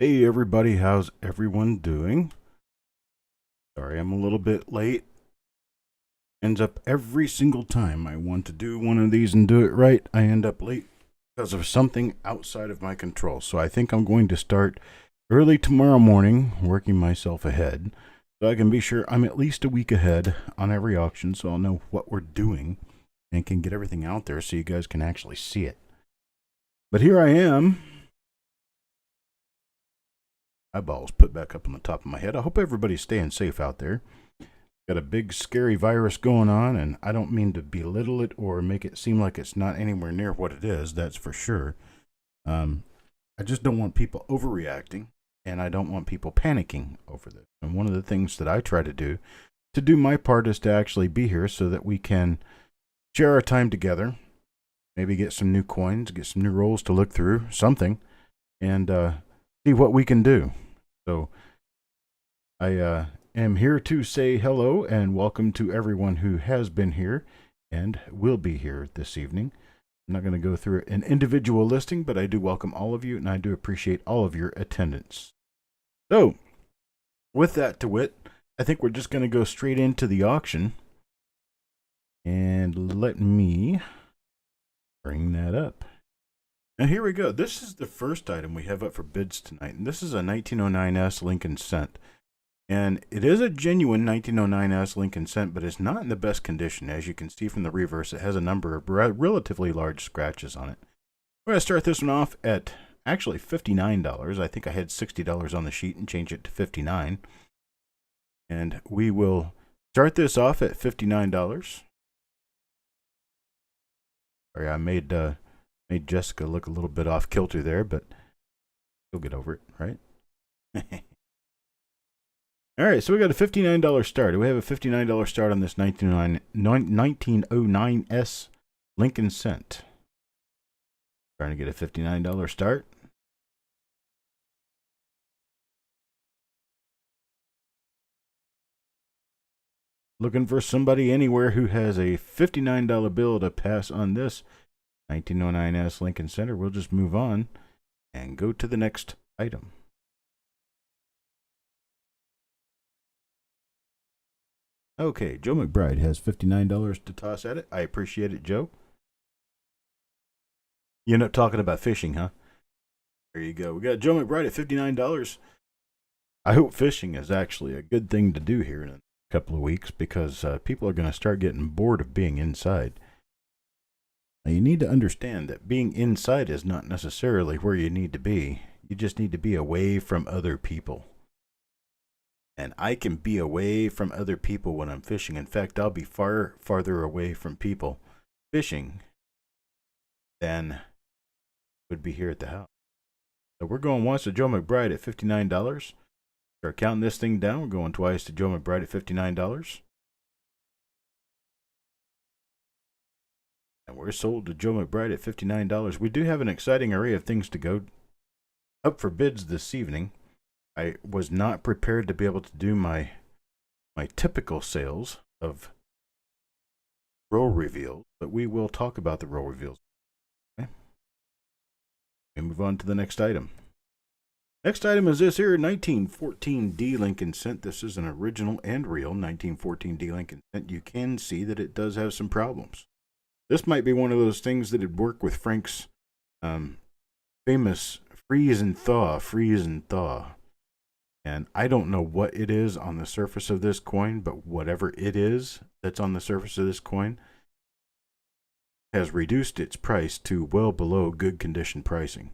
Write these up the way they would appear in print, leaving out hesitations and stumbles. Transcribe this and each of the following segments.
Hey everybody, how's everyone doing? Sorry, I'm a little bit late. Ends up every single time I want to do one of these and do it right, I end up late because of something outside of my control. So I think I'm going to start early tomorrow morning, working myself ahead, so I can be sure I'm at least a week ahead on every auction so I'll know what we're doing and can get everything out there so you guys can actually see it. But here I am, eyeballs put back up on the top of my head. I hope everybody's staying safe out there. Got a big scary virus going on, and I don't mean to belittle it or make it seem like it's not anywhere near what it is, that's for sure. um, I just don't want people overreacting, and I don't want people panicking over this. And one of the things that I try to do my part, is to actually be here so that we can share our time together, maybe get some new coins, get some new rolls to look through, something, and see what we can do. So I am here to say hello and welcome to everyone who has been here and will be here this evening. I'm not going to go through an individual listing, but I do welcome all of you and I do appreciate all of your attendance. So, with that to wit, I think we're just going to go straight into the auction. And let me bring that up. Now, here we go. This is the first item we have up for bids tonight, and this is a 1909S Lincoln Cent. And it is a genuine 1909S Lincoln Cent, but it's not in the best condition. As you can see from the reverse, it has a number of relatively large scratches on it. We're going to start this one off at actually $59. I think I had $60 on the sheet and change it to $59. And we will start this off at $59. Sorry, I made Jessica look a little bit off kilter there, but you'll get over it, right? All right, so we got a $59 start. We have a $59 start on this 1909S Lincoln Cent. Trying to get a $59 start. Looking for somebody anywhere who has a $59 bill to pass on this 1909S Lincoln Center. We'll just move on and go to the next item. Okay, Joe McBride has $59 to toss at it. I appreciate it, Joe. You're not talking about fishing, huh? There you go. We got Joe McBride at $59. I hope fishing is actually a good thing to do here in a couple of weeks, because people are going to start getting bored of being inside. Now, you need to understand that being inside is not necessarily where you need to be. You just need to be away from other people. And I can be away from other people when I'm fishing. In fact, I'll be farther away from people fishing than would be here at the house. So we're going once to Joe McBride at $59. Start counting this thing down. We're going twice to Joe McBride at $59. And we're sold to Joe McBride at $59. We do have an exciting array of things to go up for bids this evening. I was not prepared to be able to do my typical sales of roll reveals, but we will talk about the roll reveals. Okay. We move on to the next item. Next item is this here 1914D Lincoln Cent. This is an original and real 1914D Lincoln Cent. You can see that it does have some problems. This might be one of those things that would work with Frank's famous freeze and thaw. And I don't know what it is on the surface of this coin, but whatever it is that's on the surface of this coin has reduced its price to well below good condition pricing.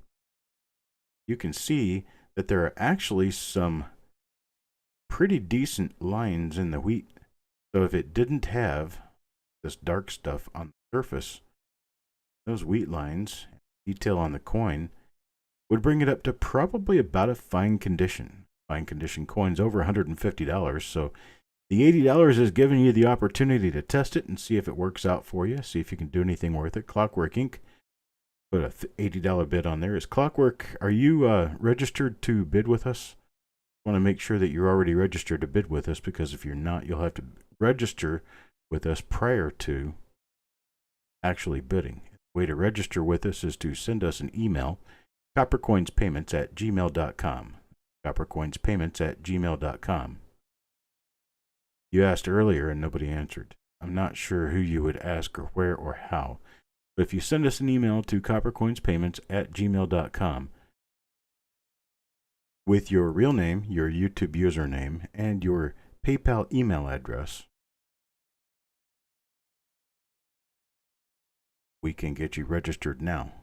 You can see that there are actually some pretty decent lines in the wheat. So if it didn't have this dark stuff on the surface, those wheat lines, detail on the coin, would bring it up to probably about a fine condition. Fine condition coins over $150. So the $80 is giving you the opportunity to test it and see if it works out for you. See if you can do anything worth it. Clockwork Inc. put a $80 bid on there. Is Clockwork, are you registered to bid with us? I want to make sure that you're already registered to bid with us, because if you're not, you'll have to register with us prior to actually bidding. The way to register with us is to send us an email coppercoinspayments@gmail.com. coppercoinspayments@gmail.com. You asked earlier and nobody answered. I'm not sure who you would ask or where or how. But if you send us an email to coppercoinspayments@gmail.com with your real name, your YouTube username, and your PayPal email address, we can get you registered now.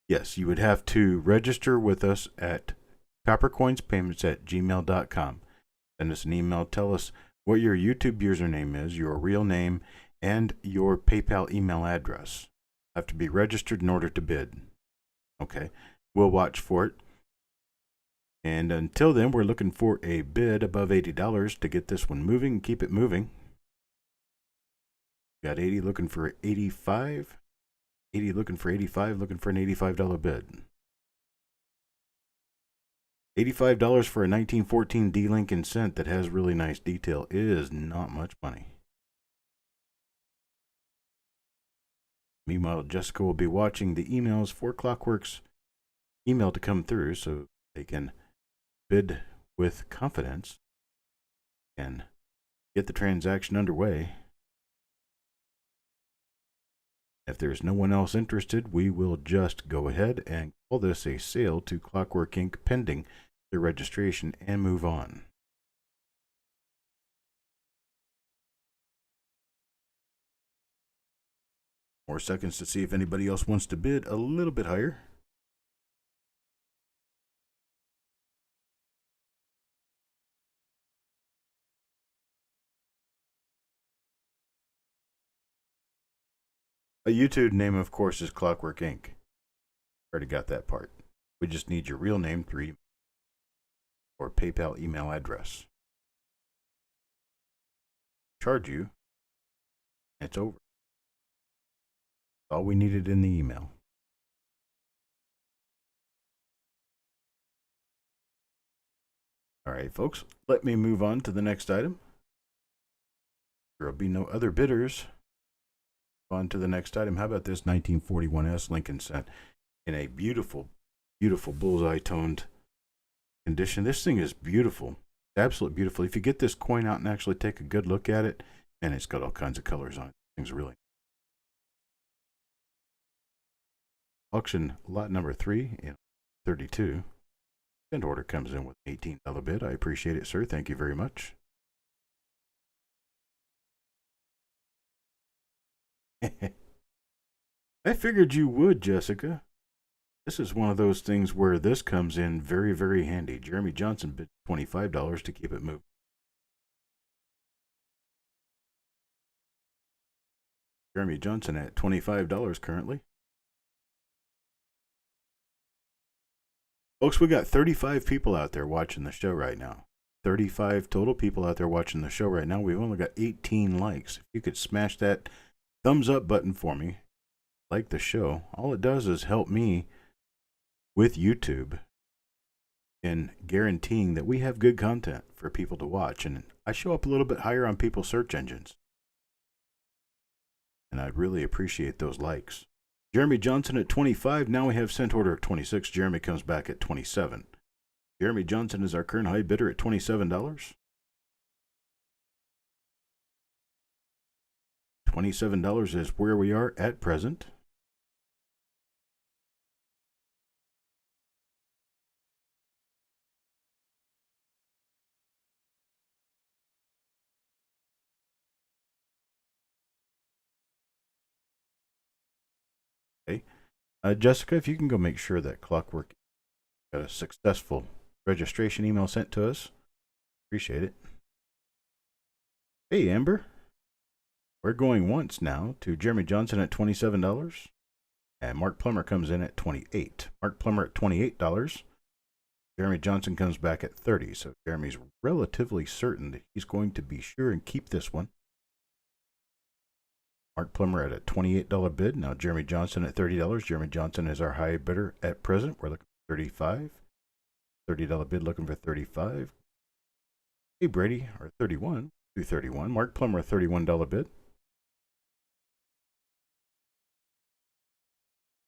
Yes, you would have to register with us at coppercoinspayments@gmail.com. Send us an email. Tell us what your YouTube username is, your real name, and your PayPal email address. Have to be registered in order to bid. Okay, we'll watch for it. And until then, we're looking for a bid above $80 to get this one moving and keep it moving. Got 80 looking for 85. 80 looking for 85, looking for an $85 bid. $85 for a 1914 D Lincoln Cent that has really nice detail is not much money. Meanwhile, Jessica will be watching the emails for Clockwork's email to come through so they can bid with confidence and get the transaction underway. If there's no one else interested, we will just go ahead and call this a sale to Clockwork Inc. pending their registration and move on. More seconds to see if anybody else wants to bid a little bit higher. A YouTube name, of course, is Clockwork Inc. Already got that part. We just need your real name, 3, or PayPal email address. Charge you. It's over. All we needed in the email. All right, folks, let me move on to the next item. There will be no other bidders. On to the next item. How about this 1941S Lincoln Cent in a beautiful, beautiful bullseye toned condition? This thing is beautiful, absolutely beautiful. If you get this coin out and actually take a good look at it, and it's got all kinds of colors on it. Things really. Auction lot number 3 in 32. And order comes in with an $18 bid. I appreciate it, sir. Thank you very much. I figured you would, Jessica. This is one of those things where this comes in very, very handy. Jeremy Johnson bid $25 to keep it moving. Jeremy Johnson at $25 currently. Folks, we got 35 people out there watching the show right now. 35 total people out there watching the show right now. We've only got 18 likes. If you could smash that thumbs up button for me, like the show, all it does is help me with YouTube in guaranteeing that we have good content for people to watch. And I show up a little bit higher on people's search engines. And I'd really appreciate those likes. Jeremy Johnson at 25. Now we have sent order at 26. Jeremy comes back at 27. Jeremy Johnson is our current high bidder at $27. $27 is where we are at present. Okay. Jessica, if you can go make sure that Clockwork got a successful registration email sent to us. Appreciate it. Hey, Amber. We're going once now to Jeremy Johnson at $27. And Mark Plummer comes in at $28. Mark Plummer at $28. Jeremy Johnson comes back at $30. So Jeremy's relatively certain that he's going to be sure and keep this one. Mark Plummer at a $28 bid. Now Jeremy Johnson at $30. Jeremy Johnson is our high bidder at present. We're looking for $35. $30 bid looking for $35. Hey, Brady, or $31. $2.31. Mark Plummer, $31 bid.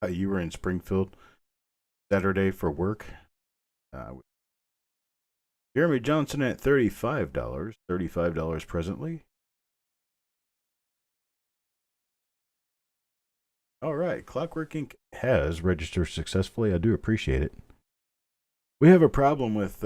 You were in Springfield Saturday for work. Jeremy Johnson at $35. $35 presently. All right. Clockwork Inc. has registered successfully. I do appreciate it. We have a problem with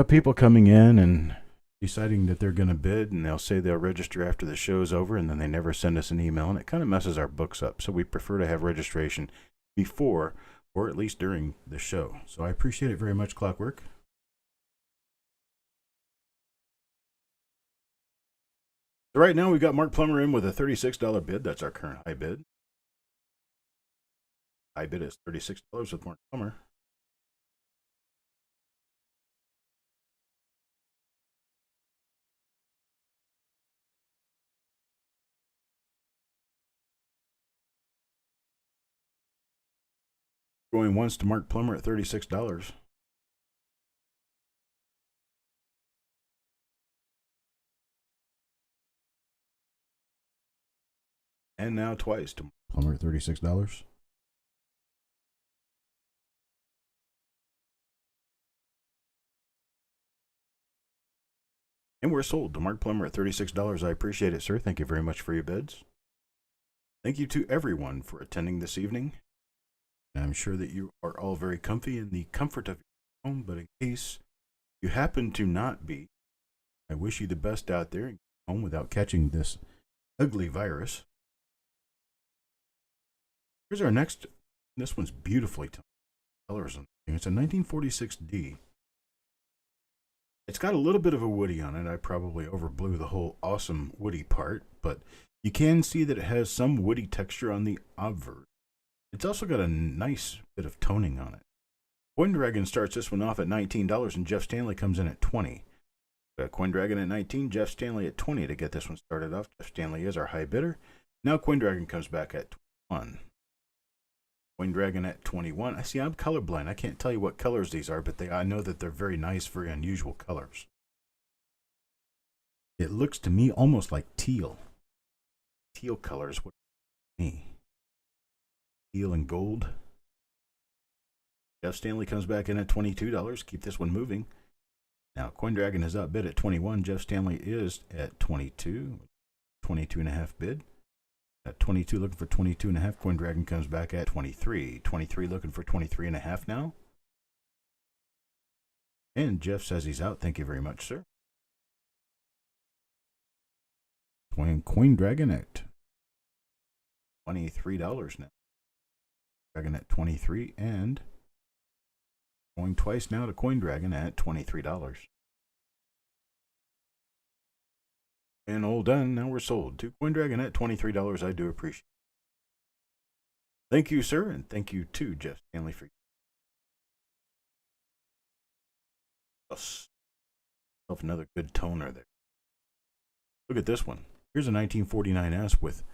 people coming in and deciding that they're going to bid, and they'll say they'll register after the show's over, and then they never send us an email, and it kind of messes our books up. So we prefer to have registration before or at least during the show. So I appreciate it very much, Clockwork. So right now we've got Mark Plummer in with a $36 bid. That's our current high bid. High bid is $36 with Mark Plummer. Going once to Mark Plummer at $36. And now twice to Plummer at $36. And we're sold to Mark Plummer at $36. I appreciate it, sir. Thank you very much for your bids. Thank you to everyone for attending this evening. I'm sure that you are all very comfy in the comfort of your home, but in case you happen to not be, I wish you the best out there and get home without catching this ugly virus. Here's our next. This one's beautifully toned colors. It's a 1946D. It's got a little bit of a woody on it. I probably overblew the whole awesome woody part, but you can see that it has some woody texture on the obverse. It's also got a nice bit of toning on it. Coin Dragon starts this one off at $19, and Jeff Stanley comes in at $20. Coin Dragon at $19, Jeff Stanley at $20 to get this one started off. Jeff Stanley is our high bidder. Now Coin Dragon comes back at $21. Coin Dragon at $21. I see I'm colorblind. I can't tell you what colors these are, but I know that they're very nice, very unusual colors. It looks to me almost like teal. Teal colors. What me? Teal and gold. Jeff Stanley comes back in at $22. Keep this one moving. Now, Coin Dragon is outbid at $21. Jeff Stanley is at $22. 22.5 bid. At $22 looking for $22.5. Coin Dragon comes back at $23. $23 looking for $23.5 now. And Jeff says he's out. Thank you very much, sir. Coin Dragon at $23 now. Dragon at $23, and going twice now to Coin Dragon at $23. And all done. Now we're sold to Coin Dragon at $23. I do appreciate it. Thank you, sir, and thank you to Jeff Stanley for another good toner there. Look at this one. Here's a 1949S with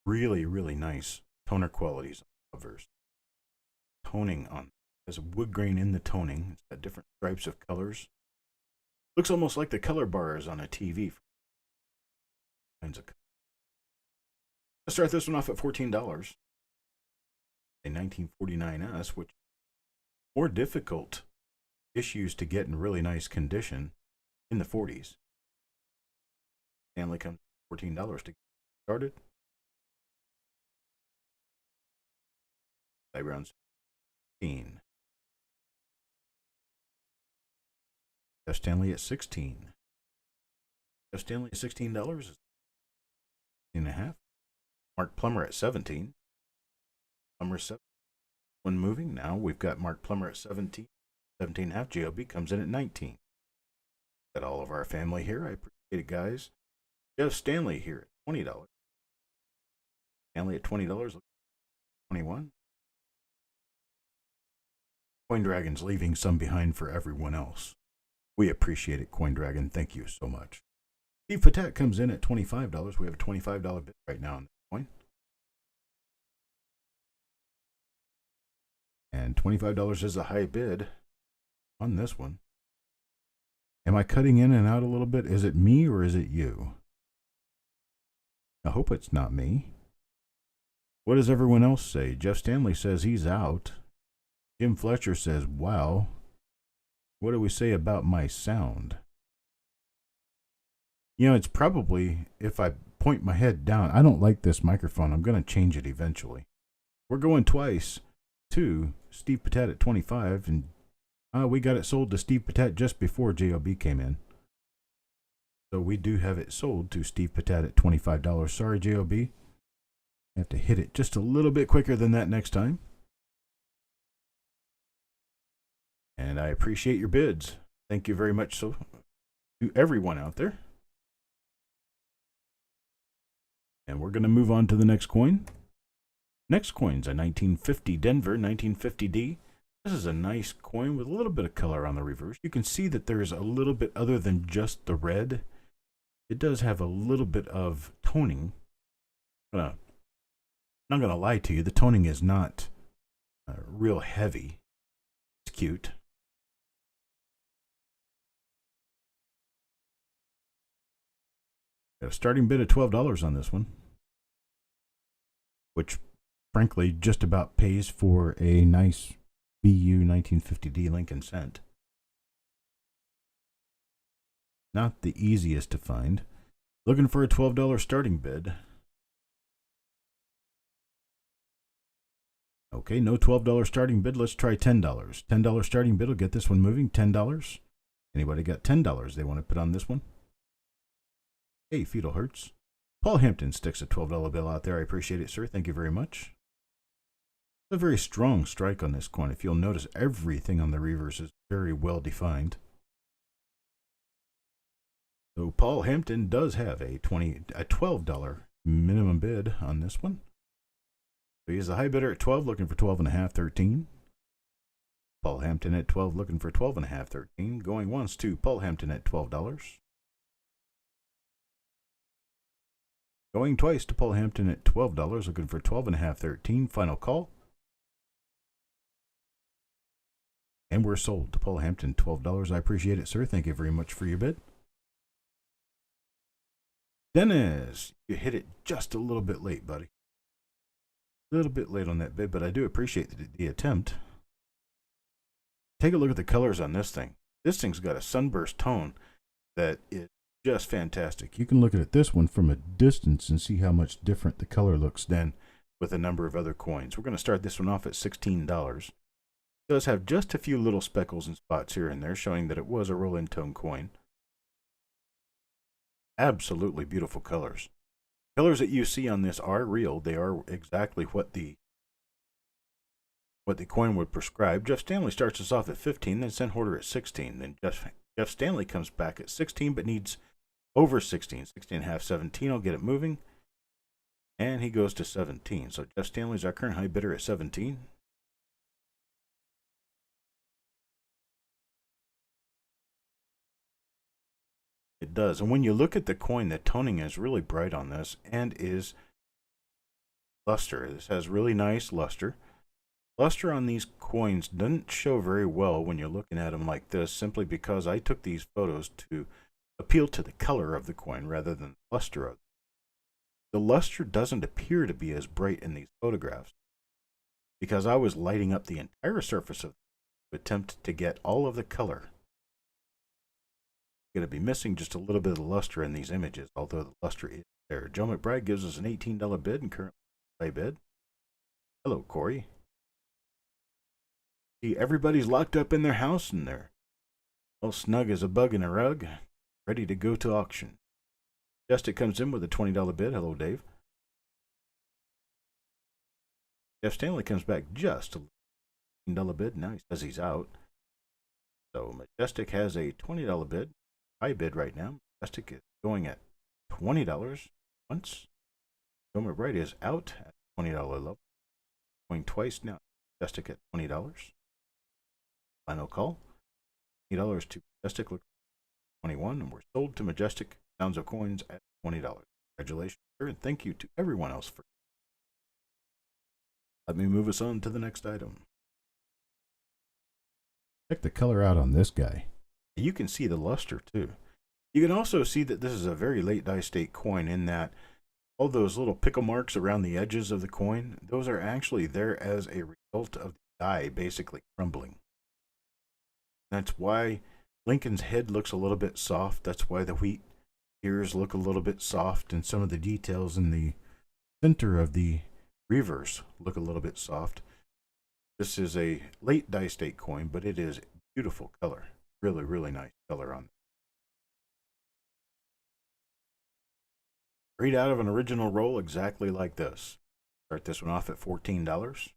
really, really nice toner qualities on the covers. Toning on. There's a wood grain in the toning. It's got different stripes of colors. Looks almost like the color bars on a TV. Let's start this one off at $14. A 1949S, which more difficult issues to get in really nice condition in the 40s. Stanley comes $14 to get started. Around 16. Jeff Stanley at $16. Jeff Stanley at $16. $16.5. Mark Plummer at $17. Plummer 7. One moving. Now we've got Mark Plummer at $17. $17.5. GOB comes in at $19. Got all of our family here. I appreciate it, guys. Jeff Stanley here at $20. Stanley at $20. $21. Coin Dragon's leaving some behind for everyone else. We appreciate it, Coin Dragon. Thank you so much. Steve Patek comes in at $25. We have a $25 bid right now on the coin. And $25 is a high bid on this one. Am I cutting in and out a little bit? Is it me or is it you? I hope it's not me. What does everyone else say? Jeff Stanley says he's out. Jim Fletcher says, wow. What do we say about my sound? You know, it's probably, if I point my head down, I don't like this microphone. I'm going to change it eventually. We're going twice to Steve Patat at 25, and we got it sold to Steve Patat just before JOB came in. So we do have it sold to Steve Patat at $25. Sorry, JOB. I have to hit it just a little bit quicker than that next time. And I appreciate your bids. Thank you very much so to everyone out there. And we're going to move on to the next coin. Next coin's a 1950 Denver 1950D. This is a nice coin with a little bit of color on the reverse. You can see that there's a little bit other than just the red. It does have a little bit of toning. I'm not going to lie to you. The toning is not real heavy. It's cute. Got a starting bid of $12 on this one, which frankly just about pays for a nice BU 1950D Lincoln cent. Not the easiest to find. Looking for a $12 starting bid. Okay, no $12 starting bid. Let's try $10. $10 starting bid will get this one moving. $10. Anybody got $10 they want to put on this one? Hey, Fetal Hertz. Paul Hampton sticks a $12 bill out there. I appreciate it, sir. Thank you very much. A very strong strike on this coin. If you'll notice, everything on the reverse is very well defined. So Paul Hampton does have a $12 minimum bid on this one. So he's the high bidder at 12, looking for 12.5, 13. Paul Hampton at 12, looking for 12.5, 13. Going once to Paul Hampton at $12. Going twice to Paul Hampton at $12, looking for 12.5, 13. Final call. And we're sold to Paul Hampton, $12. I appreciate it, sir. Thank you very much for your bid. Dennis, you hit it just a little bit late, buddy. A little bit late on that bid, but I do appreciate the attempt. Take a look at the colors on this thing. This thing's got a sunburst tone that is just fantastic. You can look at this one from a distance and see how much different the color looks than with a number of other coins. We're going to start this one off at $16. It does have just a few little speckles and spots here and there, showing that it was a roll-in tone coin. Absolutely beautiful colors. Colors that you see on this are real. They are exactly what the coin would prescribe. Jeff Stanley starts us off at 15, then Cent Hoarder at 16. Then Jeff Stanley comes back at 16, but needs over 16. 16.5, 17. I'll get it moving. And he goes to 17. So Jeff Stanley's our current high bidder at 17. It does. And when you look at the coin, the toning is really bright on this and is luster. This has really nice luster. Luster on these coins doesn't show very well when you're looking at them like this, simply because I took these photos to appeal to the color of the coin rather than the luster of it. The luster doesn't appear to be as bright in these photographs because I was lighting up the entire surface of it to attempt to get all of the color. Going to be missing just a little bit of the luster in these images, although the luster is there. Joe McBride gives us an $18 bid and currently high bid. Hello, Corey. See, everybody's locked up in their house and they're all snug as a bug in a rug, ready to go to auction. Justin comes in with a $20 bid. Hello, Dave. Jeff Stanley comes back just a $15 bid. Now he says he's out. So Majestic has a $20 bid. High bid right now. Majestic is going at $20 once. Joe McBride is out at $20 level. Going twice now. Majestic at $20. Final call. $20 to Majestic. Look, 21, and we're sold to Majestic Sounds of Coins at $20. Congratulations, sir, and thank you to everyone else for. Let me move us on to the next item. Check the color out on this guy. You can see the luster too. You can also see that this is a very late die state coin in that all those little pickle marks around the edges of the coin, those are actually there as a result of the die basically crumbling. That's why Lincoln's head looks a little bit soft. That's why the wheat ears look a little bit soft, and some of the details in the center of the reverse look a little bit soft. This is a late die state coin, but it is beautiful color. Really, really nice color on it. Straight out of an original roll, exactly like this. Start this one off at $14. $14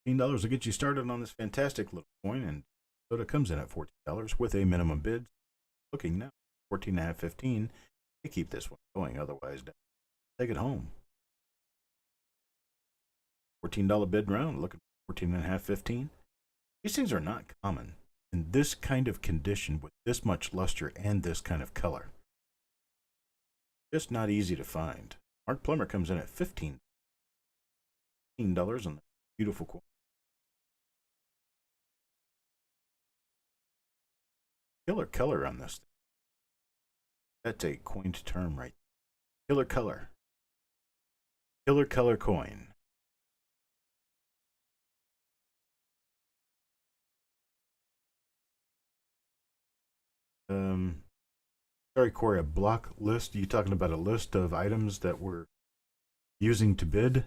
will get you started on this fantastic little coin, and so it comes in at $14 with a minimum bid. Looking now, 14.5, 15. You keep this one going, otherwise take it home. $14 bid round, looking for 14.5, 15. These things are not common in this kind of condition with this much luster and this kind of color. Just not easy to find. Mark Plummer comes in at $15 on the beautiful coin. Killer color on this thing. That's a coined term right there. Killer color. Killer color coin. Sorry, Corey, a block list. Are you talking about a list of items that we're using to bid?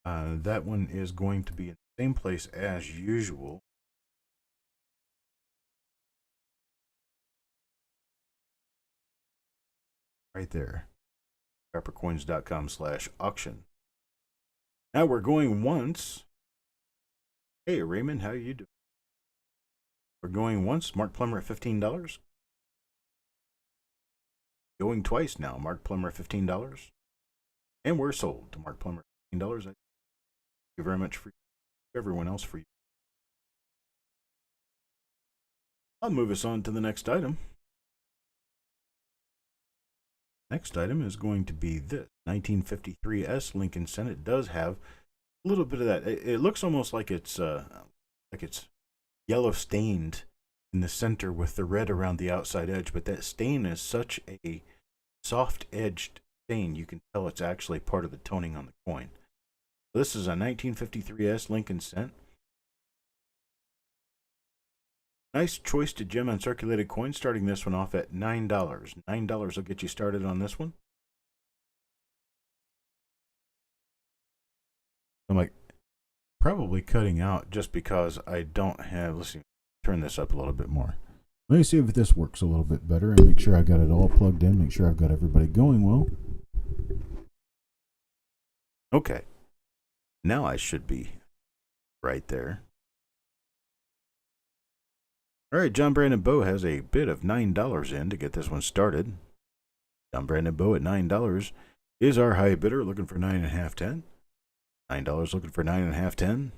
That one is going to be in the same place as usual. Right there. Coppercoins.com/auction. Now we're going once. Hey, Raymond, how you doing? We're going once. Mark Plummer at $15. Going twice now. Mark Plummer at $15. And we're sold to Mark Plummer at $15. Thank you very much for everyone else for you. I'll move us on to the next item. Next item is going to be this 1953S Lincoln Cent. It does have a little bit of that. It looks almost like it's yellow stained in the center with the red around the outside edge, but that stain is such a soft edged stain you can tell it's actually part of the toning on the coin. This is a 1953S Lincoln Cent. Nice choice to gem uncirculated coin, starting this one off at $9. $9 will get you started on this one. I'm like probably cutting out just because I don't have, let's see, turn this up a little bit more. Let me see if this works a little bit better and make sure I got it all plugged in, make sure I've got everybody going well. Okay. Now I should be right there. All right, John Brandon Bowe has a bid of $9 in to get this one started. John Brandon Bowe at $9 is our high bidder, looking for 9.5, 10. $9 looking for 9.5, 10.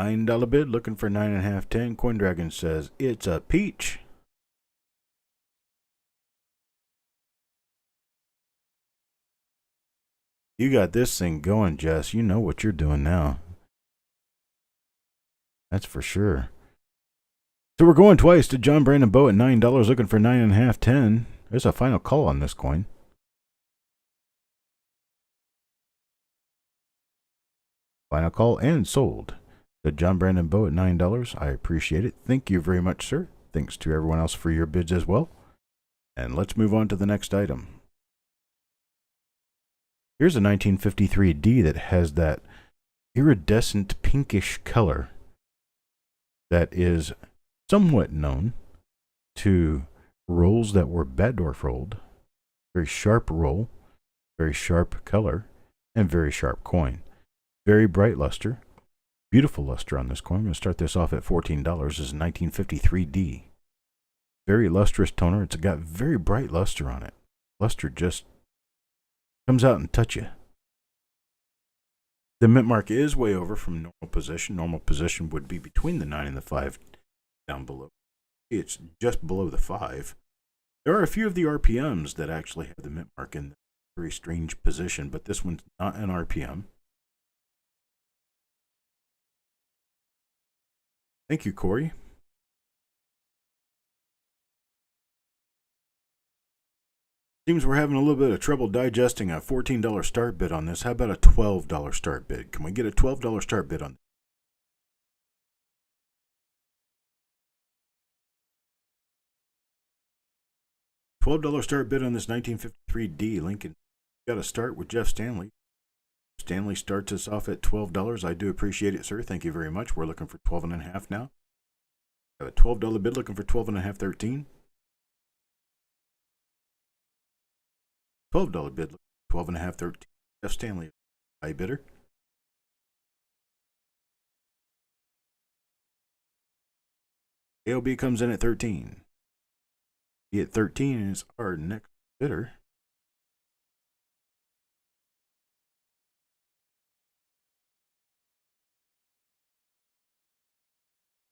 $9 bid, looking for 9.5, 10. Coin Dragon says it's a peach. You got this thing going, Jess. You know what you're doing now. That's for sure. So we're going twice to John Brandon Bowe at $9, looking for 9.5, 10. There's a final call on this coin. Final call and sold to John Brandon Bowe at $9. I appreciate it. Thank you very much, sir. Thanks to everyone else for your bids as well. And let's move on to the next item. Here's a 1953D that has that iridescent pinkish color that is somewhat known to rolls that were Baddorf rolled. Very sharp roll, very sharp color, and very sharp coin. Very bright luster. Beautiful luster on this coin. I'm going to start this off at $14. This is a 1953D. Very lustrous toner. It's got very bright luster on it. Luster just comes out and touch you. The mint mark is way over from normal position. Normal position would be between the 9 and the 5 down below. It's just below the 5. There are a few of the RPMs that actually have the mint mark in a very strange position, but this one's not an RPM. Thank you, Corey. Seems we're having a little bit of trouble digesting a $14 start bid on this. How about a $12 start bid? Can we get a $12 start bid on this? $12 start bid on this 1953D Lincoln. Got to start with Jeff Stanley. Stanley starts us off at $12. I do appreciate it, sir. Thank you very much. We're looking for 12.5 now. Got a $12 bid looking for 12.5, 13. $12 bid looking for 12.5, 13. Jeff Stanley, high bidder. AOB comes in at 13. He at 13 is our next bidder.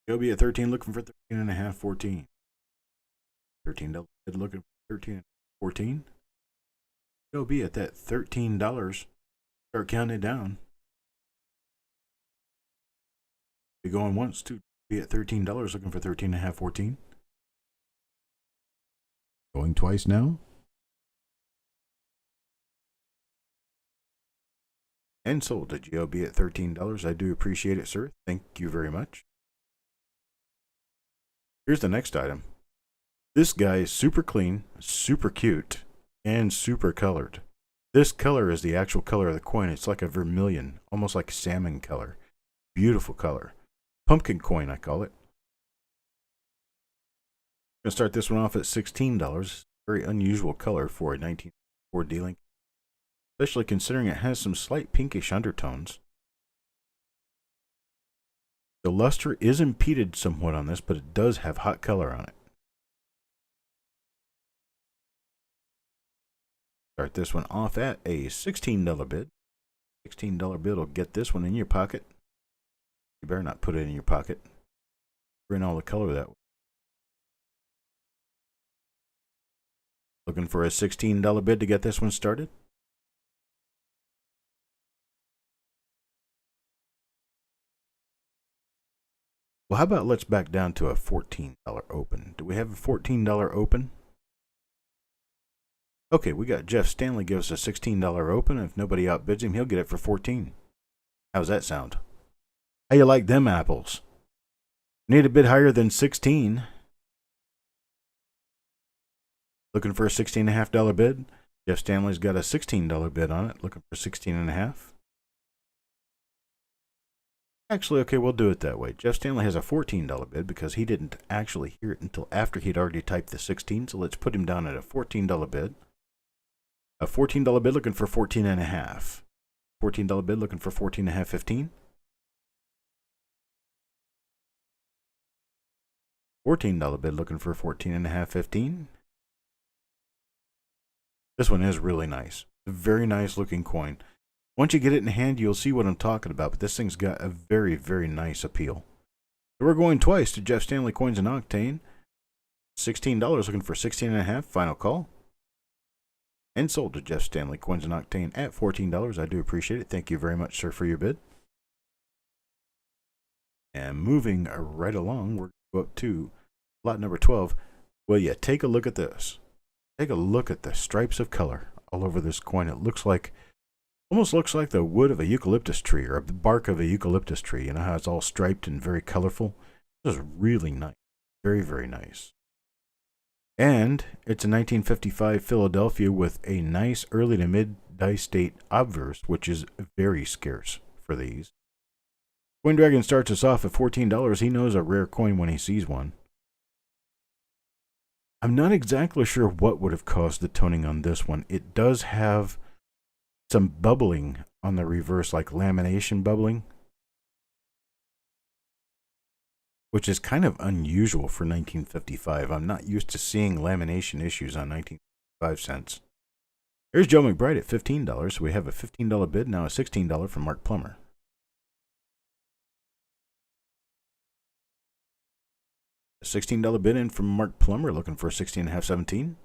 AOB at 13 looking for 13.5, 14. $13 bid looking for 13, 14. AOB at that $13. Start counting it down. Be going once to be at $13 looking for 13.5, 14. Going twice now. And sold to GOB at $13. I do appreciate it, sir. Thank you very much. Here's the next item. This guy is super clean, super cute, and super colored. This color is the actual color of the coin. It's like a vermilion, almost like salmon color. Beautiful color. Pumpkin coin, I call it. I'm going to start this one off at $16. Very unusual color for a 1954 D-Link, especially considering it has some slight pinkish undertones. The luster is impeded somewhat on this, but it does have hot color on it. Start this one off at a $16 bid. $16 bid will get this one in your pocket. You better not put it in your pocket. Bring all the color that way. Looking for a $16 bid to get this one started. Well, how about let's back down to a $14 open. Do we have a $14 open? Okay, we got Jeff Stanley give us a $16 open. If nobody outbids him, he'll get it for $14. How's that sound? How you like them apples? Need a bit higher than 16. Looking for a $16.5 bid. Jeff Stanley's got a $16 bid on it. Looking for $16.5. Actually, okay, we'll do it that way. Jeff Stanley has a $14 bid because he didn't actually hear it until after he'd already typed the 16. So let's put him down at a $14 bid. A $14 bid looking for $14.5. $14 bid looking for $14.5, 15. $14 bid looking for $14.5, 15. This one is really nice. A very nice looking coin. Once you get it in hand, you'll see what I'm talking about, but this thing's got a very, very nice appeal. So we're going twice to Jeff Stanley Coins and Octane. $16 looking for $16.5, final call. And sold to Jeff Stanley Coins and Octane at $14. I do appreciate it. Thank you very much, sir, for your bid. And moving right along, we're going to go up to lot number 12. Well, yeah, take a look at this. Take a look at the stripes of color all over this coin. It looks like, almost looks like the wood of a eucalyptus tree or the bark of a eucalyptus tree. You know how it's all striped and very colorful? This is really nice. Very, very nice. And it's a 1955 Philadelphia with a nice early to mid dice date obverse, which is very scarce for these. Coin Dragon starts us off at $14. He knows a rare coin when he sees one. I'm not exactly sure what would have caused the toning on this one. It does have some bubbling on the reverse, like lamination bubbling, which is kind of unusual for 1955. I'm not used to seeing lamination issues on 1955 cents. Here's Joe McBride at $15. So we have a $15 bid, now a $16 from Mark Plummer. $16 bid in from Mark Plummer, looking for a $16.5, 17.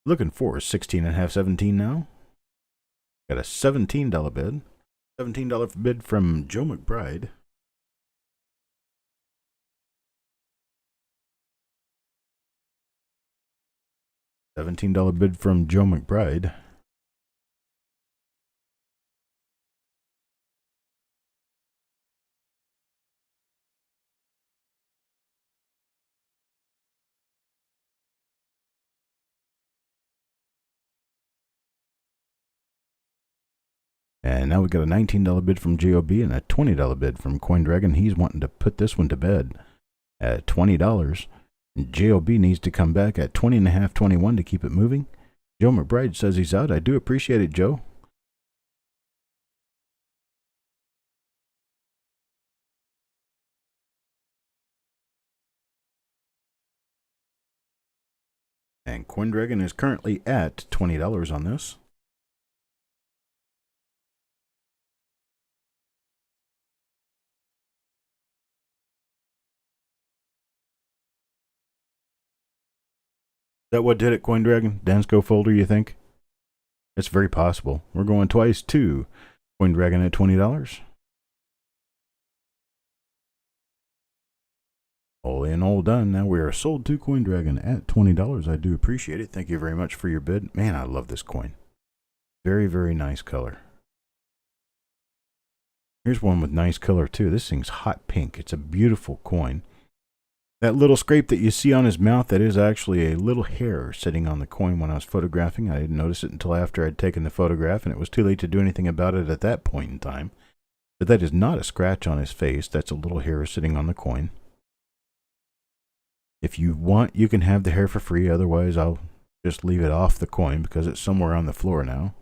Looking for 16.5, 17 now. Got a $17 bid. $17 bid from Joe McBride. $17 bid from Joe McBride. And now we got a $19 bid from JOB and a $20 bid from CoinDragon. He's wanting to put this one to bed at $20. JOB needs to come back at 20.5, 21 to keep it moving. Joe McBride says he's out. I do appreciate it, Joe. And CoinDragon is currently at $20 on this. Is that what did it, CoinDragon? Dansco folder, you think? It's very possible. We're going twice to CoinDragon at $20. All in, all done. Now we are sold to CoinDragon at $20. I do appreciate it. Thank you very much for your bid. Man, I love this coin. Very, very nice color. Here's one with nice color too. This thing's hot pink. It's a beautiful coin. That little scrape that you see on his mouth, that is actually a little hair sitting on the coin when I was photographing. I didn't notice it until after I'd taken the photograph, and it was too late to do anything about it at that point in time. But that is not a scratch on his face. That's a little hair sitting on the coin. If you want, you can have the hair for free. Otherwise, I'll just leave it off the coin because it's somewhere on the floor now.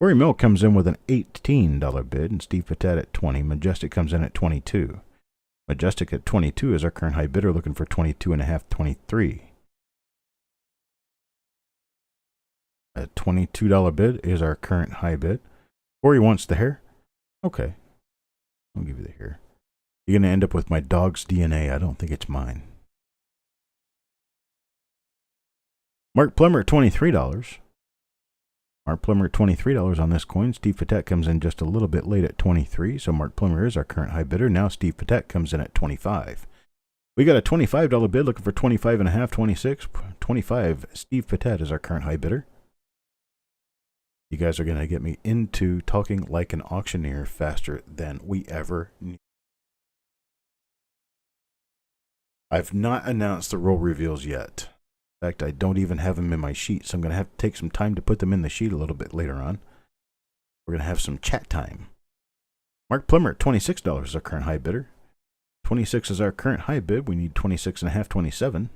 Corey Mill comes in with an $18 bid, and Steve Patet at $20. Majestic comes in at $22. Majestic at $22 is our current high bidder, looking for $22.5, $23. A $22 bid is our current high bid. Corey wants the hair. Okay, I'll give you the hair. You're going to end up with my dog's DNA. I don't think it's mine. Mark Plummer at $23. Mark Plummer at $23 on this coin. Steve Patet comes in just a little bit late at $23, so Mark Plummer is our current high bidder. Now Steve Patet comes in at $25. We got a $25 bid looking for $25.5, $26. $25. Steve Patet is our current high bidder. You guys are going to get me into talking like an auctioneer faster than we ever knew. I've not announced the roll reveals yet. In fact, I don't even have them in my sheet, so I'm going to have to take some time to put them in the sheet a little bit later on. We're going to have some chat time. Mark Plummer at $26 is our current high bidder. 26 is our current high bid. We need $26.5, $27.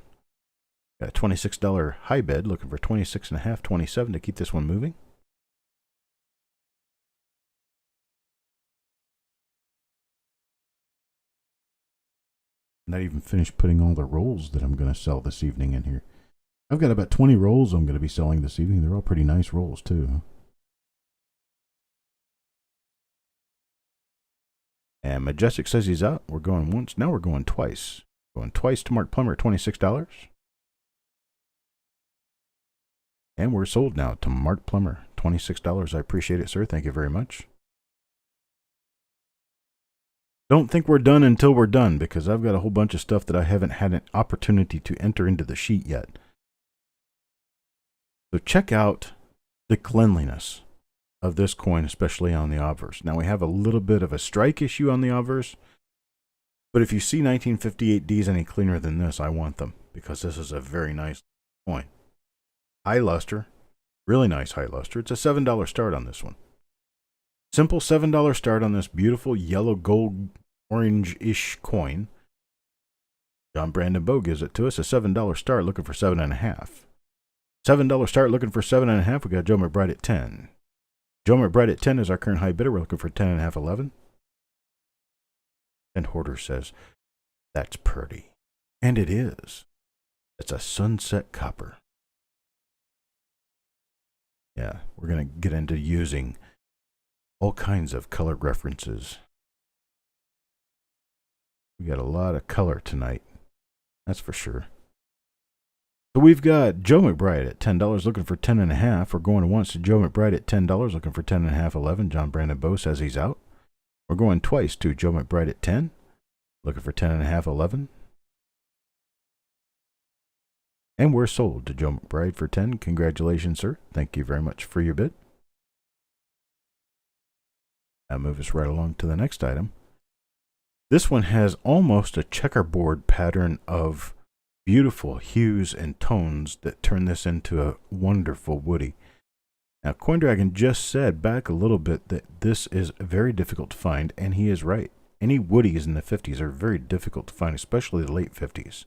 Got a $26 high bid, looking for $26.5, $27 to keep this one moving. Not even finished putting all the rolls that I'm going to sell this evening in here. I've got about 20 rolls I'm going to be selling this evening. They're all pretty nice rolls, too. And Majestic says he's out. We're going once. Now we're going twice. Going twice to Mark Plummer at $26. And we're sold now to Mark Plummer, $26. I appreciate it, sir. Thank you very much. Don't think we're done until we're done, because I've got a whole bunch of stuff that I haven't had an opportunity to enter into the sheet yet. So check out the cleanliness of this coin, especially on the obverse. Now we have a little bit of a strike issue on the obverse, but if you see 1958Ds any cleaner than this, I want them, because this is a very nice coin. High luster, really nice high luster. It's a $7 start on this one. Simple $7 start on this beautiful yellow gold orange-ish coin. John Brandon Bowe gives it to us, a $7 start, looking for $7.5. $7 start, looking for $7.5. We got Joe McBride at $10. Joe McBride at $10 is our current high bidder. We're looking for $10.5, $11. And Hoarder says, that's pretty. And it is. It's a sunset copper. Yeah, we're going to get into using all kinds of color references. We got a lot of color tonight. That's for sure. So we've got Joe McBride at $10 looking for 10.5. We're going once to Joe McBride at $10 looking for 10.5, 11. John Brandon Bowe says he's out. We're going twice to Joe McBride at 10 looking for 10.5, 11. And we're sold to Joe McBride for 10. Congratulations, sir. Thank you very much for your bid. Now move us right along to the next item. This one has almost a checkerboard pattern of beautiful hues and tones that turn this into a wonderful woody. Now, CoinDragon just said back a little bit that this is very difficult to find, and he is right. Any woodies in the 50s are very difficult to find, especially the late 50s.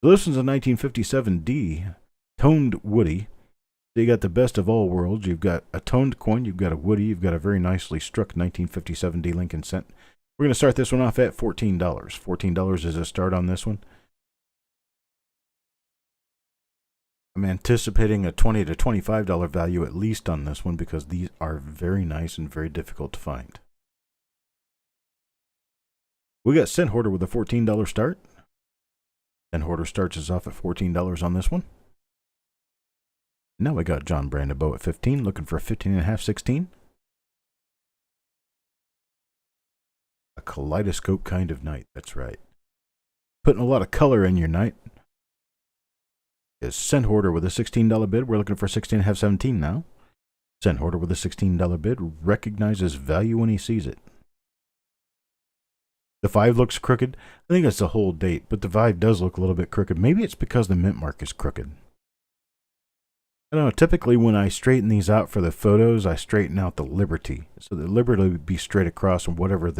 So this one's a 1957D toned woody. So you got the best of all worlds. You've got a toned coin, you've got a woody, you've got a very nicely struck 1957D Lincoln cent. We're going to start this one off at $14. $14 is a start on this one. I'm anticipating a $20 to $25 value at least on this one because these are very nice and very difficult to find. We got Cent Hoarder with a $14 start. Cent Hoarder starts us off at $14 on this one. Now we got John Brandon Bowe at 15, looking for a 15.5, 16. A kaleidoscope kind of night, that's right. Putting a lot of color in your night. Is Cent Hoarder with a $16 bid. We're looking for 16.5, 17 now. Cent Hoarder with a $16 bid recognizes value when he sees it. The 5 looks crooked. I think it's the whole date, but the 5 does look a little bit crooked. Maybe it's because the mint mark is crooked. I don't know, typically when I straighten these out for the photos, I straighten out the Liberty. So the Liberty would be straight across, and whatever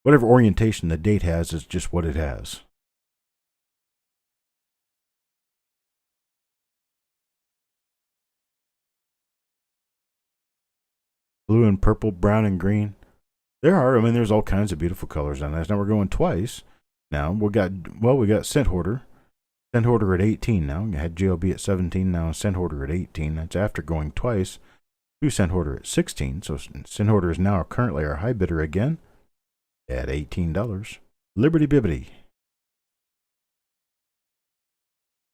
orientation the date has is just what it has. Blue and purple, brown and green. There's all kinds of beautiful colors on this. Now we're going twice. Now we got Cent Hoarder. Cent Hoarder at 18 now. We had GLB at 17, now Cent Hoarder at 18. That's after going twice to Cent Hoarder at 16. So Cent Hoarder is now currently our high bidder again at $18. Liberty Bibbity.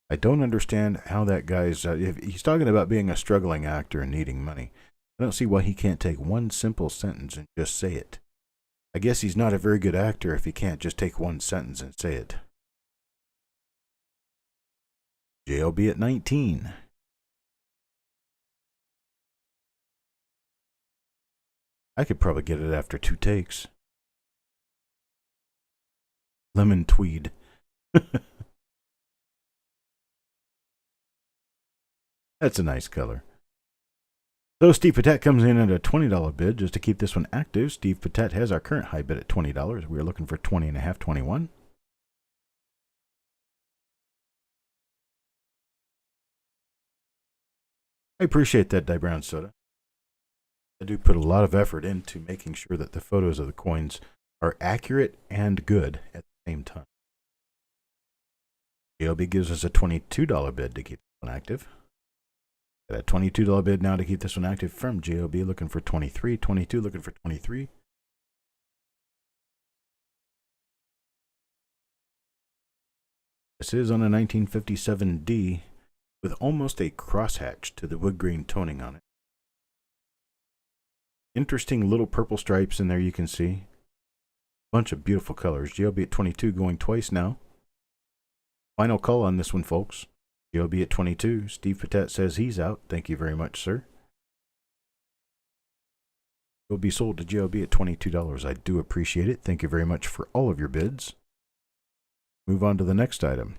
I don't understand how that guy's, if he's talking about being a struggling actor and needing money, I don't see why he can't take one simple sentence and just say it. I guess he's not a very good actor if he can't just take one sentence and say it. JLB at 19. I could probably get it after 2 takes. Lemon tweed. That's a nice color. So Steve Patet comes in at a $20 bid just to keep this one active. Steve Patet has our current high bid at $20. We are looking for 20.5, 21. I appreciate that, Dye Brown Soda. I do put a lot of effort into making sure that the photos of the coins are accurate and good at the same time. GLB gives us a $22 bid to keep this one active. Got a $22 bid now to keep this one active from GLB, looking for 23, 22, looking for 23. This is on a 1957D with almost a crosshatch to the wood grain toning on it. Interesting little purple stripes in there you can see. Bunch of beautiful colors. GLB at 22 going twice now. Final call on this one, folks. GLB at 22. Steve Patet says he's out. Thank you very much, sir. Will be sold to GLB at $22. I do appreciate it. Thank you very much for all of your bids. Move on to the next item.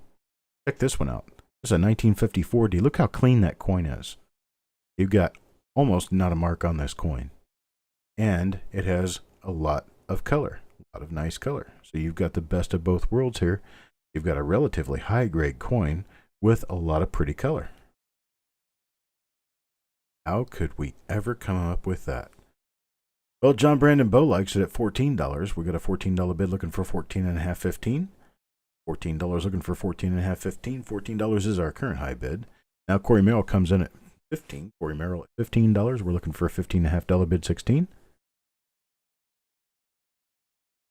Check this one out. This is a 1954D. Look how clean that coin is. You've got almost not a mark on this coin. And it has a lot of color. A lot of nice color. So you've got the best of both worlds here. You've got a relatively high-grade coin with a lot of pretty color. How could we ever come up with that? Well, John Brandon Bowe likes it at $14. We got a $14 bid looking for 14.5, 15. $14 looking for 14.5, 15. $14 is our current high bid. Now Corey Merrill comes in at 15. Corey Merrill at $15. We're looking for a $15.5 bid, 16.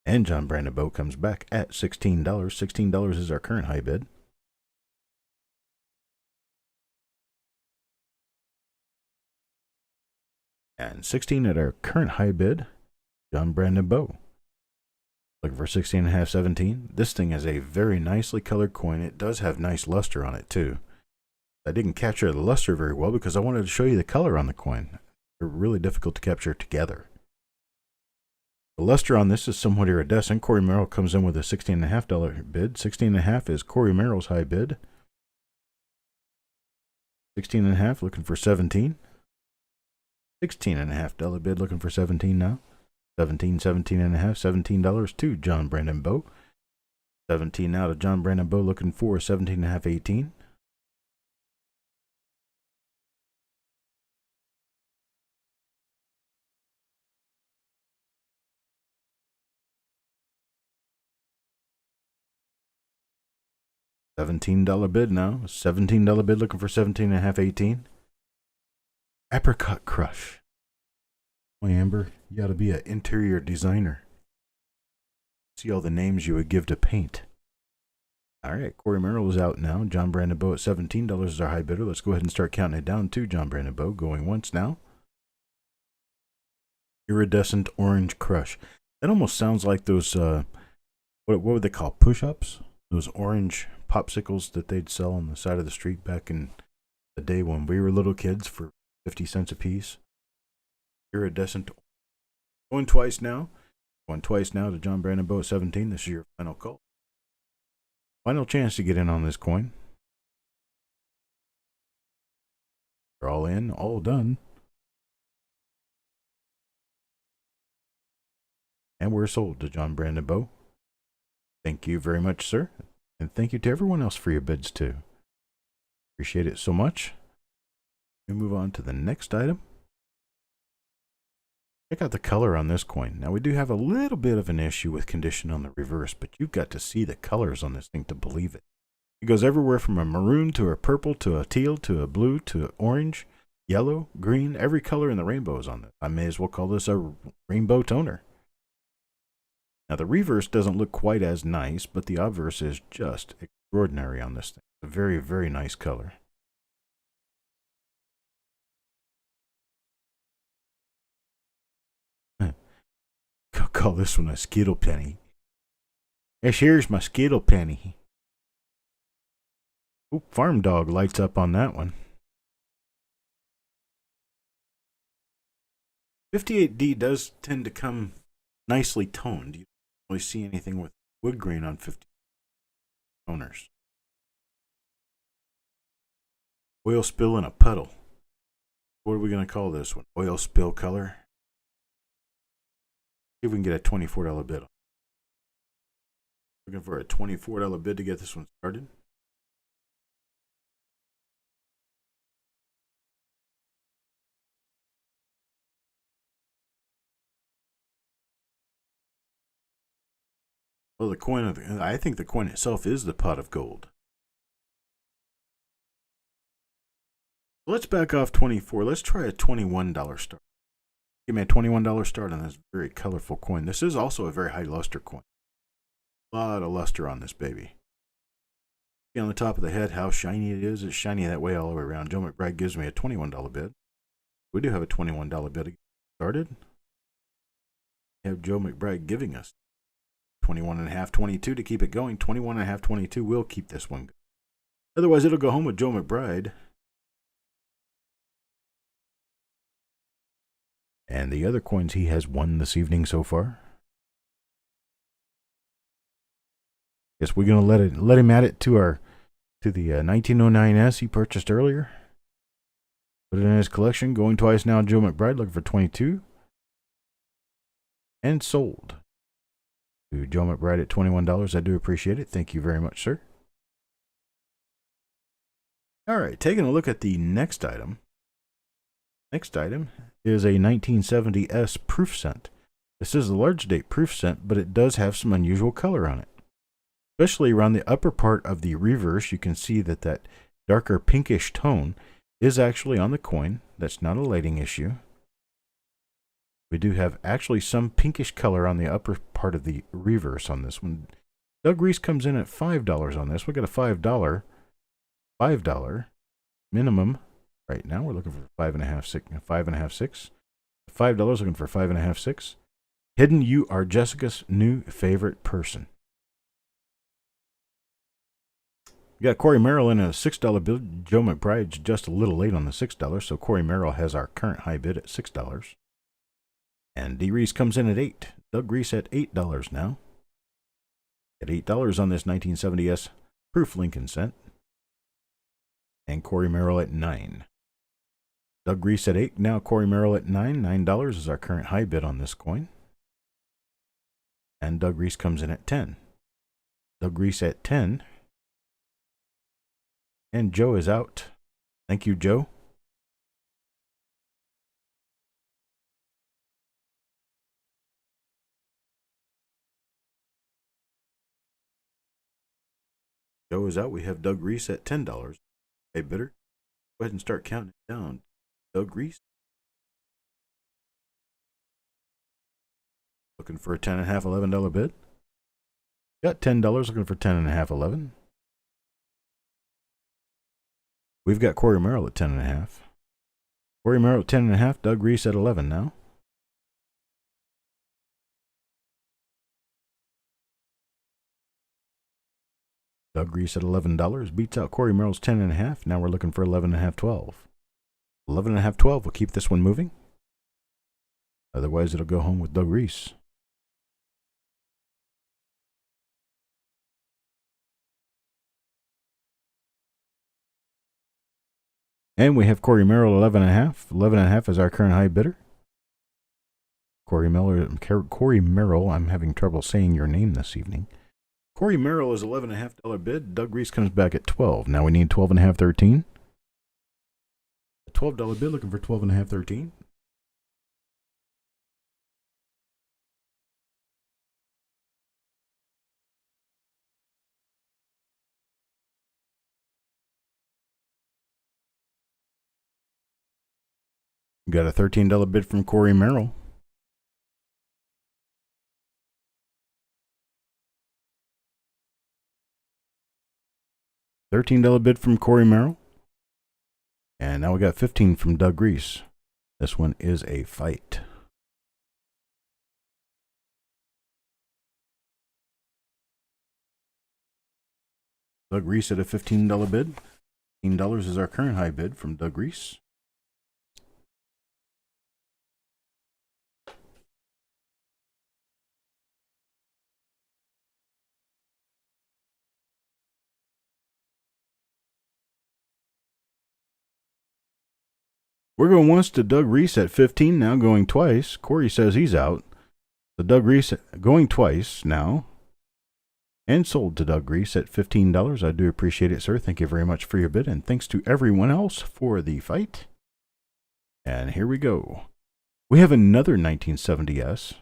And John Brandon Bow comes back at $16. $16 is our current high bid. And 16 at our current high bid, John Brandon Bow. Looking for 16.5, 17. This thing is a very nicely colored coin. It does have nice luster on it too. I didn't capture the luster very well because I wanted to show you the color on the coin. They're really difficult to capture together. The luster on this is somewhat iridescent. Corey Merrill comes in with a $16.5 bid. $16.5 is Corey Merrill's high bid. 16.5 looking for 17. $16.5 bid looking for 17 now. 17, 17.5, $17 to John Brandon Bow. 17 now to John Brandon Bow looking for 17.5, 18. $17 bid now. $17 bid looking for 17.5, 18. Apricot Crush. Boy, Amber, you gotta be an interior designer. See all the names you would give to paint. Alright, Corey Merrill is out now. John Brandon Bow at $17 is our high bidder. Let's go ahead and start counting it down to John Brandon Bow. Going once now. Iridescent Orange Crush. That almost sounds like those, what would they call, push-ups? Those orange popsicles that they'd sell on the side of the street back in the day when we were little kids for 50 cents a piece. Iridescent. Going twice now. Going twice now to John Brandon Bow at 17. This is your final call. Final chance to get in on this coin. We're all in, all done. And we're sold to John Brandon Bow. Thank you very much, sir. And thank you to everyone else for your bids, too. Appreciate it so much. We move on to the next item. Check out the color on this coin. Now, we do have a little bit of an issue with condition on the reverse, but you've got to see the colors on this thing to believe it. It goes everywhere from a maroon to a purple to a teal to a blue to orange, yellow, green. Every color in the rainbow is on this. I may as well call this a rainbow toner. Now, the reverse doesn't look quite as nice, but the obverse is just extraordinary on this thing. It's a very, very nice color. I'll call this one a Skittle Penny. Yes, here's my Skittle Penny. Oop, Farm Dog lights up on that one. 58D does tend to come nicely toned. You don't really see anything with wood grain on 50 toners. Oil spill in a puddle. What are we going to call this one? Oil spill color. See if we can get a $24 bid. Looking for a $24 bid to get this one started. Well, the coin, I think the coin itself is the pot of gold. Let's back off 24. Let's try a $21 start. Give me a $21 start on this very colorful coin. This is also a very high luster coin. A lot of luster on this baby. See on the top of the head how shiny it is. It's shiny that way all the way around. Joe McBride gives me a $21 bid. We do have a $21 bid to get started. We have Joe McBride giving us 21.5, 22 to keep it going. 21.5, 22 will keep this one going. Otherwise, it'll go home with Joe McBride. And the other coins he has won this evening so far. Guess we're gonna let him add it to the 1909S he purchased earlier. Put it in his collection. Going twice now. Joe McBride looking for 22. And sold to Joe McBride at $21. I do appreciate it. Thank you very much, sir. All right, taking a look at the next item. Next item is a 1970S proof cent. This is a large date proof cent, but it does have some unusual color on it. Especially around the upper part of the reverse, you can see that darker pinkish tone is actually on the coin. That's not a lighting issue. We do have actually some pinkish color on the upper part part of the reverse on this one. Doug Reese comes in at $5 on this. We got a $5 minimum right now. We're looking for 5.5, 6. $5 looking for 5.5, 6. Hidden, you are Jessica's new favorite person. You got Corey Merrill in a $6 bill. Joe McBride's just a little late on the $6, so Corey Merrill has our current high bid at $6. And D. Reese comes in at $8. Doug Reese at $8 now. At $8 on this 1970S proof Lincoln cent. And Corey Merrill at $9. Doug Reese at $8. Now Corey Merrill at $9. $9 is our current high bid on this coin. And Doug Reese comes in at $10. Doug Reese at $10. And Joe is out. Thank you, Joe. Joe is out. We have Doug Reese at $10. Hey, bidder, go ahead and start counting it down. Doug Reese. Looking for a $10.5, $11 bid. Got $10 looking for $10.5, 11. We've got Corey Merrill at $10.5. Corey Merrill at $10.5. Doug Reese at $11 now. Doug Reese at $11 beats out Corey Merrill's $10.5. Now we're looking for $11.5, 12. $11.5, 12. We'll keep this one moving. Otherwise, it'll go home with Doug Reese. And we have Corey Merrill, $11.5. $11.5 is our current high bidder. Corey Merrill, I'm having trouble saying your name this evening. Corey Merrill is $11.5 bid. Doug Reese comes back at $12. Now we need $12.5, 13. A $12 bid looking for $12.5, 13. Got a $13 bid from Corey Merrill. $13 bid from Corey Merrill. And now we got 15 from Doug Reese. This one is a fight. Doug Reese at a $15 bid. $15 is our current high bid from Doug Reese. We're going once to Doug Reese at 15, now going twice. Corey says he's out. So Doug Reese going twice now. And sold to Doug Reese at $15. I do appreciate it, sir. Thank you very much for your bid. And thanks to everyone else for the fight. And here we go. We have another 1970S. A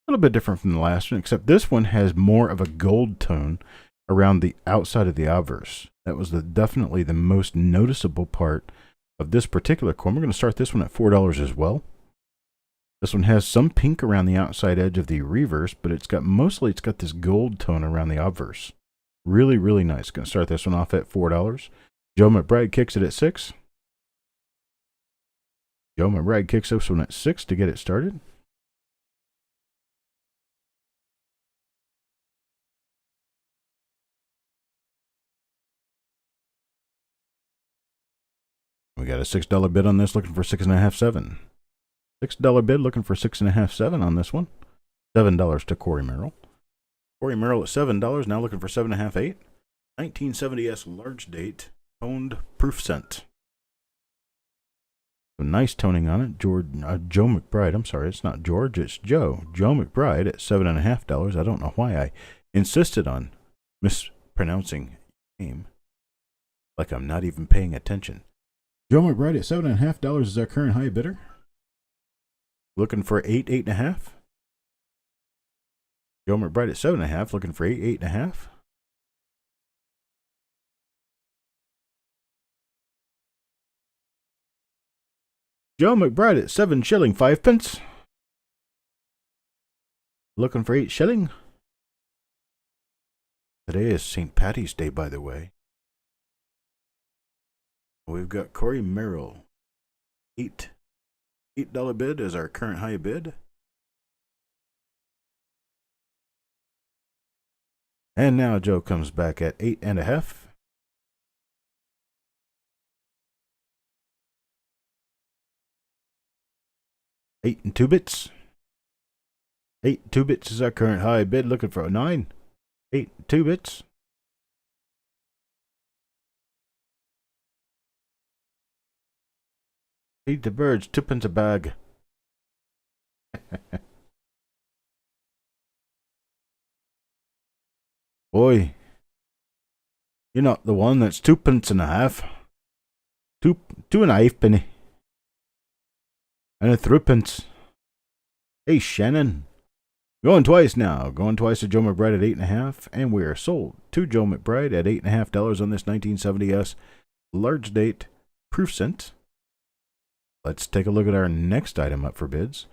little bit different from the last one, except this one has more of a gold tone around the outside of the obverse. That was definitely the most noticeable part of this particular coin. We're going to start this one at $4 as well. This one has some pink around the outside edge of the reverse, but it's got this gold tone around the obverse. Really, really nice. Going to start this one off at $4. Joe McBride kicks it at $6. Joe McBride kicks this one at $6 to get it started. We got a $6 bid on this, looking for $6.5, 7. $6 bid, looking for $6.5, 7 on this one. $7 to Corey Merrill. Corey Merrill at $7, now looking for $7.5, 8. 1970S large date, toned proof cent. So nice toning on it. Joe McBride, I'm sorry, it's not George, it's Joe. Joe McBride at $7.5. I don't know why I insisted on mispronouncing your name. Like I'm not even paying attention. Joe McBride at $7.5 is our current high bidder. Looking for 8, 8.5. Joe McBride at 7.5, looking for 8, 8.5. Joe McBride at 7 shilling 5 pence. looking for 8 shilling. Today is St. Patty's Day, by the way. We've got Corey Merrill. $8 bid is our current high bid. And now Joe comes back at 8.5. 8 and 2 bits. 8 2 bits is our current high bid, looking for a 9. 8 2 bits. Feed the birds, 2p a bag. Boy, you're not the one that's 2.5 pence. 2.5 penny. And a 3p. Hey, Shannon. Going twice now. Going twice to Joe McBride at 8.5. And we are sold to Joe McBride at $8.5 on this 1970S large date proof cent. Let's take a look at our next item up for bids.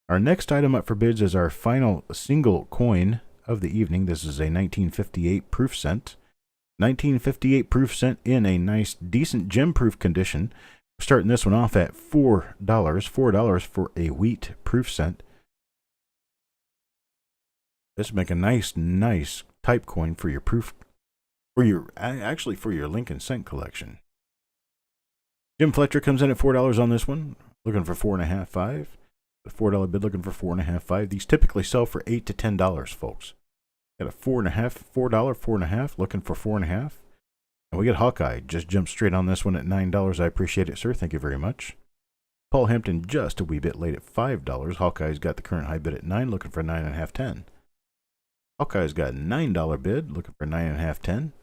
Our next item up for bids is our final single coin of the evening. This is a 1958 proof cent. 1958 proof cent in a nice, decent gem-proof condition. We're starting this one off at $4. $4 for a wheat proof cent. This make a nice type coin for your proof, for your Lincoln cent collection. Jim Fletcher comes in at $4 on this one, looking for 4.5, 5. The $4 bid looking for 4.5, 5. These typically sell for $8 to $10, folks. Got a $4.5, $4.5, looking for 4.5. And we get Hawkeye, just jumped straight on this one at $9. I appreciate it, sir. Thank you very much. Paul Hampton just a wee bit late at $5. Hawkeye's got the current high bid at 9, looking for 9.5, 10. Hawkeye's got a $9 bid, looking for 9.5, 10.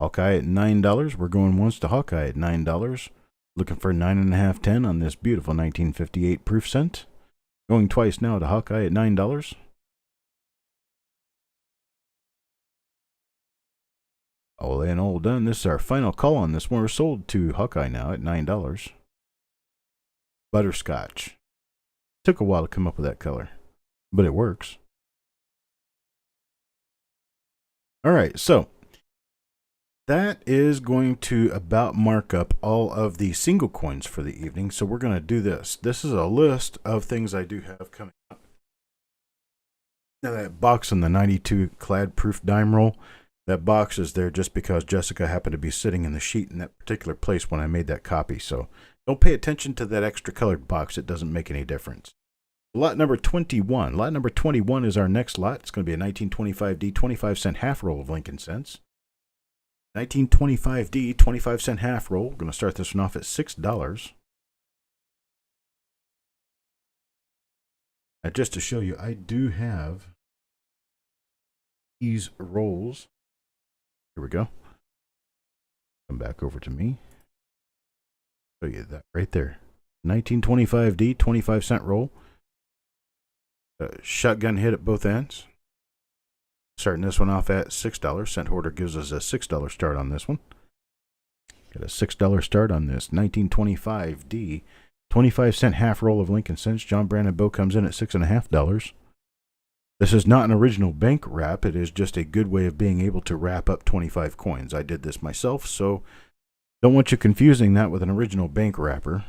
Hawkeye at $9. We're going once to Hawkeye at $9. Looking for 9.5, 10 on this beautiful 1958 proof cent. Going twice now to Hawkeye at $9. All in, all done. This is our final call on this one. We're sold to Hawkeye now at $9. Butterscotch. Took a while to come up with that color, but it works. All right, so that is going to about mark up all of the single coins for the evening. So we're going to do this. This is a list of things I do have coming up. Now that box on the 92 clad proof dime roll, that box is there just because Jessica happened to be sitting in the sheet in that particular place when I made that copy. So don't pay attention to that extra colored box. It doesn't make any difference. Lot number 21. Lot number 21 is our next lot. It's going to be a 1925D 25-cent half roll of Lincoln cents. 1925D 25-cent half roll. We're going to start this one off at $6. Now, just to show you, I do have these rolls. Here we go. Come back over to me. Show you that right there. 1925D 25-cent roll. Shotgun hit at both ends. Starting this one off at $6. Cent Hoarder gives us a $6 start on this one. Got a $6 start on this 1925D 25-cent half roll of Lincoln cents. John Brandon Bow comes in at $6.50. This is not an original bank wrap. It is just a good way of being able to wrap up 25 coins. I did this myself, so don't want you confusing that with an original bank wrapper.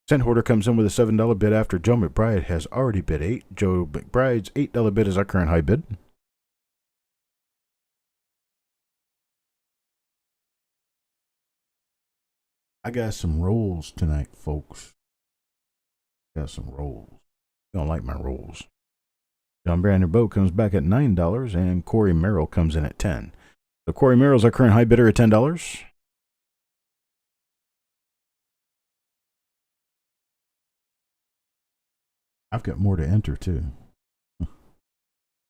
Cent Hoarder comes in with a $7 bid after Joe McBride has already bid 8. Joe McBride's $8 bid is our current high bid. I got some rolls tonight, folks. Got some rolls. You don't like my rolls. John Brandon Boat comes back at $9, and Corey Merrill comes in at $10. So Corey Merrill's our current high bidder at $10. I've got more to enter, too.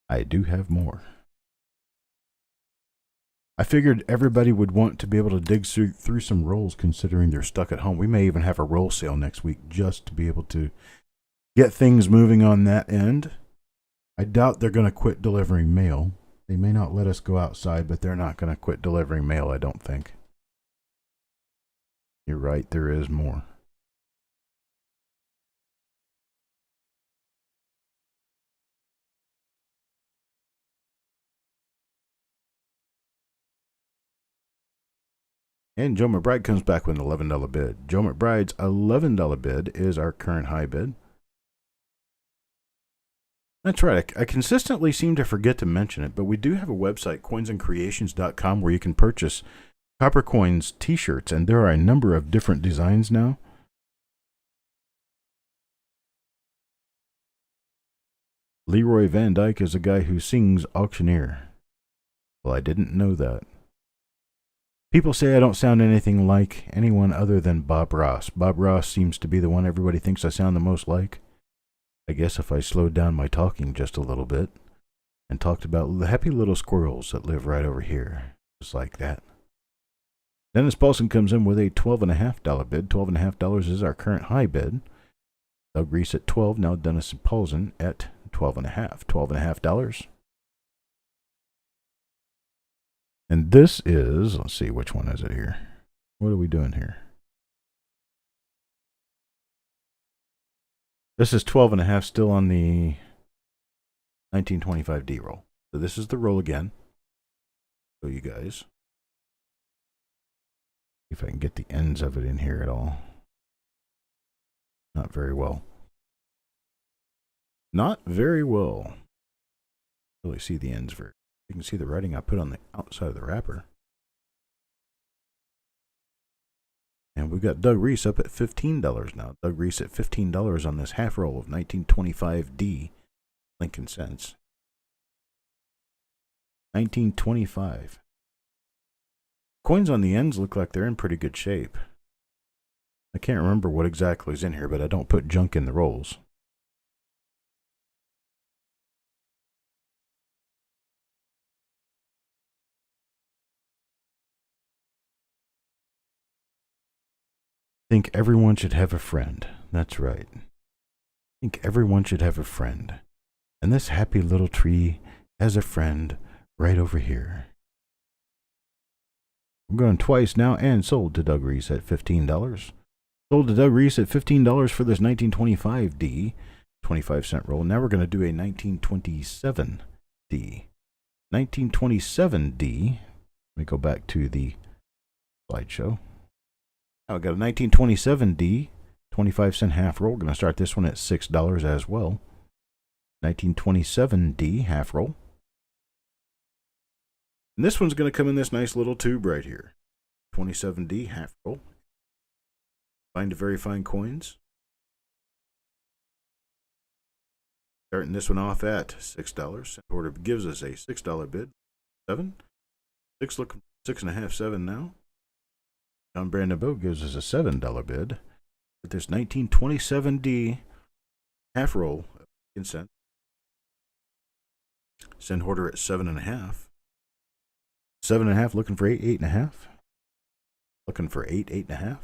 I do have more. I figured everybody would want to be able to dig through some rolls considering they're stuck at home. We may even have a roll sale next week just to be able to get things moving on that end. I doubt they're going to quit delivering mail. They may not let us go outside, but they're not going to quit delivering mail, I don't think. You're right, there is more. And Joe McBride comes back with an $11 bid. Joe McBride's $11 bid is our current high bid. That's right. I consistently seem to forget to mention it, but we do have a website, coinsandcreations.com, where you can purchase Coppercoins t-shirts, and there are a number of different designs now. Leroy Van Dyke is a guy who sings auctioneer. Well, I didn't know that. People say I don't sound anything like anyone other than Bob Ross. Bob Ross seems to be the one everybody thinks I sound the most like. I guess if I slowed down my talking just a little bit and talked about the happy little squirrels that live right over here, just like that. Dennis Paulson comes in with a $12.50 bid. $12.50 is our current high bid. Doug Reese at $12. Now Dennis Paulson at $12.50. $12.50. And this is, let's see, which one is it here? What are we doing here? This is 12.5, still on the 1925D roll. So this is the roll again. Show you guys. See if I can get the ends of it in here at all. Not very well. Not very well. Really see the ends very. You can see the writing I put on the outside of the wrapper. And we've got Doug Reese up at $15 now. Doug Reese at $15 on this half roll of 1925D Lincoln cents. 1925. Coins on the ends look like they're in pretty good shape. I can't remember what exactly is in here, but I don't put junk in the rolls. I think everyone should have a friend. That's right. I think everyone should have a friend. And this happy little tree has a friend right over here. I'm going twice now and sold to Doug Reese at $15. Sold to Doug Reese at $15 for this 1925D 25-cent roll. Now we're going to do a 1927D. 1927D. Let me go back to the slideshow. Now I've got a 1927D 25-cent half roll. We're going to start this one at $6 as well. 1927D half roll. And this one's going to come in this nice little tube right here. 27D half roll. Find very fine coins. Starting this one off at $6. Order gives us a $6 bid. 7. 6 looking 6.5, 7 now. John Brandon Bow gives us a $7 bid. With this 1927D half roll of consent. Send order at 7.5. 7.5 looking for 8, 8.5. Looking for 8, 8.5.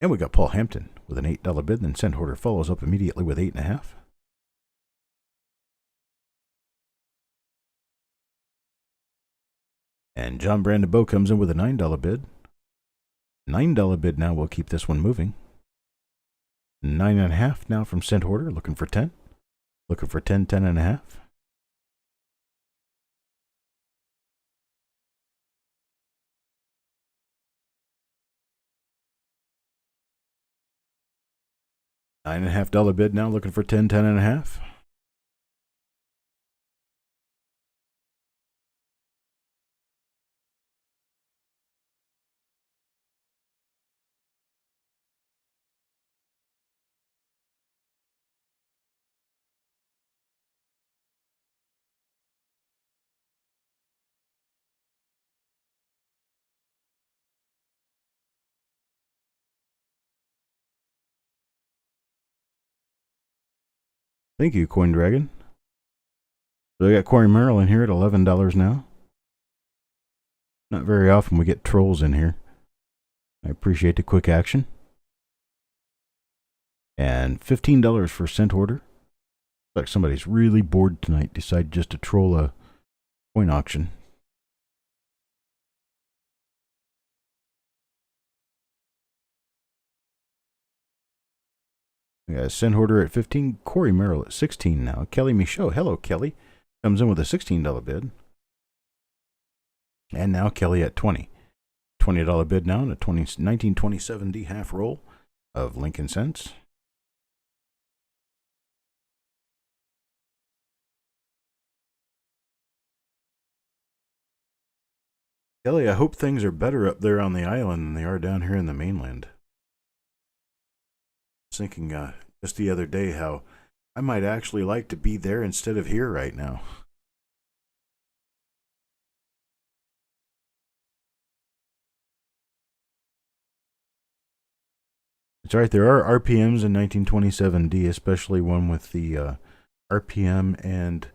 And we got Paul Hampton with an $8 bid. Then send order follows up immediately with 8.5. And John Brandon Bow comes in with a $9 bid. $9 bid now. We'll keep this one moving. 9.5 now from sent order. Looking for 10. Looking for 10, 10.5. $9.5 bid now. Looking for 10, 10.5. Thank you, Coin Dragon. So we got Corey Merrill in here at $11 now. Not very often we get trolls in here. I appreciate the quick action. And $15 for sent order. Looks like somebody's really bored tonight. Decided just to troll a coin auction. We got a sent order at 15. Corey Merrill at 16 now. Kelly Michaud. Hello, Kelly. Comes in with a $16 bid. And now Kelly at 20. $20 bid now in a 1927D half roll of Lincoln cents. Kelly, I hope things are better up there on the island than they are down here in the mainland. I was thinking just the other day how I might actually like to be there instead of here right now. It's right. There are RPMs in 1927D, especially one with the RPM and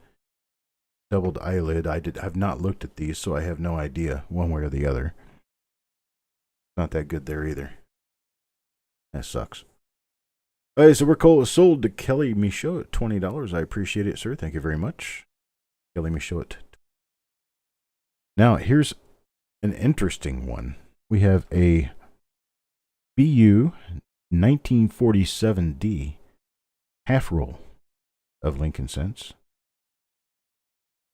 doubled eyelid. I've not looked at these, so I have no idea one way or the other. Not that good there either. That sucks. All right, so we're sold to Kelly Michaud at $20. I appreciate it, sir. Thank you very much. Kelly Michaud. Now, here's an interesting one. We have a BU 1947D half roll of Lincoln cents.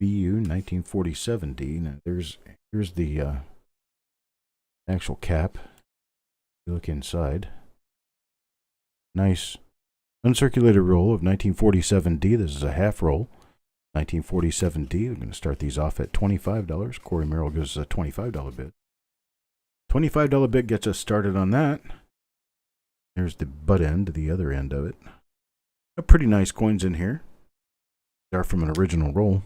BU 1947D. Now, here's the actual cap. You look inside. Nice uncirculated roll of 1947D. This is a half roll. 1947D. We're going to start these off at $25. Corey Merrill gives us a $25 bid. $25 bid gets us started on that. There's the butt end, the other end of it. Pretty nice coins in here. They are from an original roll.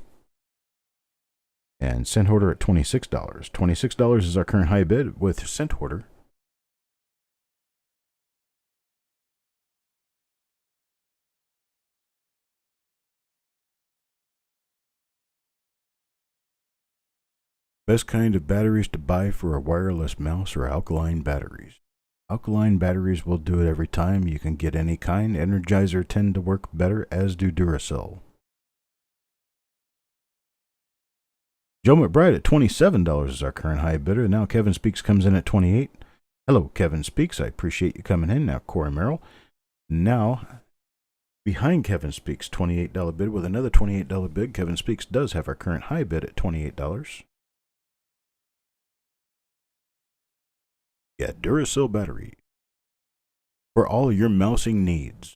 And sent order at $26. $26 is our current high bid with sent order. Best kind of batteries to buy for a wireless mouse are alkaline batteries. Alkaline batteries will do it every time. You can get any kind. Energizer tend to work better, as do Duracell. Joe McBride at $27 is our current high bidder. Now Kevin Speaks comes in at $28. Hello, Kevin Speaks. I appreciate you coming in. Now Corey Merrill. Now, behind Kevin Speaks, $28 bid with another $28 bid. Kevin Speaks does have our current high bid at $28. Yeah, Duracell battery for all your mousing needs.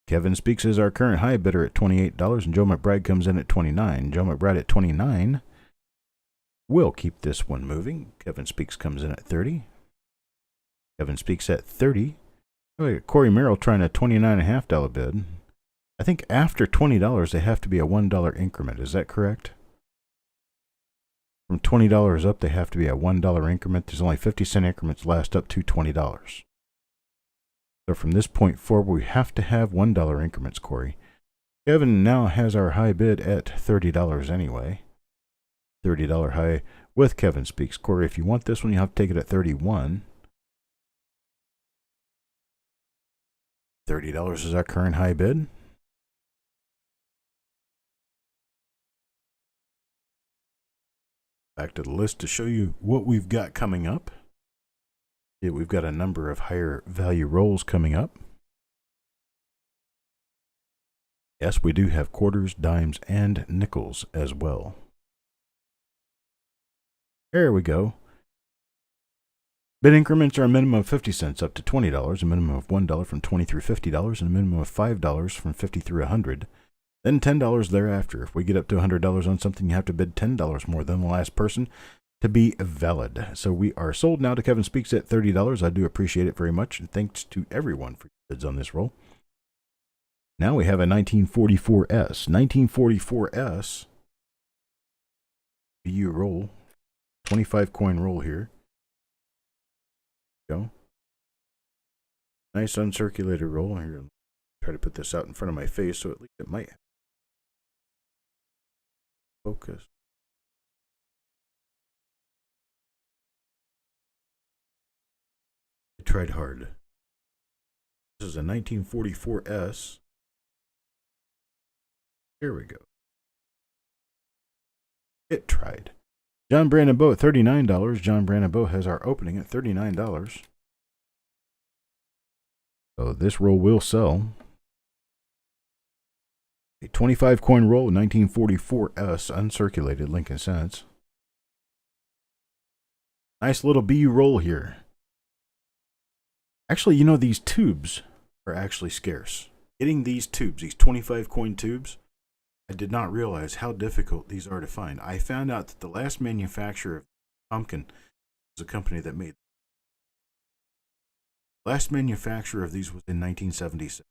Kevin Speaks is our current high bidder at $28, and Joe McBride comes in at $29. Joe McBride at $29. We'll keep this one moving. Kevin Speaks comes in at $30. Kevin Speaks at $30. Corey Merrill trying a $29.5 bid. I think after $20, they have to be a $1 increment. Is that correct? From $20 up, they have to be a $1 increment. There's only 50-cent increments last up to $20. So from this point forward, we have to have $1 increments, Corey. Kevin now has our high bid at $30 anyway. $30 high with Kevin Speaks. Corey, if you want this one, you have to take it at $31. $30 is our current high bid. Back to the list to show you what we've got coming up. Yeah, we've got a number of higher value rolls coming up. Yes, we do have quarters, dimes, and nickels as well. There we go. Bid increments are a minimum of 50 cents up to $20, a minimum of $1 from $20 through $50, and a minimum of $5 from $50 through $100. Then $10 thereafter. If we get up to $100 on something, you have to bid $10 more than the last person to be valid. So we are sold now to Kevin Speaks at $30. I do appreciate it very much, and thanks to everyone for your bids on this roll. Now we have a 1944S. 1944S BU roll. 25 coin roll here. Go. Nice uncirculated roll. Here, try to put this out in front of my face so at least it might focus. tried hard. This is a 1944S. Here we go. It tried. John Brandon Bow at $39. John Brandon Bow has our opening at $39. So this roll will sell. A 25 coin roll, 1944S, uncirculated Lincoln cents. Nice little BU roll here. Actually, you know, these tubes are actually scarce. Getting these tubes, these 25 coin tubes, I did not realize how difficult these are to find. I found out that the last manufacturer of pumpkin was a company that made. Last manufacturer of these was in 1976.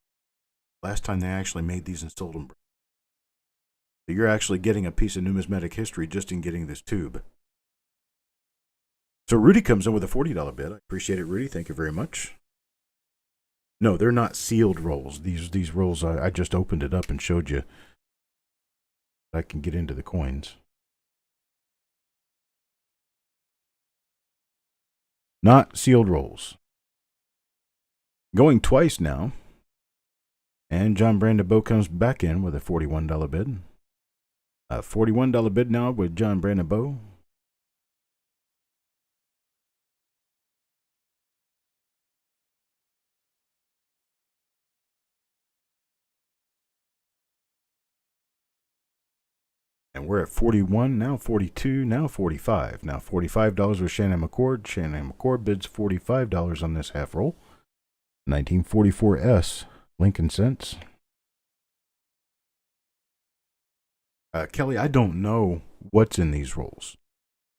Last time they actually made these and sold them. So you're actually getting a piece of numismatic history just in getting this tube. So Rudy comes in with a $40 bid. I appreciate it, Rudy. Thank you very much. No, they're not sealed rolls. These rolls, I just opened it up and showed you. I can get into the coins. Not sealed rolls. Going twice now. And John Brandon Bow comes back in with a $41 bid. A $41 bid now with John Brandon Bow. And we're at 41, now 42, now 45. Now $45 with Shannon McCord. Shannon McCord bids $45 on this half roll. 1944S, Lincoln cents. Kelly, I don't know what's in these rolls.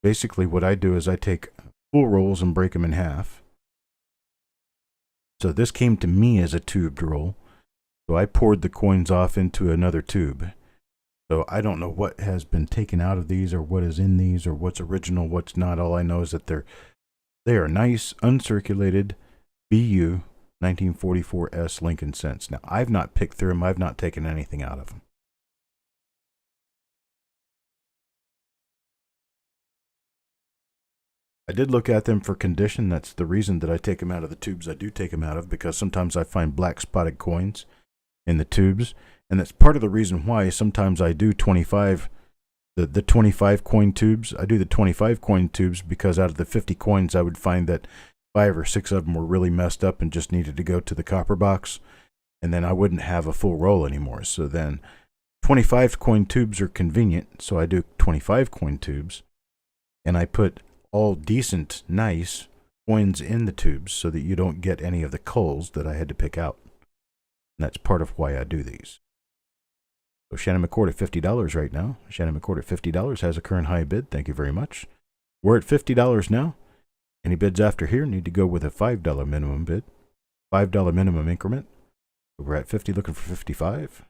Basically, what I do is I take full rolls and break them in half. So this came to me as a tubed roll. So I poured the coins off into another tube. So I don't know what has been taken out of these or what is in these or what's original, what's not. All I know is that they are nice, uncirculated BU 1944S Lincoln cents. Now, I've not picked through them. I've not taken anything out of them. I did look at them for condition. That's the reason that I take them out of the tubes I do take them out of, because sometimes I find black spotted coins in the tubes. And that's part of the reason why sometimes I do 25, the 25 coin tubes. I do the 25 coin tubes because out of the 50 coins, I would find that 5 or 6 of them were really messed up and just needed to go to the copper box. And then I wouldn't have a full roll anymore. So then 25 coin tubes are convenient. So I do 25 coin tubes. And I put all decent, nice coins in the tubes so that you don't get any of the culls that I had to pick out. And that's part of why I do these. So Shannon McCord at $50 right now. Shannon McCord at $50 has a current high bid. Thank you very much. We're at $50 now. Any bids after here need to go with a $5 minimum bid. $5 minimum increment. We're at 50, looking for 55.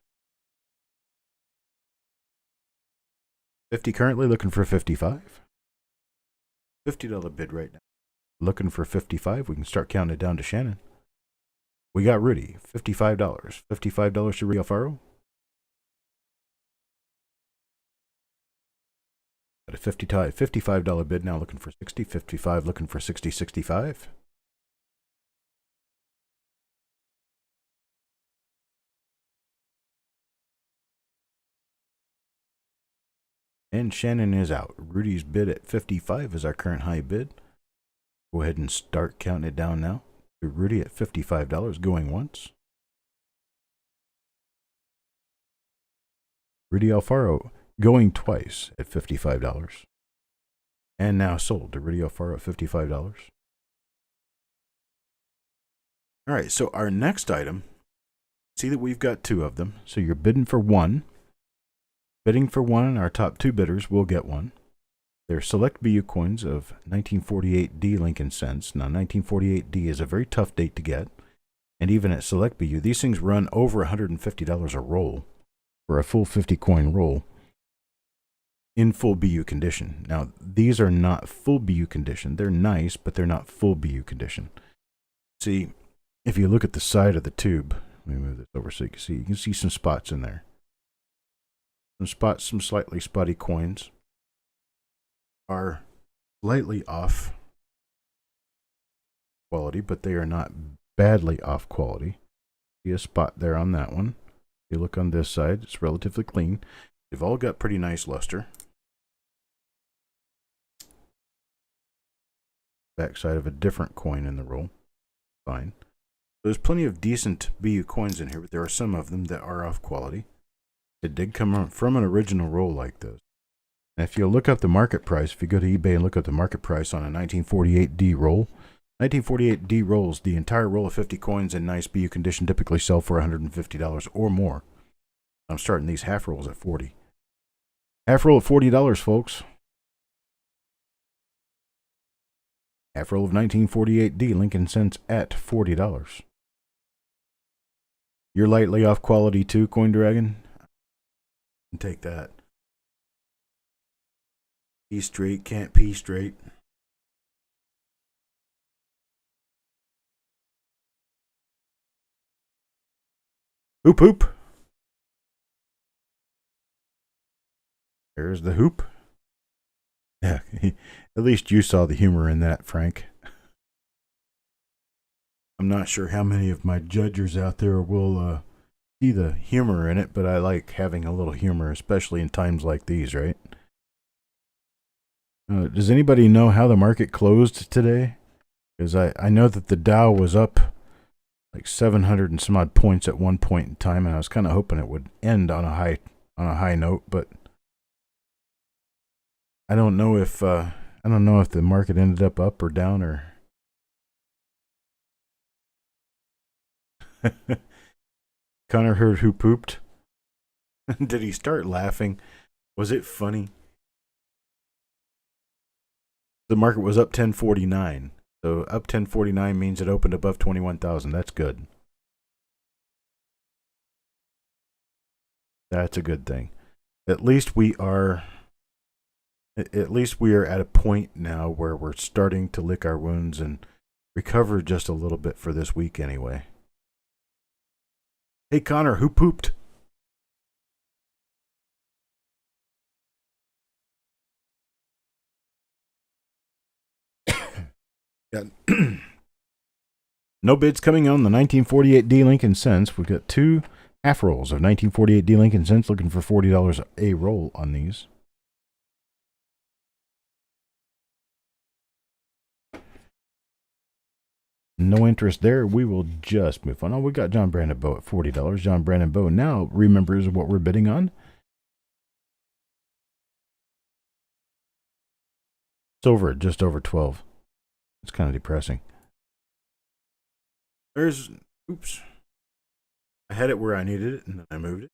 50 currently, looking for 55. $50 bid right now. Looking for 55. We can start counting it down to Shannon. We got Rudy, $55. $55 to Rudy Alfaro. At a $55 bid now, looking for 60. 55, looking for 60, 65. And Shannon is out. Rudy's bid at 55 is our current high bid. Go ahead and start counting it down now. Rudy at $55 going once. Rudy Alfaro going twice at $55. And now sold to Rudy Alfaro at $55. All right, so our next item, see that we've got 2 of them. So you're bidding for one. Bidding for one, and our top 2 bidders will get one. They're select BU coins of 1948D Lincoln cents. Now, 1948D is a very tough date to get. And even at select BU, these things run over $150 a roll for a full 50 coin roll in full BU condition. Now, these are not full BU condition. They're nice, but they're not full BU condition. See, if you look at the side of the tube, let me move this over so you can see some spots in there. Some spots, some slightly spotty coins are slightly off quality, but they are not badly off quality. See a spot there on that one. If you look on this side, it's relatively clean. They've all got pretty nice luster. Backside of a different coin in the roll. Fine. There's plenty of decent BU coins in here, but there are some of them that are off quality. It did come from an original roll like this. And if you look up the market price, if you go to eBay and look up the market price on a 1948D roll, 1948D rolls, the entire roll of 50 coins in nice BU condition typically sell for $150 or more. I'm starting these half rolls at $40. Half roll at $40, folks. Half roll of 1948D Lincoln Cents at $40. You're lightly off quality too, Coin Dragon? Take that. Pee straight, can't pee straight. Hoop hoop. There's the hoop. Yeah, at least you saw the humor in that, Frank. I'm not sure how many of my judgers out there will see the humor in it, but I like having a little humor, especially in times like these, right? Does anybody know how the market closed today? Because I know that the Dow was up like 700 and some odd points at one point in time, and I was kind of hoping it would end on a high note, but I don't know if the market ended up or down or. Connor heard who pooped. Did he start laughing? Was it funny? The market was up 1049. So up 1049 means it opened above 21,000. That's good. That's a good thing. At least we are at a point now where we're starting to lick our wounds and recover just a little bit for this week anyway. Hey Connor, who pooped? Got no bids coming on the 1948D Lincoln Cents. We've got two half rolls of 1948D Lincoln Cents, looking for $40 a roll on these. No interest there. We will just move on. Oh, we got John Brandon Bow at $40. John Brandon Bow now remembers what we're bidding on. Silver at just over 12. It's kind of depressing. Oops. I had it where I needed it, and then I moved it.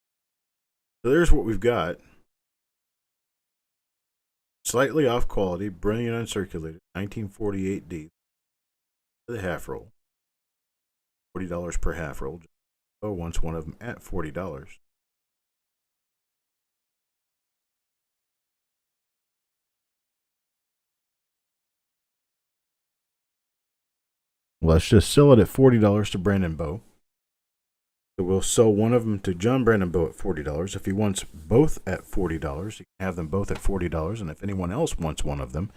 So there's what we've got. Slightly off quality, brilliant uncirculated, 1948D. The half roll. $40 per half roll. Oh, wants one of them at $40. Let's just sell it at $40 to Brandon Bow. So we'll sell one of them to John Brandon Bow at $40. If he wants both at $40, you can have them both at $40. And if anyone else wants one of them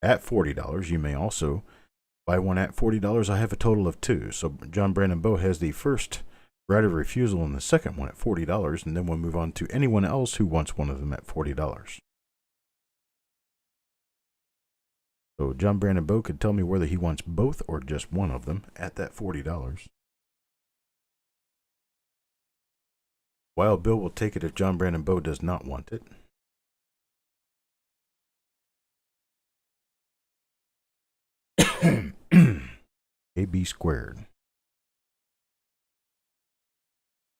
at $40, you may also buy one at $40. I have a total of two. So John Brandon Bow has the first right of refusal and the second one at $40. And then we'll move on to anyone else who wants one of them at $40. So John Brandon Bow could tell me whether he wants both or just one of them at that $40. Wild Bill will take it if John Brandon Bow does not want it. AB squared.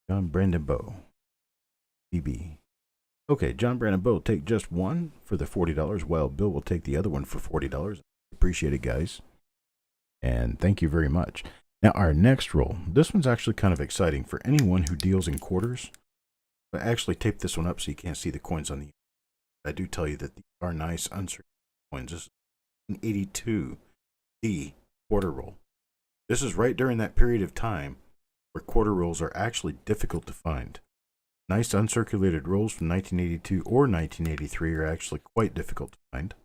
John Brandon Bow. BB. Okay, John Brandon Bow will take just one for the $40. Wild Bill will take the other one for $40. Appreciate it, guys. And thank you very much. Now, our next roll. This one's actually kind of exciting for anyone who deals in quarters. I actually taped this one up so you can't see the coins on the. I do tell you that these are nice uncertain coins. This is an 82D quarter roll. This is right during that period of time where quarter rolls are actually difficult to find. Nice uncirculated rolls from 1982 or 1983 are actually quite difficult to find.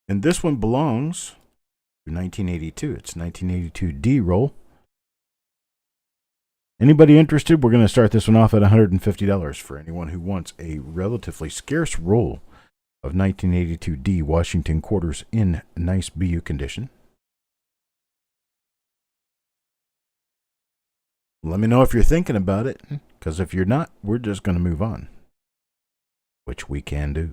And this one belongs 1982. It's 1982D roll. Anybody interested? We're going to start this one off at $150 for anyone who wants a relatively scarce roll of 1982D Washington quarters in nice BU condition. Let me know if you're thinking about it, because if you're not, we're just going to move on, which we can do.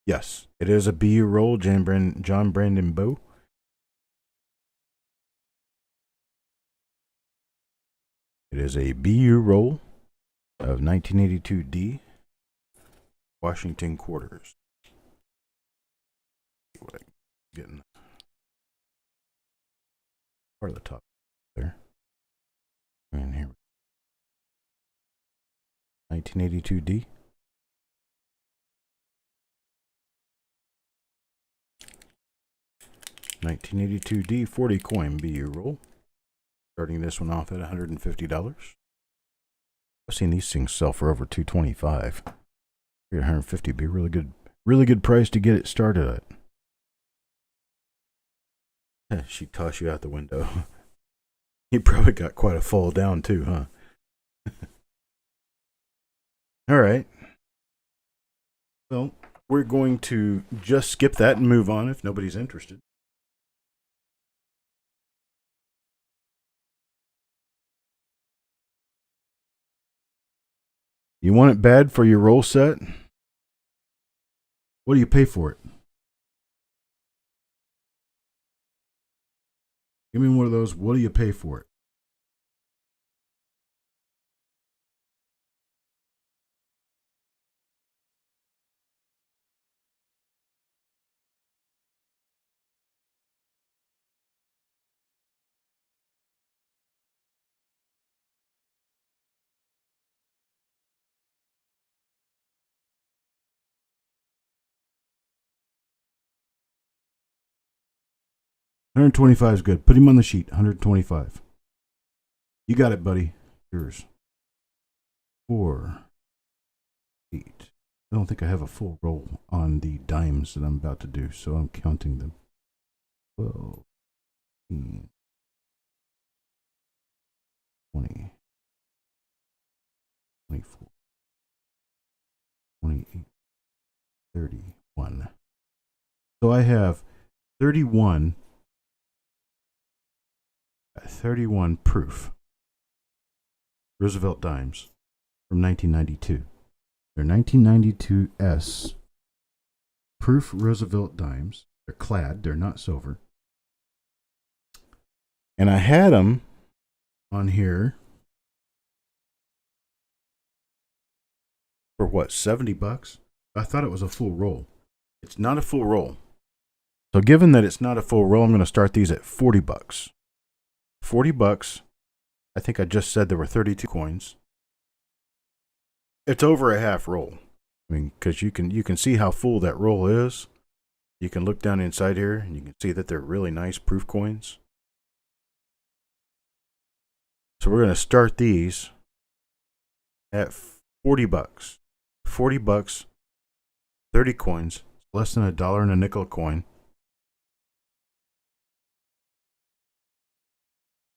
Yes, it is a BU roll, John Brandon Bow. It is a BU roll of 1982D Washington quarters. What I'm getting part of the top there. And here, 1982D. $1982D 40 coin BU roll. Starting this one off at $150. I've seen these things sell for over $225. $150 be a really good price to get it started at. She tossed you out the window. You probably got quite a fall down too, huh? All right. Well, we're going to just skip that and move on if nobody's interested. You want it bad for your roll set? What do you pay for it? Give me one of those. What do you pay for it? $125 is good. Put him on the sheet. $125. You got it, buddy. Yours. 4, 8. I don't think I have a full roll on the dimes that I'm about to do, so I'm counting them. 12, 15, 20, 24, 28, 31. So I have 31 proof Roosevelt dimes from 1992. They're 1992S proof Roosevelt dimes. They're clad. They're not silver. And I had them on here for what, $70? I thought it was a full roll. It's not a full roll. So given that it's not a full roll, I'm going to start these at $40. $40. I think I just said there were 32 coins. It's over a half roll. I mean, because you can see how full that roll is. You can look down inside here and you can see that they're really nice proof coins. So we're going to start these at $40. $40, 30 coins, less than $1 and a nickel a coin.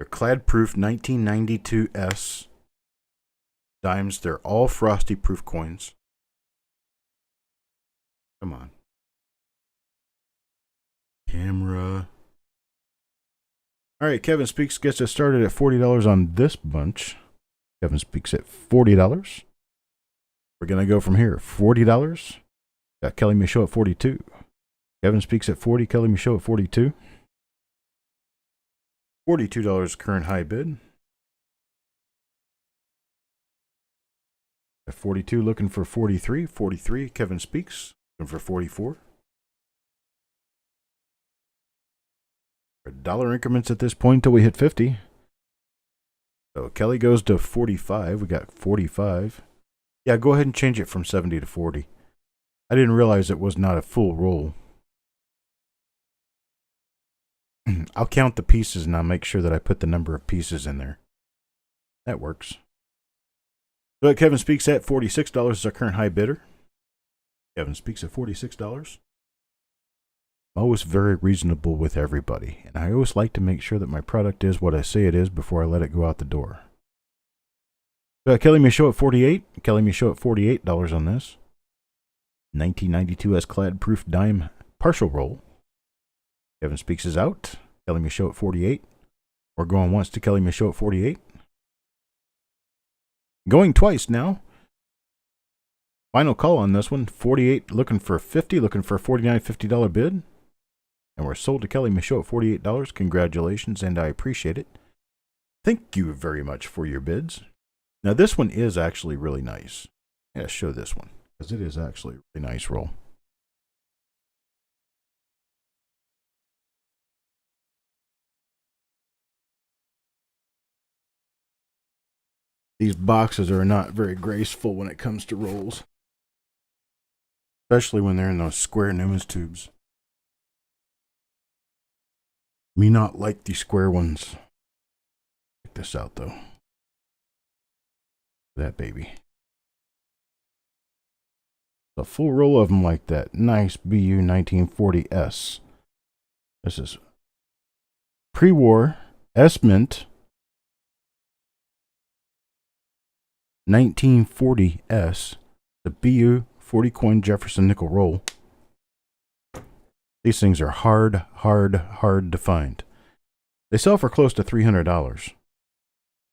They're clad proof 1992S dimes. They're all frosty proof coins. Come on. Camera. All right, Kevin Speaks gets us started at $40 on this bunch. Kevin Speaks at $40. We're going to go from here. $40. Got Kelly Michaud at 42. Kevin Speaks at 40. Kelly Michaud at 42. $42 current high bid. At 42, looking for 43. 43, Kevin Speaks, looking for 44. Dollar increments at this point until we hit 50. So Kelly goes to 45. We got 45. Yeah, go ahead and change it from 70 to 40. I didn't realize it was not a full roll. I'll count the pieces and I'll make sure that I put the number of pieces in there. That works. So Kevin Speaks at $46 is our current high bidder. Kevin Speaks at $46. I'm always very reasonable with everybody, and I always like to make sure that my product is what I say it is before I let it go out the door. Kelly Michaud at $48. Kelly Michaud at $48 on this. 1992 S-Clad Proof Dime partial roll. Kevin Speaks is out. Kelly Michaud at $48. We're going once to Kelly Michaud at $48. Going twice now. Final call on this one. $48 looking for $50, looking for a $49, $50 bid. And we're sold to Kelly Michaud at $48. Congratulations, and I appreciate it. Thank you very much for your bids. Now this one is actually really nice. Yeah, show this one, because it is actually a really nice roll. These boxes are not very graceful when it comes to rolls, especially when they're in those square Newman's tubes. Me not like the square ones. Check this out though. That baby. A full roll of them like that. Nice BU 1940S. This is pre-war S-Mint 1940S. The BU 40 coin Jefferson nickel roll. These things are hard to find. They sell for close to $300.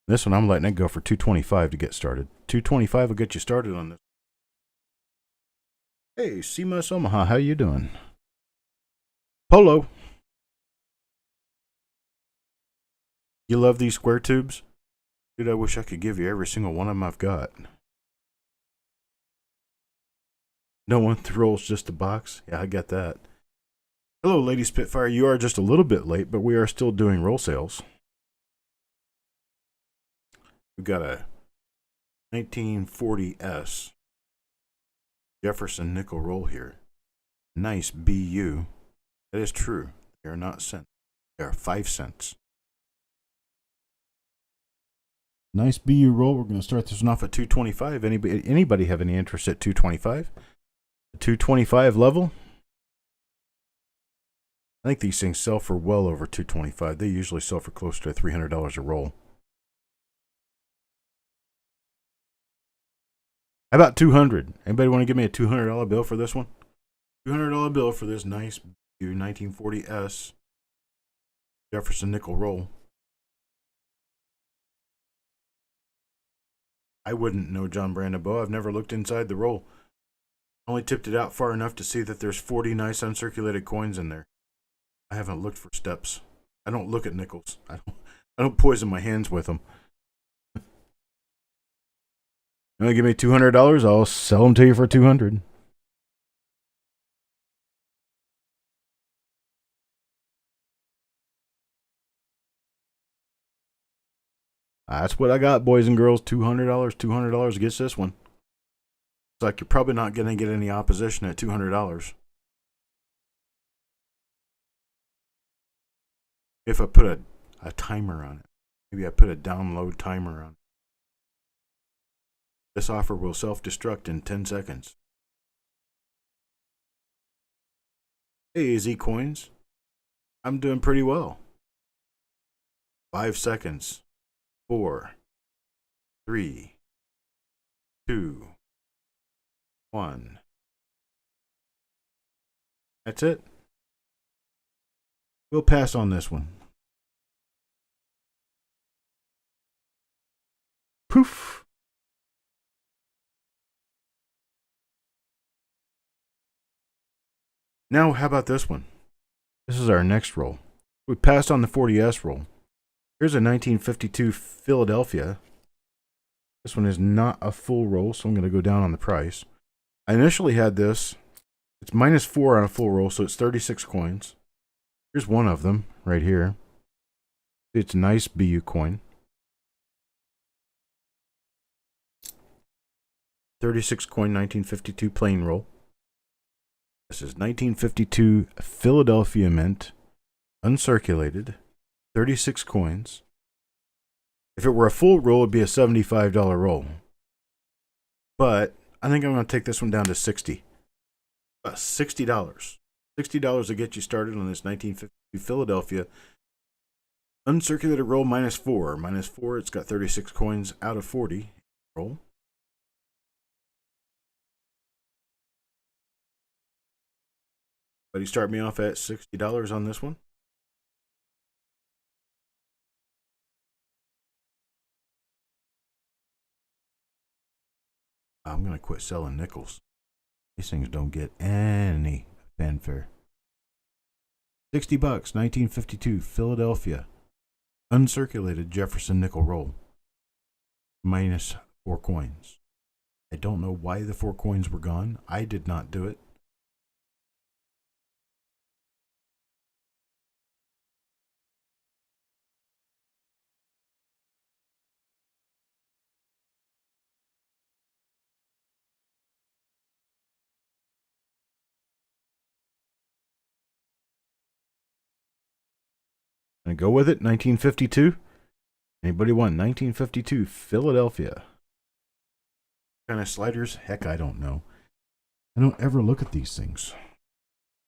This one I'm letting it go for $225 to get started. $225 will get you started on this. Hey, Seamus Omaha, how you doing? Polo. You love these square tubes? Dude, I wish I could give you every single one of them I've got. No one rolls just a box? Yeah, I get that. Hello, Lady Spitfire. You are just a little bit late, but we are still doing roll sales. We've got a 1940S Jefferson nickel roll here. Nice BU. That is true. They are not cents. They are 5 cents. Nice BU roll. We're going to start this one off at $225. Anybody have any interest at $225? The $225 level? I think these things sell for well over $225. They usually sell for close to $300 a roll. How about $200? Anybody want to give me a $200 bill for this one? $200 bill for this nice 1940S Jefferson nickel roll. I wouldn't know, John Brandenbow. I've never looked inside the roll. Only tipped it out far enough to see that there's 40 nice uncirculated coins in there. I haven't looked for steps. I don't look at nickels. I don't poison my hands with them. You want to give me $200? I'll sell them to you for $200. That's what I got, boys and girls. $200. $200 gets this one. It's like you're probably not going to get any opposition at $200. If I put a timer on it. Maybe I put a download timer on it. This offer will self-destruct in 10 seconds. Hey, Z Coins. I'm doing pretty well. 5 seconds. 4, 3, 2, 1. That's it. We'll pass on this one. Poof. Now, how about this one? This is our next roll. We passed on the 40S roll. Here's a 1952 Philadelphia. This one is not a full roll, so I'm going to go down on the price. I initially had this. It's -4 on a full roll, so it's 36 coins. Here's one of them right here. It's a nice BU coin. 36 coin 1952 plain roll. This is 1952 Philadelphia Mint, uncirculated, 36 coins. If it were a full roll, it'd be a $75 roll. But I think I'm going to take this one down to 60. $60. $60 to get you started on this 1952 Philadelphia uncirculated roll -4. -4, it's got 36 coins out of 40. Roll. But you start me off at $60 on this one. I'm going to quit selling nickels. These things don't get any fanfare. $60, 1952 Philadelphia uncirculated Jefferson nickel roll. -4 coins. I don't know why the 4 coins were gone. I did not do it. And go with it. 1952. Anybody want 1952 Philadelphia? What kind of sliders? Heck, I don't know. I don't ever look at these things.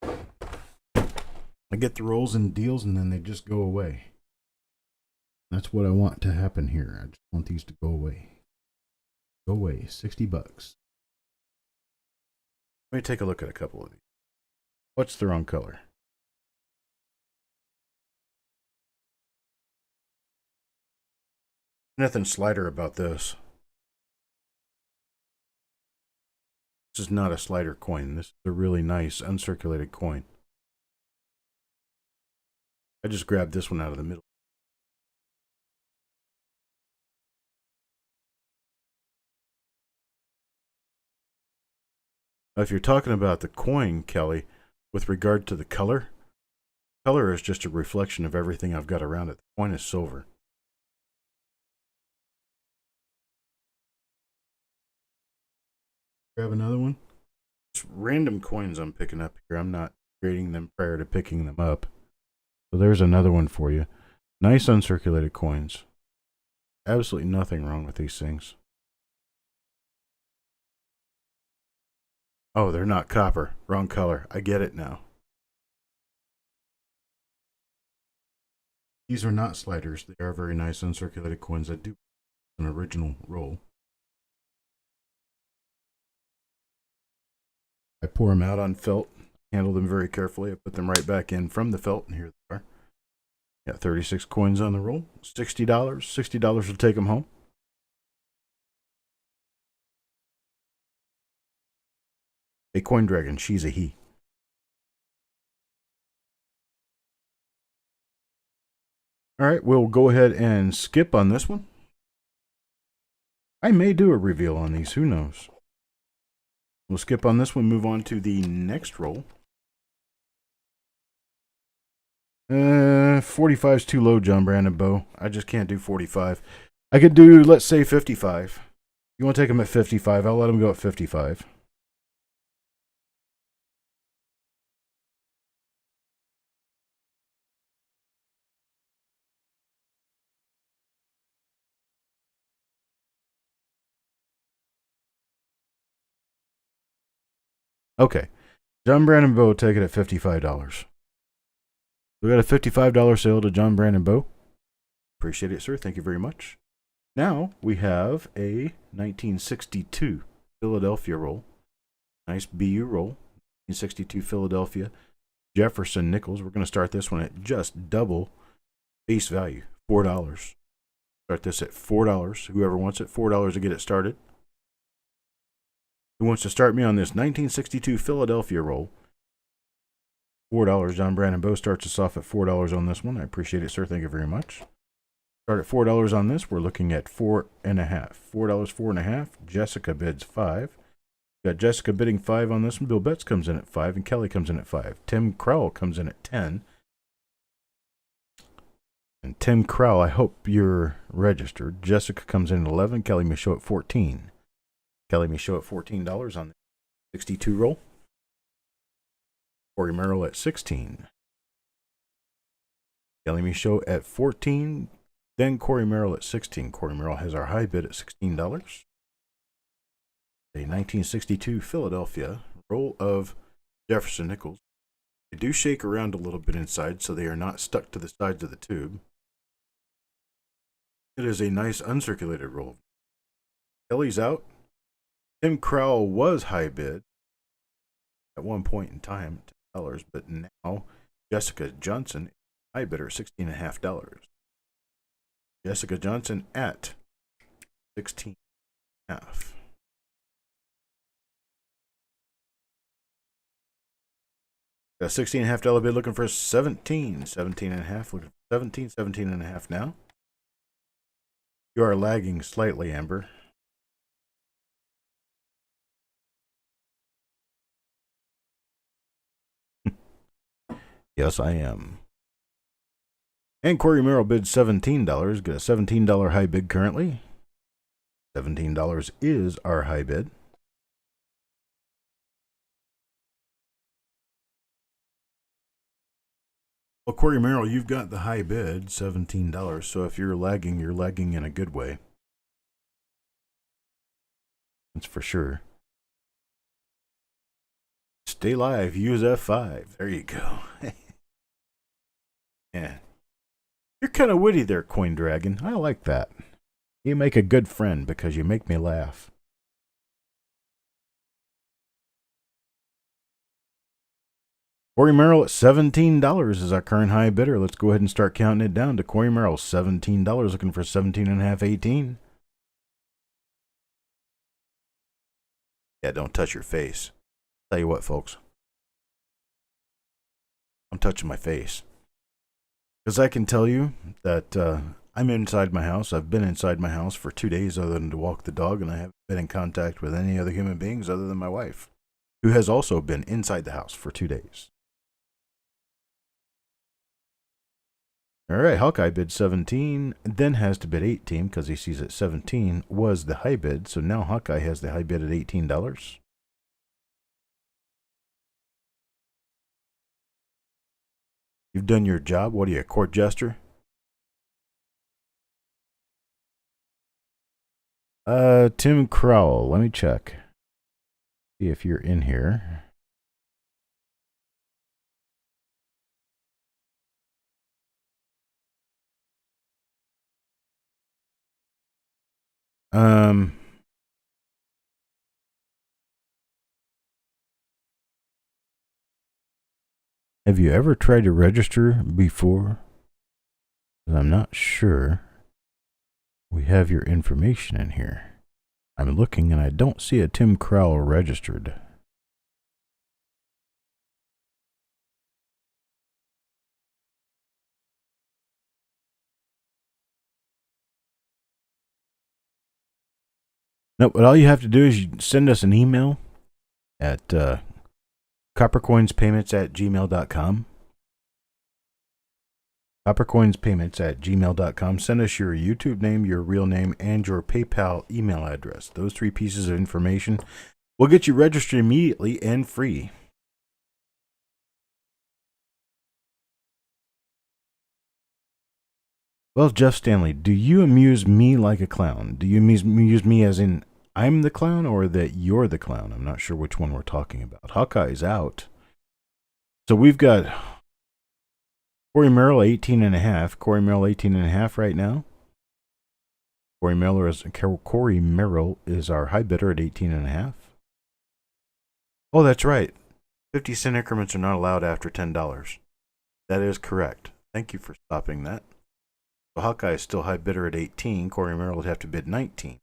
I get the rolls and deals and then they just go away. That's what I want to happen here. I just want these to go away. Go away. $60. Let me take a look at a couple of these. What's the wrong color? Nothing slider about this. This is not a slider coin. This is a really nice uncirculated coin. I just grabbed this one out of the middle. If you're talking about the coin, Kelly, with regard to the color is just a reflection of everything I've got around it. The coin is silver. Grab another one. Just random coins I'm picking up here. I'm not grading them prior to picking them up. So there's another one for you. Nice uncirculated coins. Absolutely nothing wrong with these things. Oh, they're not copper. Wrong color. I get it now. These are not sliders. They are very nice uncirculated coins that do an original roll. I pour them out on felt, handle them very carefully. I put them right back in from the felt, and here they are. Got 36 coins on the roll. $60. $60 will take them home. A coin dragon. She's a he. All right, we'll go ahead and skip on this one. I may do a reveal on these. Who knows? We'll skip on this one, move on to the next roll. 45 is too low, John Brandon Bow. I just can't do 45. I could do, let's say, 55. You want to take them at 55? I'll let them go at 55. Okay. John Brandon Bow, take it at $55. We got a $55 sale to John Brandon Bow. Appreciate it, sir. Thank you very much. Now we have a 1962 Philadelphia roll. Nice BU roll. 1962 Philadelphia Jefferson nickels. We're going to start this one at just double face value, $4. Start this at $4. Whoever wants it, $4 to get it started. Who wants to start me on this 1962 Philadelphia roll? $4. John Brandon Bow starts us off at $4 on this one. I appreciate it, sir. Thank you very much. Start at $4 on this. We're looking at $4.50. $4, $4.50. Jessica bids $5. Got Jessica bidding $5 on this one. Bill Betts comes in at $5, and Kelly comes in at $5. Tim Crowell comes in at $10. And Tim Crowell, I hope you're registered. Jessica comes in at $11. Kelly may show at $14. Kelly may show at $14 on the 62 roll. Corey Merrill at $16. Kelly may show at $14. Then Corey Merrill at $16. Corey Merrill has our high bid at $16. A 1962 Philadelphia roll of Jefferson nickels. They do shake around a little bit inside, so they are not stuck to the sides of the tube. It is a nice uncirculated roll. Kelly's out. Tim Crowell was high bid at one point in time, $10, but now Jessica Johnson, high bidder, $16.50. Jessica Johnson at $16.50. Got a $16.50 bid looking for 17, 17.5, looking for 17, 17.5 now. You are lagging slightly, Amber. Yes, I am. And Corey Merrill bid $17. Got a $17 high bid currently. $17 is our high bid. Well, Corey Merrill, you've got the high bid, $17. So if you're lagging in a good way. That's for sure. Stay live, use F5. There you go. Yeah. You're kind of witty there, Coin Dragon. I like that. You make a good friend because you make me laugh. Corey Merrill at $17 is our current high bidder. Let's go ahead and start counting it down to Corey Merrill, $17, looking for 17.5, 18. Yeah, don't touch your face. Tell you what, folks. I'm touching my face. Because I can tell you that I'm inside my house. I've been inside my house for 2 days other than to walk the dog, and I haven't been in contact with any other human beings other than my wife, who has also been inside the house for 2 days. All right, Hawkeye bid 17, then has to bid 18 because he sees that 17 was the high bid. So now Hawkeye has the high bid at $18. You've done your job. What are you, a court jester? Tim Crowell. Let me check. See if you're in here. Have you ever tried to register before? I'm not sure. We have your information in here. I'm looking and I don't see a Tim Crowell registered. No, but all you have to do is you send us an email at coppercoinspayments@gmail.com. Coppercoinspayments@gmail.com. Send us your YouTube name, your real name, and your PayPal email address. Those 3 pieces of information will get you registered immediately and free. Well, Jeff Stanley, do you amuse me like a clown? Do you amuse me as in I'm the clown or that you're the clown? I'm not sure which one we're talking about. Hawkeye's out. So we've got Corey Merrill 18.5. Corey Merrill 18.5 right now. Corey Merrill is our high bidder at 18.5. Oh, that's right. 50-cent increments are not allowed after $10. That is correct. Thank you for stopping that. So Hawkeye is still high bidder at 18. Corey Merrill would have to bid 19.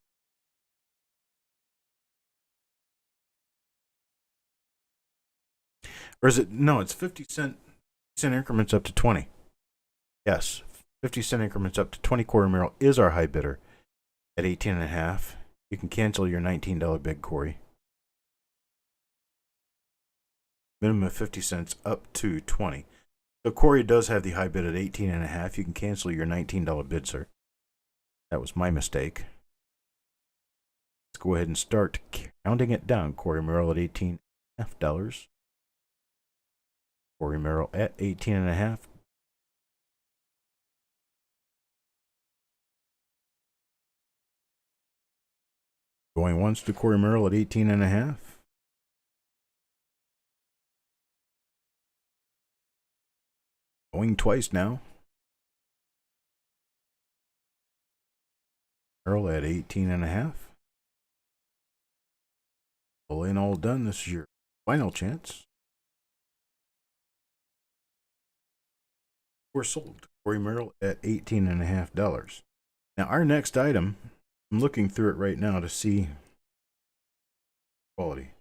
Or is it? No, it's 50-cent increments up to 20. Yes, 50-cent increments up to 20. Corey Merrill is our high bidder at 18.5. You can cancel your $19 bid, Corey. Minimum of 50 cents up to 20. So Corey does have the high bid at 18.5. You can cancel your $19 bid, sir. That was my mistake. Let's go ahead and start counting it down. Corey Merrill at $18.5. Corey Merrill at 18.5. Going once to Corey Merrill at 18.5. Going twice now. Merrill at 18.5. All in, all done. This is your final chance. We're sold. Corey Merrill at $18.5. Now, our next item, I'm looking through it right now to see quality.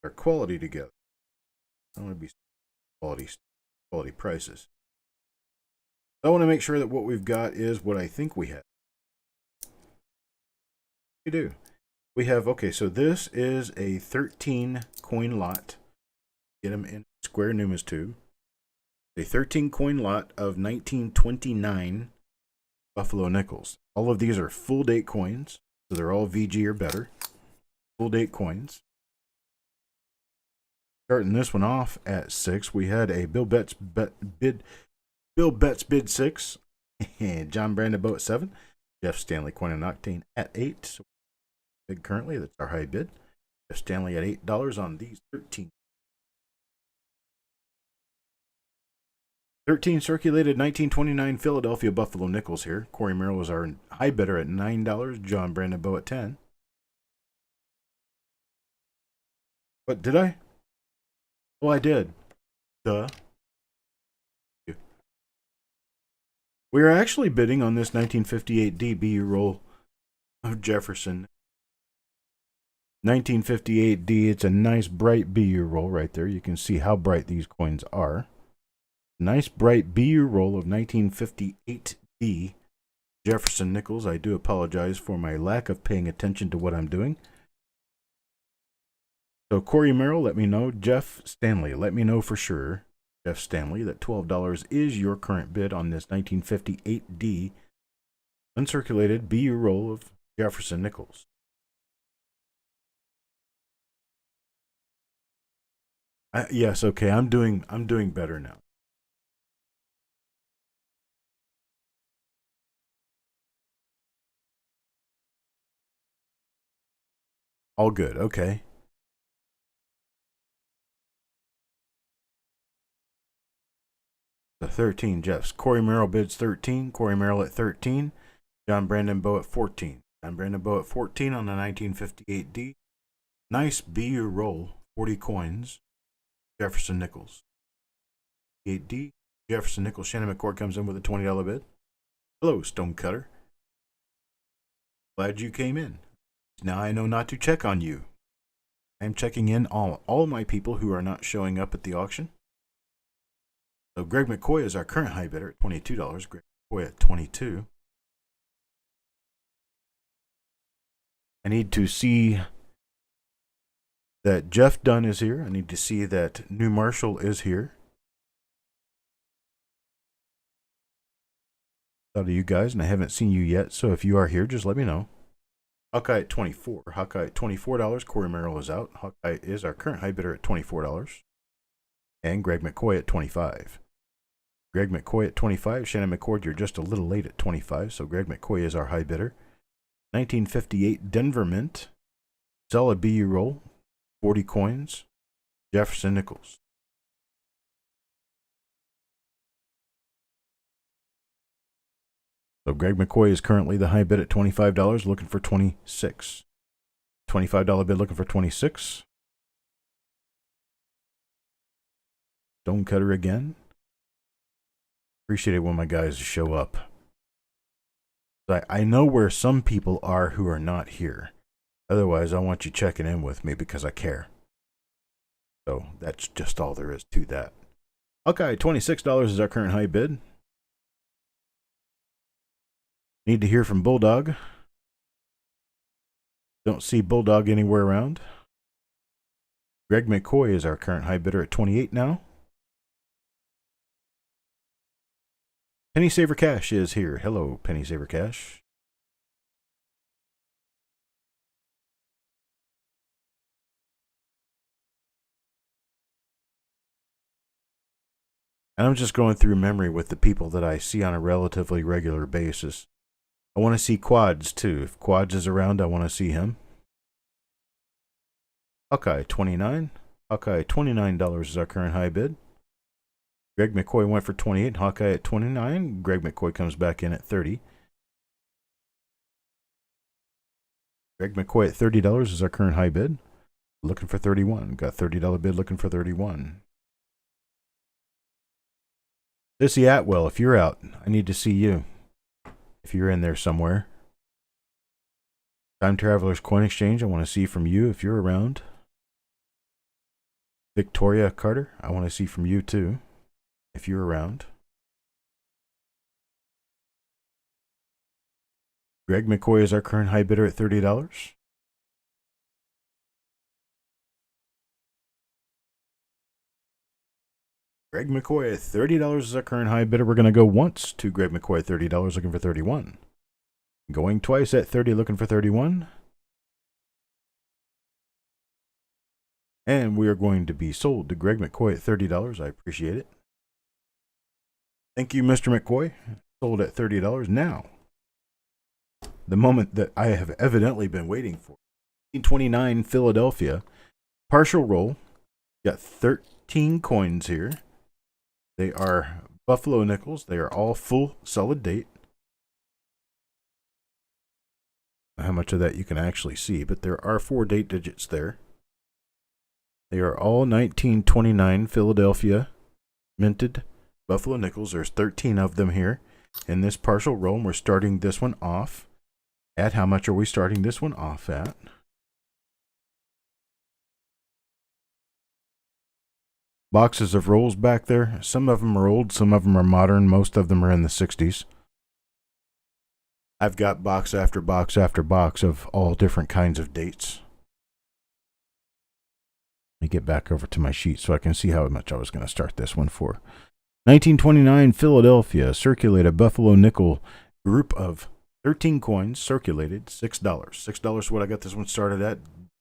Our quality together. I want to be quality prices. I want to make sure that what we've got is what I think we have. We do. We have, okay, so this is a 13 coin lot. Get them in square Numas tube. A 13 coin lot of 1929 Buffalo nickels. All of these are full date coins, so they're all VG or better. Full date coins. Starting this one off at 6, we had a Bill Betts bid 6, and John Brandon Bow at 7, Jeff Stanley coin and octane at 8. So bid currently, that's our high bid. Jeff Stanley at $8 on these 13. 13 circulated 1929 Philadelphia Buffalo nickels here. Corey Merrill was our high bidder at $9. John Brandon Bow at 10. What did I? Oh, I did. Duh. We are actually bidding on this 1958 BU roll of Jefferson. 1958D, it's a nice bright BU roll right there. You can see how bright these coins are. Nice bright BU roll of 1958D Jefferson nickels. I do apologize for my lack of paying attention to what I'm doing. So Corey Merrill, let me know. Jeff Stanley, let me know for sure. Jeff Stanley, that $12 is your current bid on this 1958D uncirculated BU roll of Jefferson nickels. Yes, okay, I'm doing better now. All good, okay. The 13 Jeffs. Corey Merrill bids 13. Corey Merrill at 13. John Brandon Bow at 14. John Brandon Bow at 14 on the 1958D. Nice BU roll, 40 coins. Jefferson nickels. 8D. Jefferson nickels. Shannon McCord comes in with a $20 bid. Hello, Stonecutter. Glad you came in. Now I know not to check on you. I'm checking in on all my people who are not showing up at the auction. So Greg McCoy is our current high bidder at $22. Greg McCoy at 22. I need to see that Jeff Dunn is here. I need to see that New Marshall is here. Out of you guys, and I haven't seen you yet, so if you are here, just let me know. Hawkeye at 24. Hawkeye at $24. Corey Merrill is out. Hawkeye is our current high bidder at $24. And Greg McCoy at 25. Greg McCoy at 25. Shannon McCord, you're just a little late at 25, so Greg McCoy is our high bidder. 1958 Denver Mint. Solid BU roll. 40 coins. Jefferson nickels. So Greg McCoy is currently the high bid at $25, looking for 26. $25 bid looking for 26. Stonecutter again. Appreciate it when my guys show up. I know where some people are who are not here. Otherwise, I want you checking in with me because I care. So that's just all there is to that. Okay, $26 is our current high bid. Need to hear from Bulldog. Don't see Bulldog anywhere around. Greg McCoy is our current high bidder at 28 now. Penny Saver Cash is here. Hello, Penny Saver Cash. And I'm just going through memory with the people that I see on a relatively regular basis. I want to see Quads too. If Quads is around, I want to see him. Hawkeye 29. Hawkeye $29 is our current high bid. Greg McCoy went for 28. Hawkeye at 29. Greg McCoy comes back in at 30. Greg McCoy at $30 is our current high bid. Looking for 31. Got $30 bid looking for 31. Sissy Atwell, if you're out, I need to see you. If you're in there somewhere. Time Traveler's Coin Exchange, I want to see from you if you're around. Victoria Carter, I want to see from you too, if you're around. Greg McCoy is our current high bidder at $30. Greg McCoy at $30 is our current high bidder. We're going to go once to Greg McCoy at $30, looking for 31. Going twice at 30, looking for 31. And we are going to be sold to Greg McCoy at $30. I appreciate it. Thank you, Mr. McCoy. Sold at $30 now. The moment that I have evidently been waiting for. 1929 Philadelphia. Partial roll. Got 13 coins here. They are Buffalo nickels. They are all full solid date. How much of that you can actually see, but there are 4 date digits there. They are all 1929 Philadelphia minted Buffalo nickels. There's 13 of them here in this partial roll. And we're starting this one off at, how much are we starting this one off at? Boxes of rolls back there. Some of them are old, some of them are modern. Most of them are in the 60s. I've got box after box after box of all different kinds of dates. Let me get back over to my sheet so I can see how much I was going to start this one for. 1929 Philadelphia circulated Buffalo nickel group of 13 coins circulated, $6. $6 is what I got this one started at.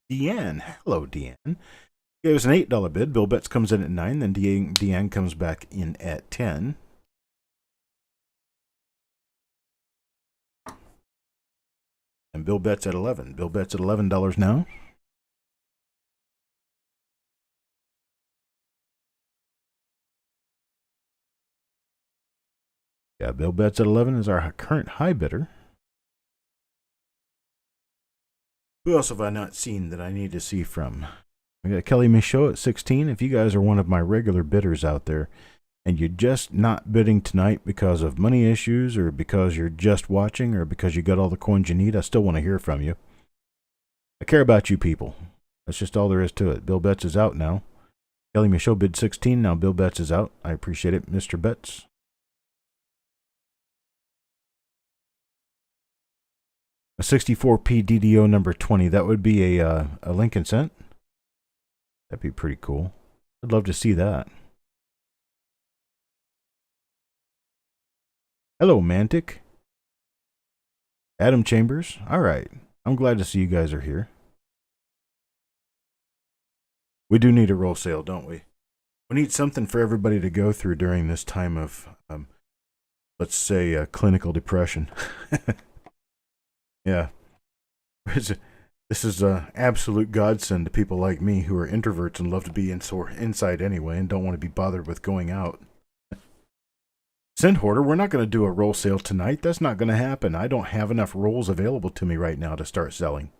Deanne. Hello, Deanne. It was an $8 bid. Bill Betts comes in at 9. Then Deanne comes back in at 10. And Bill Betts at 11. Bill Betts at $11 now. Yeah, Bill Betts at 11 is our current high bidder. Who else have I not seen that I need to see from? We got Kelly Michaud at 16. If you guys are one of my regular bidders out there and you're just not bidding tonight because of money issues or because you're just watching or because you got all the coins you need, I still want to hear from you. I care about you people. That's just all there is to it. Bill Betts is out now. Kelly Michaud bid 16. Now Bill Betts is out. I appreciate it, Mr. Betts. A 64p DDO number 20. That would be a Lincoln cent. That'd be pretty cool. I'd love to see that. Hello, Mantic. Adam Chambers. All right. I'm glad to see you guys are here. We do need a roll sale, don't we? We need something for everybody to go through during this time of, let's say, clinical depression. Yeah. This is an absolute godsend to people like me who are introverts and love to be inside anyway and don't want to be bothered with going out. Send Hoarder, we're not going to do a roll sale tonight. That's not going to happen. I don't have enough rolls available to me right now to start selling.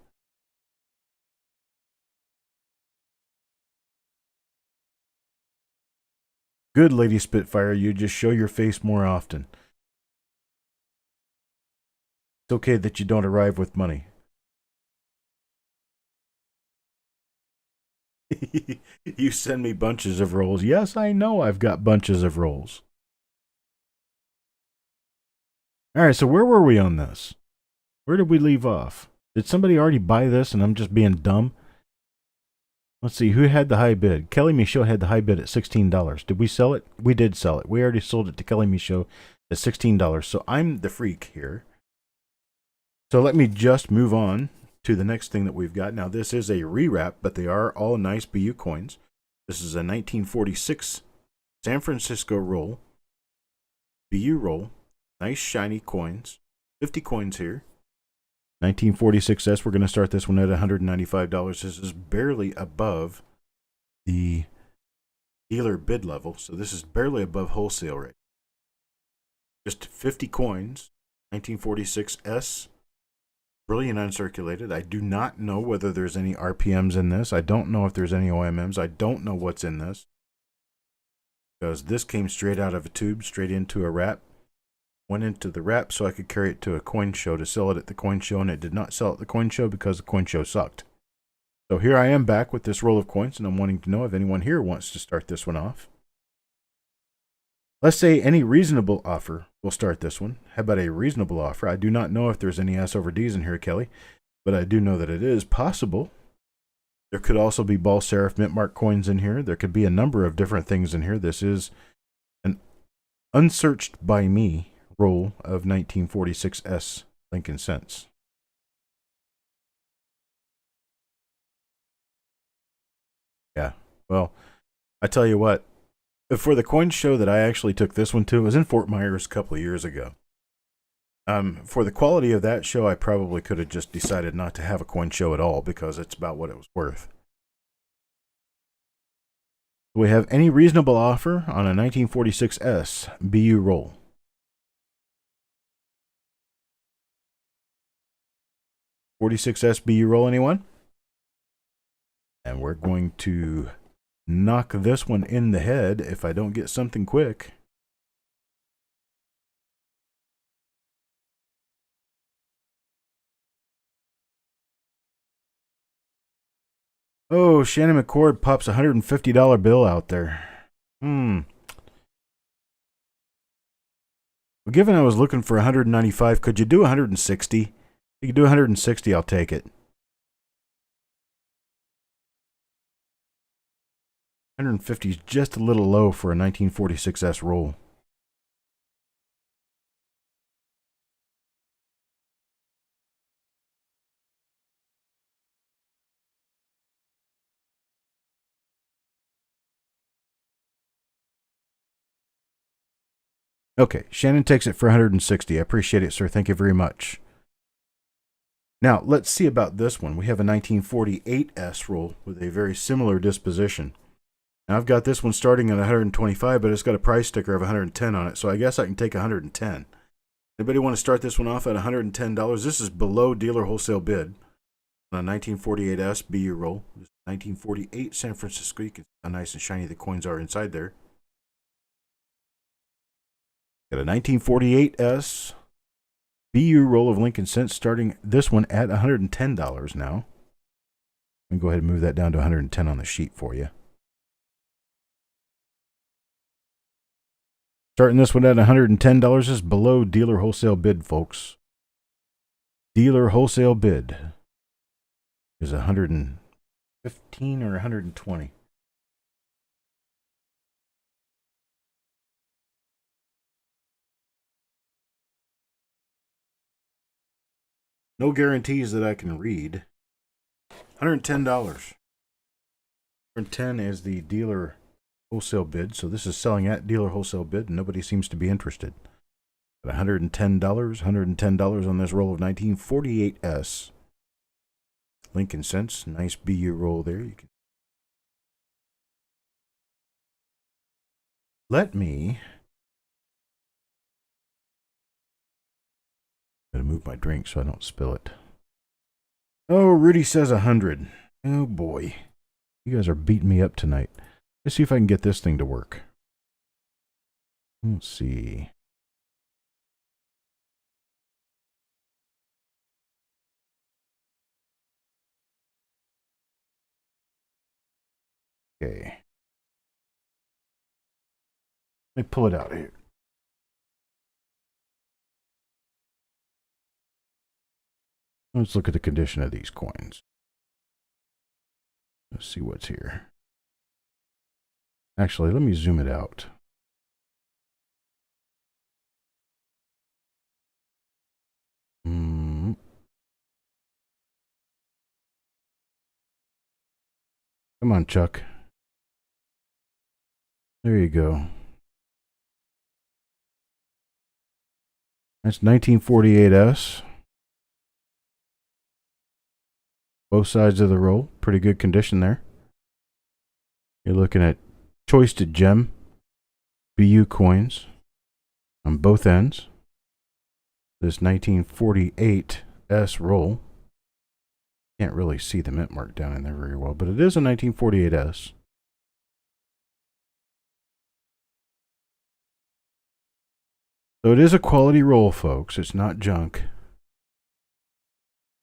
Good, Lady Spitfire. You just show your face more often. It's okay that you don't arrive with money. You send me bunches of rolls. Yes, I know I've got bunches of rolls. All right, so where were we on this? Where did we leave off? Did somebody already buy this and I'm just being dumb? Let's see, who had the high bid? Kelly Michaud had the high bid at $16. Did we sell it? We did sell it. We already sold it to Kelly Michaud at $16. So I'm the freak here. So let me just move on to the next thing that we've got. Now, this is a rewrap, but they are all nice BU coins. This is a 1946 San Francisco roll, BU roll, nice shiny coins. 50 coins here. 1946S, we're going to start this one at $195. This is barely above the dealer bid level, so this is barely above wholesale rate. Just 50 coins, 1946S, brilliant uncirculated. I do not know whether there's any RPMs in this. I don't know if there's any OMMs. I don't know what's in this, because this came straight out of a tube, straight into a wrap. Went into the wrap so I could carry it to a coin show to sell it at the coin show, and it did not sell at the coin show because the coin show sucked. So here I am back with this roll of coins, and I'm wanting to know if anyone here wants to start this one off. Let's say any reasonable offer will start this one. How about a reasonable offer? I do not know if there's any S over Ds in here, Kelly, but I do know that it is possible. There could also be ball serif mint mark coins in here. There could be a number of different things in here. This is an unsearched by me roll of 1946S Lincoln cents. Yeah, well, I tell you what, for the coin show that I actually took this one to, it was in Fort Myers a couple of years ago. For the quality of that show, I probably could have just decided not to have a coin show at all, because it's about what it was worth. Do we have any reasonable offer on a 1946S BU roll? 46S BU roll, anyone? And we're going to knock this one in the head if I don't get something quick. Oh, Shannon McCord pops a $150 bill out there. Well, given I was looking for 195, could you do 160? If you could do 160, I'll take it. 150 is just a little low for a 1946S roll. Okay, Shannon takes it for 160. I appreciate it, sir. Thank you very much. Now, let's see about this one. We have a 1948S roll with a very similar disposition. Now, I've got this one starting at 125, but it's got a price sticker of 110 on it, so I guess I can take 110. Anybody want to start this one off at $110? This is below dealer wholesale bid on a 1948S BU roll. 1948 San Francisco. You can see how nice and shiny the coins are inside there. Got a 1948S BU roll of Lincoln cents, starting this one at $110 now. Let me go ahead and move that down to 110 on the sheet for you. Starting this one at $110 is below dealer wholesale bid, folks. Dealer wholesale bid is 115 or 120. No guarantees that I can read. $110. 110 is the dealer wholesale bid, so this is selling at dealer wholesale bid, and nobody seems to be interested. But $110, $110 on this roll of 1948S Lincoln cents. Nice BU roll there. You can let me. I'm gonna move my drink so I don't spill it. Oh, Rudy says 100. Oh boy, you guys are beating me up tonight. Let's see if I can get this thing to work. Let's see. Okay. Let me pull it out here. Let's look at the condition of these coins. Let's see what's here. Actually, let me zoom it out. Come on, Chuck. There you go. That's 1948S. Both sides of the roll. Pretty good condition there. You're looking at choice to gem BU coins on both ends. This 1948S roll. Can't really see the mint mark down in there very well, but it is a 1948S. So it is a quality roll, folks. It's not junk. If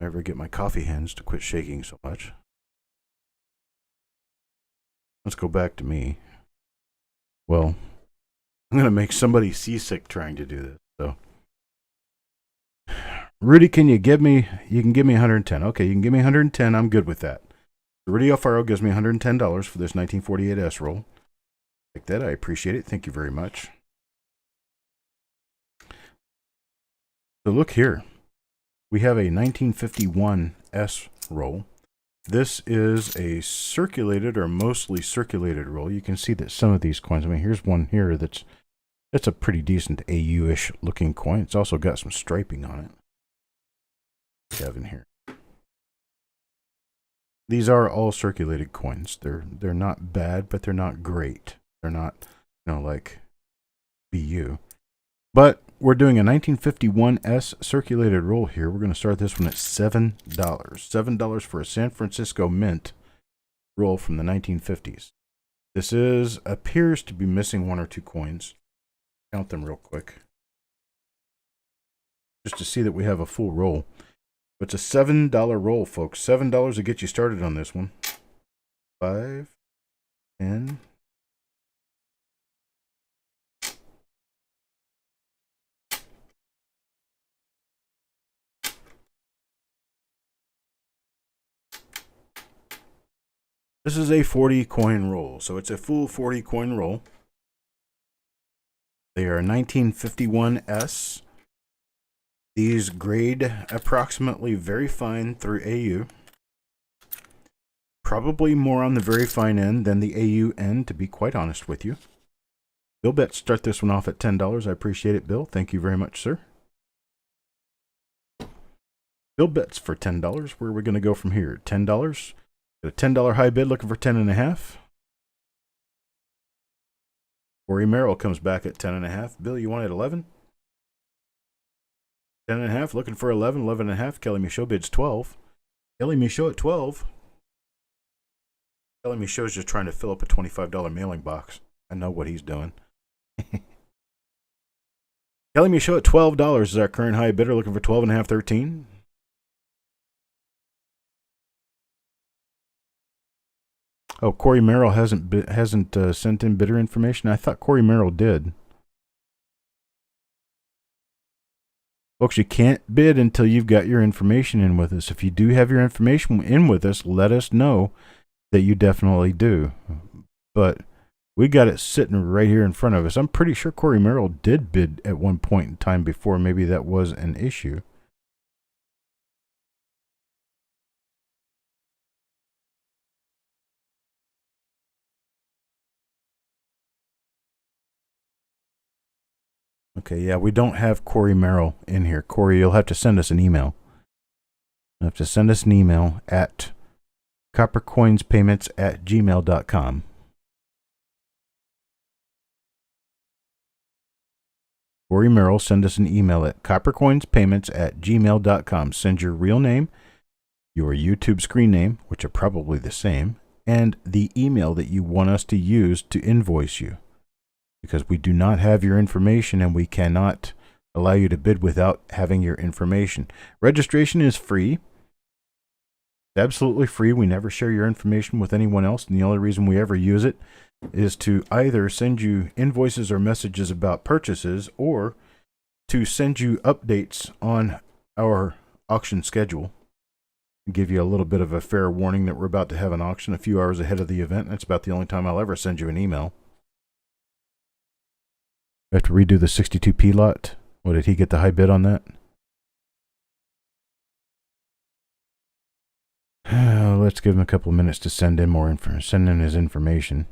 I ever get my coffee hands to quit shaking so much. Let's go back to me. Well, I'm going to make somebody seasick trying to do this. So, Rudy, can you give me 110. Okay, you can give me 110. I'm good with that. Rudy Alfaro gives me $110 for this 1948S roll. Like that, I appreciate it. Thank you very much. So look here. We have a 1951S roll. This is a circulated or mostly circulated roll. You can see that some of these coins, I mean, here's one here that's a pretty decent AU-ish looking coin. It's also got some striping on it. What do we have in here? These are all circulated coins. They're not bad, but they're not great. They're not, like BU. But we're doing a 1951S circulated roll here. We're going to start this one at $7. $7 for a San Francisco Mint roll from the 1950s. This appears to be missing one or two coins. Count them real quick. Just to see that we have a full roll. It's a $7 roll, folks. $7 to get you started on this one. 5, 10. This is a 40 coin roll, so it's a full 40 coin roll. They are 1951S. These grade approximately very fine through AU. Probably more on the very fine end than the AU end, to be quite honest with you. Bill Bet, start this one off at $10. I appreciate it, Bill. Thank you very much, sir. Bill Bets for $10. Where are we going to go from here? $10. Got a $10 high bid looking for 10.5. Corey Merrill comes back at 10.5. Bill, you wanted 11? 10.5, looking for 11, 11.5. Kelly Michaud bids 12. Kelly Michaud at 12. Kelly Michaud's just trying to fill up a $25 mailing box. I know what he's doing. Kelly Michaud at $12 is our current high bidder, looking for 12.5, 13. Oh, Corey Merrill hasn't sent in bidder information. I thought Corey Merrill did. Folks, you can't bid until you've got your information in with us. If you do have your information in with us, let us know that you definitely do. But we got it sitting right here in front of us. I'm pretty sure Corey Merrill did bid at one point in time before. Maybe that was an issue. Okay, yeah, we don't have Corey Merrill in here. Corey, you'll have to send us an email. You'll have to send us an email at coppercoinspayments@gmail.com. Corey Merrill, send us an email at coppercoinspayments@gmail.com. Send your real name, your YouTube screen name, which are probably the same, and the email that you want us to use to invoice you. Because we do not have your information and we cannot allow you to bid without having your information. Registration is free. Absolutely free. We never share your information with anyone else, and the only reason we ever use it is to either send you invoices or messages about purchases, or to send you updates on our auction schedule. Give you a little bit of a fair warning that we're about to have an auction a few hours ahead of the event. That's about the only time I'll ever send you an email. We have to redo the 62P lot. What, did he get the high bid on that? Let's give him a couple of minutes to send in more send in his information.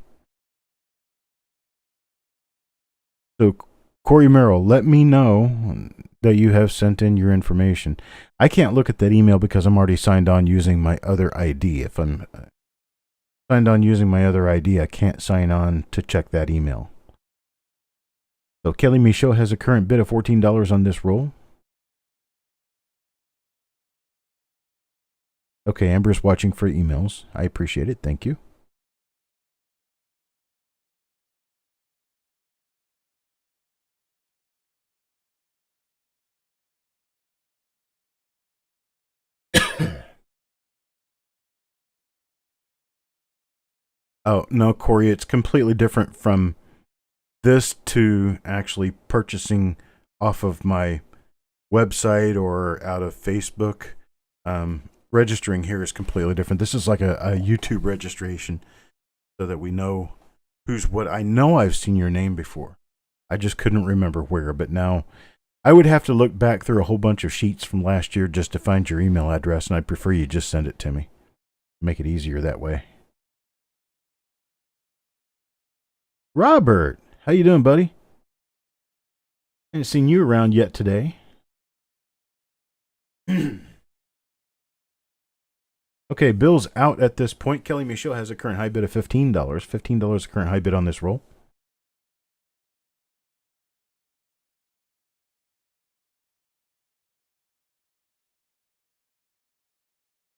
So Corey Merrill, let me know that you have sent in your information. I can't look at that email because I'm already signed on using my other ID. If I'm signed on using my other ID, I can't sign on to check that email. So Kelly Michaud has a current bid of $14 on this roll. Okay, Amber's watching for emails. I appreciate it. Thank you. Oh, no, Corey, it's completely different from this to actually purchasing off of my website or out of Facebook. Registering here is completely different. This is like a YouTube registration so that we know who's what. I know I've seen your name before. I just couldn't remember where, but now I would have to look back through a whole bunch of sheets from last year just to find your email address, and I'd prefer you just send it to me. Make it easier that way. Robert, how you doing, buddy? I haven't seen you around yet today. Okay, Bill's out at this point. Kelly Michaud has a current high bid of $15. $15 current high bid on this roll.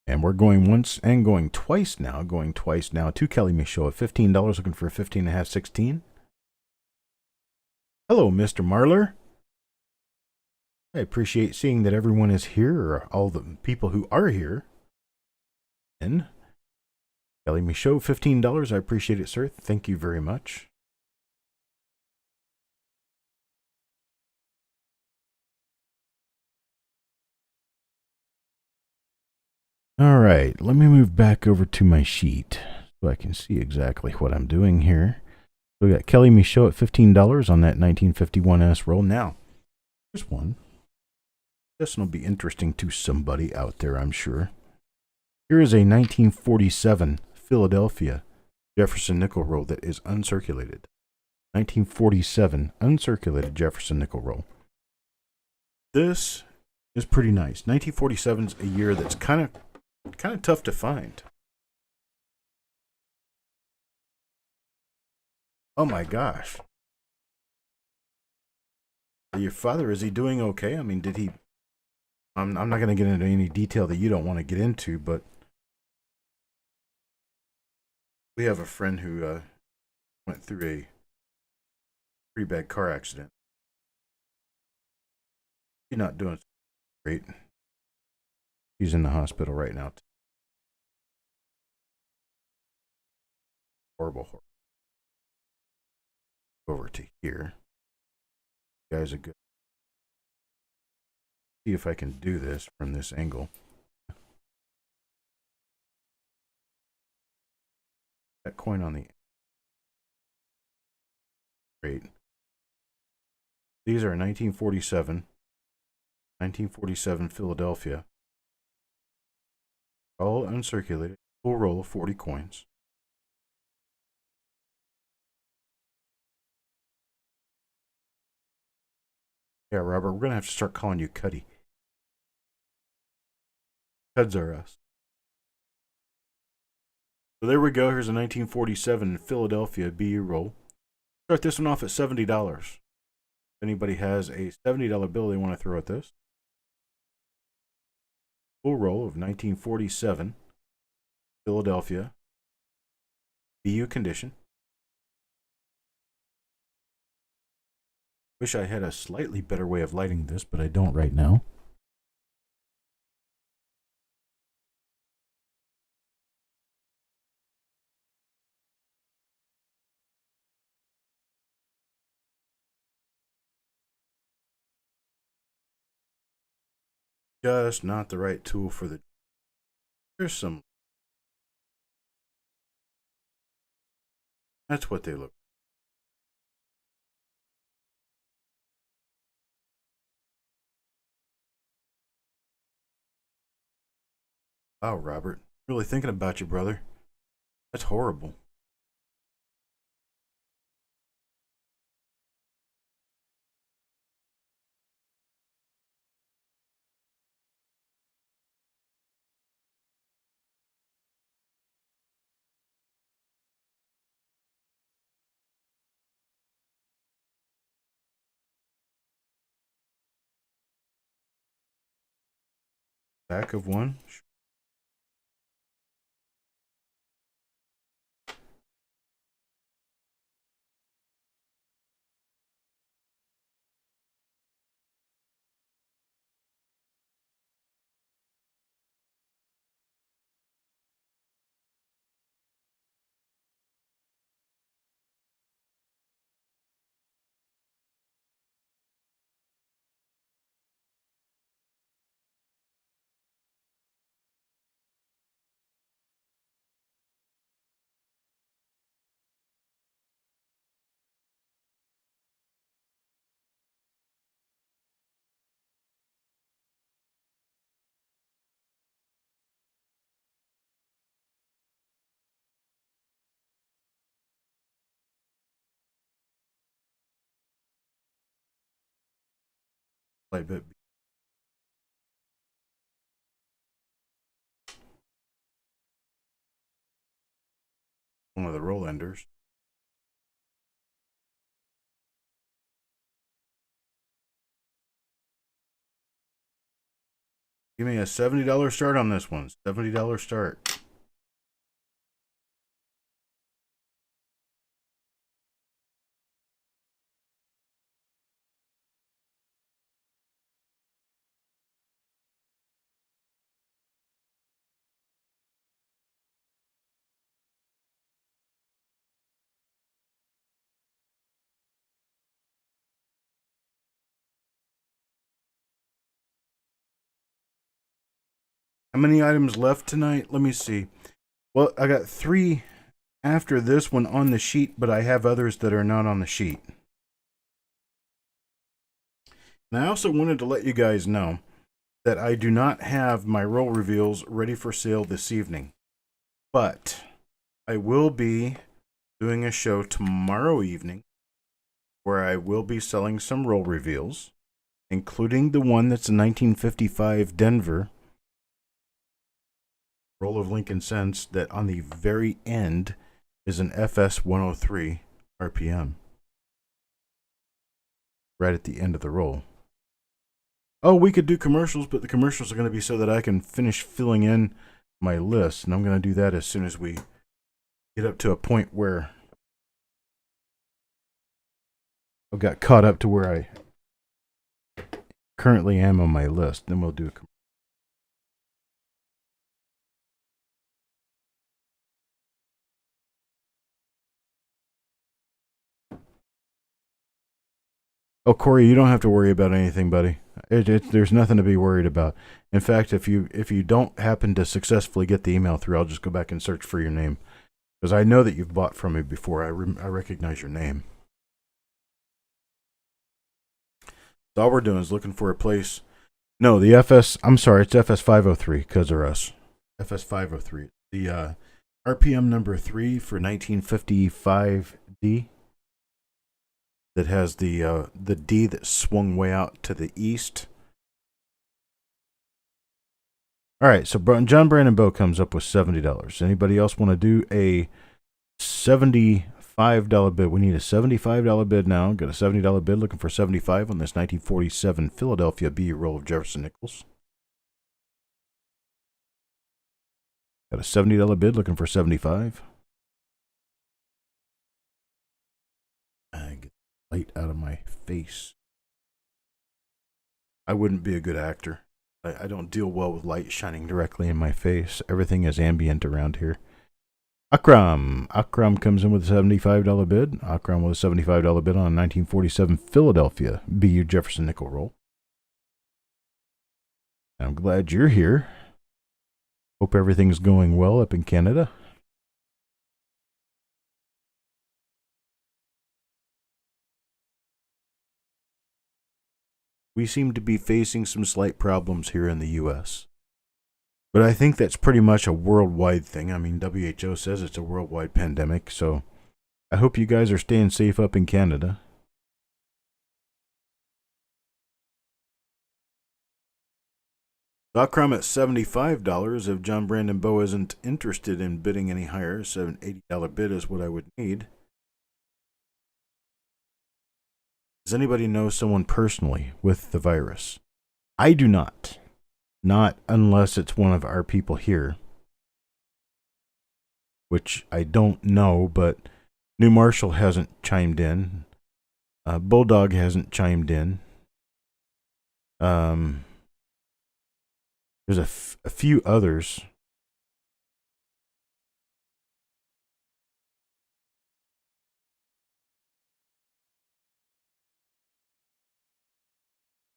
And we're going once and going twice now. Going twice now to Kelly Michaud at $15, looking for 15.5, 16. Hello, Mr. Marler. I appreciate seeing that everyone is here, or all the people who are here. And Kelly Michaud, $15. I appreciate it, sir. Thank you very much. All right, let me move back over to my sheet so I can see exactly what I'm doing here. So we got Kelly Michaud at $15 on that 1951S roll. Now, here's one. This will be interesting to somebody out there, I'm sure. Here is a 1947 Philadelphia Jefferson nickel roll that is uncirculated. 1947 uncirculated Jefferson nickel roll. This is pretty nice. 1947 is a year that's kind of tough to find. Oh my gosh. Your father, is he doing okay? I mean, did he... I'm not going to get into any detail that you don't want to get into, but we have a friend who went through a pretty bad car accident. He's not doing great. He's in the hospital right now. Horrible. Over to here. You guys are good. See if I can do this from this angle. That coin on the great. These are 1947 Philadelphia. All uncirculated. Full roll of 40 coins. Yeah, Robert, we're going to have to start calling you Cuddy. Cuds are us. So there we go. Here's a 1947 Philadelphia BU roll. Start this one off at $70. If anybody has a $70 bill they want to throw at this. Full roll of 1947 Philadelphia BU condition. Wish I had a slightly better way of lighting this, but I don't right now. Just not the right tool for the... Here's some... That's what they look. Wow, Robert. Really thinking about you, brother. That's horrible. Back of one. Slight bit. One of the roll enders. Give me a $70 start on this one. $70 start. How many items left tonight? Let me see. Well, I got 3 after this one on the sheet, but I have others that are not on the sheet. And I also wanted to let you guys know that I do not have my roll reveals ready for sale this evening. But I will be doing a show tomorrow evening where I will be selling some roll reveals, including the one that's a 1955 Denver roll of Lincoln cents that on the very end is an FS 103 RPM. Right at the end of the roll. Oh, we could do commercials, but the commercials are going to be so that I can finish filling in my list. And I'm going to do that as soon as we get up to a point where I've got caught up to where I currently am on my list. Then we'll do a commercial. Oh, Corey, you don't have to worry about anything, buddy. There's nothing to be worried about. In fact, if you don't happen to successfully get the email through, I'll just go back and search for your name. Because I know that you've bought from me before. I recognize your name. So all we're doing is looking for a place. No, the FS, I'm sorry, it's FS 503, because of us. FS 503. The RPM number 3 for 1955D. That has the D that swung way out to the east. All right, so John Brandon Bow comes up with $70. Anybody else want to do a $75 bid? We need a $75 bid now. Got a $70 bid looking for $75 on this 1947 Philadelphia B roll of Jefferson nickels. Got a $70 bid looking for $75. Get the light out of my face. I wouldn't be a good actor. I don't deal well with light shining directly in my face. Everything is ambient around here. Akram. Akram comes in with a $75 bid. Akram with a $75 bid on a 1947 Philadelphia BU Jefferson nickel roll. I'm glad you're here. Hope everything's going well up in Canada. We seem to be facing some slight problems here in the U.S. But I think that's pretty much a worldwide thing. I mean, WHO says it's a worldwide pandemic, so I hope you guys are staying safe up in Canada. Akram at $75 if John Brandon Bow isn't interested in bidding any higher. So an $80 bid is what I would need. Does anybody know someone personally with the virus? I do not. Not unless it's one of our people here, which I don't know, but New Marshall hasn't chimed in. Bulldog hasn't chimed in. There's a few others.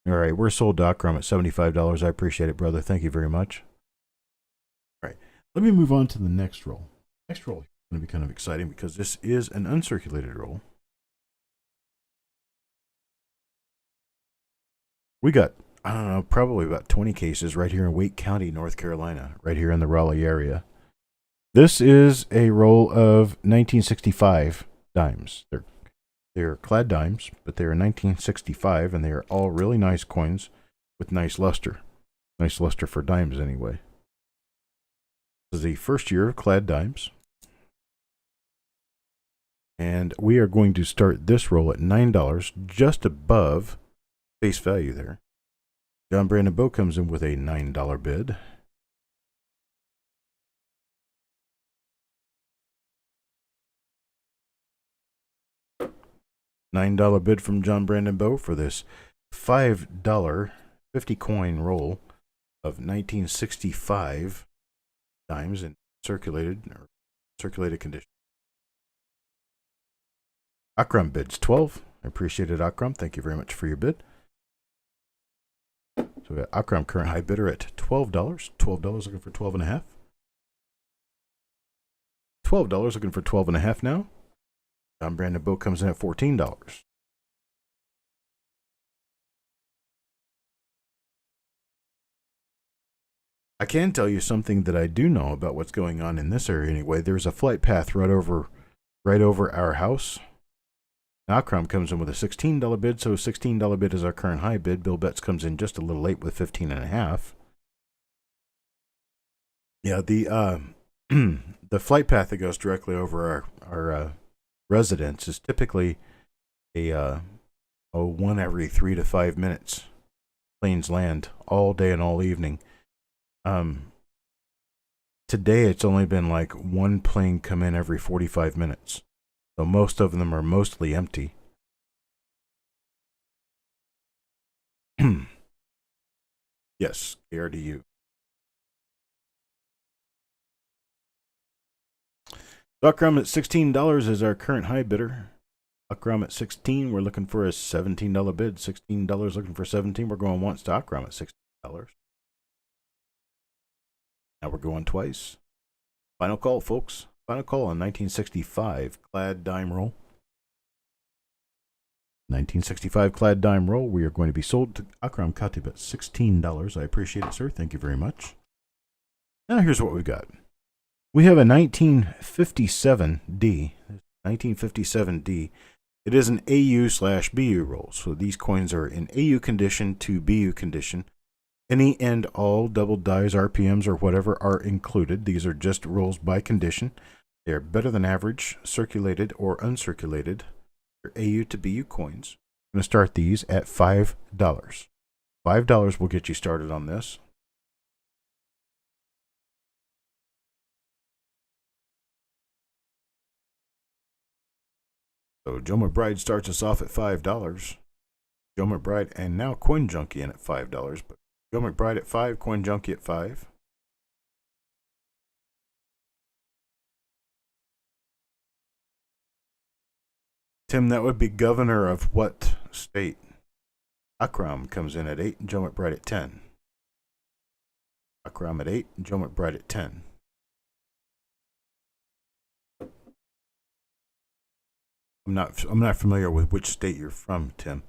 All right, we're sold Akram at $75. I appreciate it, brother. Thank you very much. All right, let me move on to the next roll. Next roll is going to be kind of exciting because this is an uncirculated roll. We got, I don't know, probably about 20 cases right here in Wake County, North Carolina, right here in the Raleigh area. This is a roll of 1965 dimes. They're clad dimes, but they're 1965, and they are all really nice coins with nice luster. Nice luster for dimes, anyway. This is the first year of clad dimes. And we are going to start this roll at $9, just above face value there. John Brandon Bow comes in with a $9 bid. $9 bid from John Brandon Bow for this $5 50 coin roll of 1965 dimes in circulated condition. Akram bids 12. I appreciate it, Akram. Thank you very much for your bid. So we got Akram current high bidder at $12. $12 looking for 12.5. $12 looking for 12.5 now. John Brandon Bow comes in at $14. I can tell you something that I do know about what's going on in this area anyway. There's a flight path right over our house. Akram comes in with a $16 bid, so $16 bid is our current high bid. Bill Betts comes in just a little late with 15.5. Yeah, the the flight path that goes directly over our residence is typically a 1 every 3 to 5 minutes. Planes land all day and all evening. Today it's only been like one plane come in every 45 minutes. So most of them are mostly empty. Yes, KRDU. Akram at $16 is our current high bidder. Akram at 16, we're looking for a $17 bid. $16 looking for 17. We're going once to Akram at $16. Now we're going twice. Final call, folks. Final call on 1965 clad dime roll. 1965 clad dime roll. We are going to be sold to Akram Khatib at $16. I appreciate it, sir. Thank you very much. Now here's what we've got. We have a 1957D. 1957D. It is an AU/BU roll. So these coins are in AU condition to BU condition. Any and all double dies, RPMs, or whatever are included. These are just rolls by condition. They are better than average, circulated or uncirculated. They're AU to BU coins. I'm going to start these at $5. $5 will get you started on this. So Joe McBride starts us off at $5. Joe McBride and now Coin Junkie in at $5, but Joe McBride at 5, Coin Junkie at 5. Tim, that would be governor of what state? Akram comes in at 8 and Joe McBride at 10. Akram at 8 and Joe McBride at 10. I'm not familiar with which state you're from, Tim.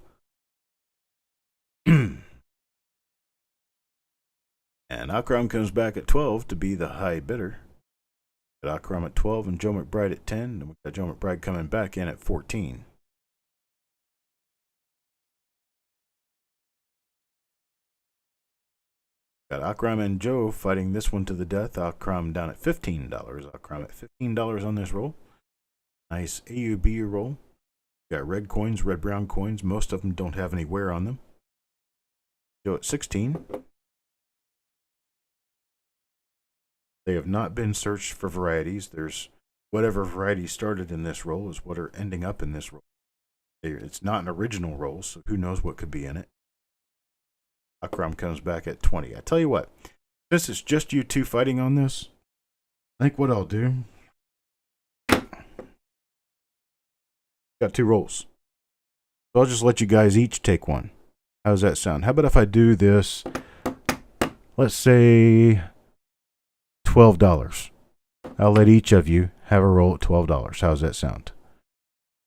And Akram comes back at 12 to be the high bidder. Got Akram at 12 and Joe McBride at 10. And we got Joe McBride coming back in at 14. Got Akram and Joe fighting this one to the death. Akram down at $15. Akram at $15 on this roll. Nice AUBU roll. Got red coins, red brown coins. Most of them don't have any wear on them. Joe at 16. They have not been searched for varieties. There's whatever variety started in this roll is what are ending up in this roll. It's not an original roll, so who knows what could be in it. Akram comes back at 20. I tell you what, since it's just you two fighting on this, I think what I'll do, got 2 rolls. So I'll just let you guys each take one. How's that sound? How about if I do this, let's say $12. I'll let each of you have a roll at $12. How's that sound?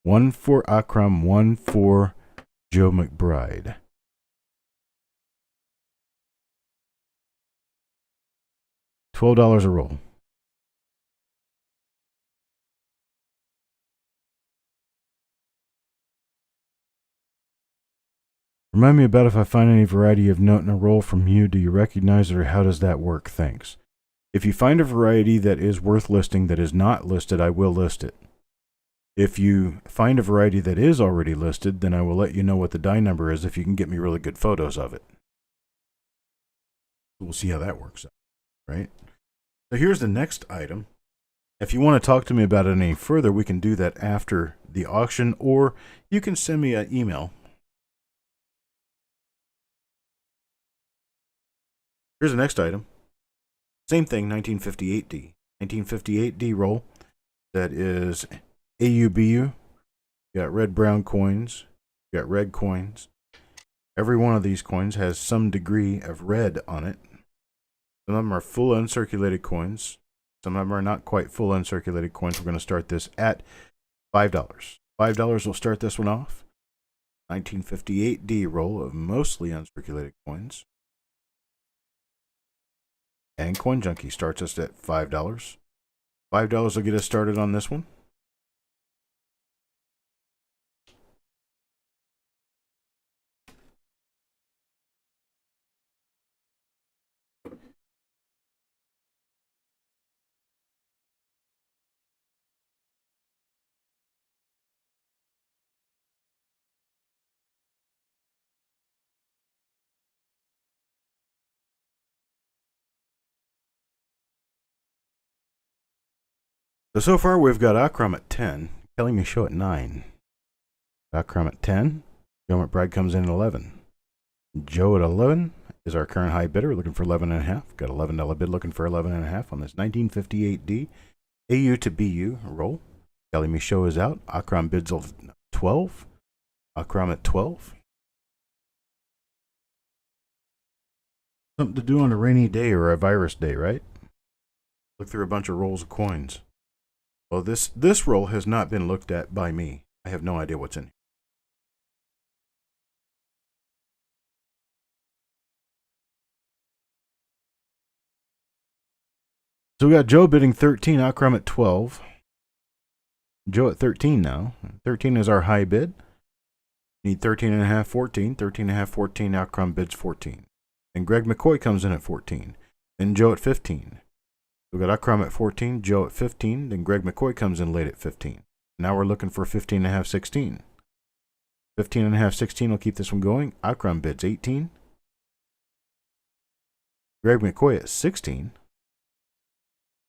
1 for Akram, 1 for Joe McBride. $12 a roll. Remind me about if I find any variety of note in a roll from you. Do you recognize it, or how does that work? Thanks. If you find a variety that is worth listing that is not listed, I will list it. If you find a variety that is already listed, then I will let you know what the die number is if you can get me really good photos of it. We'll see how that works out, right? So here's the next item. If you want to talk to me about it any further, we can do that after the auction, or you can send me an email. Here's the next item. Same thing, 1958D. 1958D roll. That is AUBU. You got red brown coins. You got red coins. Every one of these coins has some degree of red on it. Some of them are full uncirculated coins. Some of them are not quite full uncirculated coins. We're going to start this at $5. $5 will start this one off. 1958D roll of mostly uncirculated coins. And Coin Junkie starts us at $5. $5 will get us started on this one. So far we've got Akram at 10, Kelly Michaud at 9. Akram at 10, Joe McBride comes in at 11. Joe at 11 is our current high bidder, looking for 11.5. Got $11 bid, looking for 11.5 on this 1958D. AU to BU roll. Kelly Michaud is out. Akram bids 12. Akram at 12. Something to do on a rainy day or a virus day, right? Look through a bunch of rolls of coins. Well, this roll has not been looked at by me. I have no idea what's in here. So we got Joe bidding 13, Akram at 12. Joe at 13 now. 13 is our high bid. Need 13.5, 14. 13.5, 14. Akram bids 14. And Greg McCoy comes in at 14. And Joe at 15. We got Akram at 14, Joe at 15, then Greg McCoy comes in late at 15. Now we're looking for 15.5, 16. 15.5, 16 will keep this one going. Akram bids 18. Greg McCoy at 16.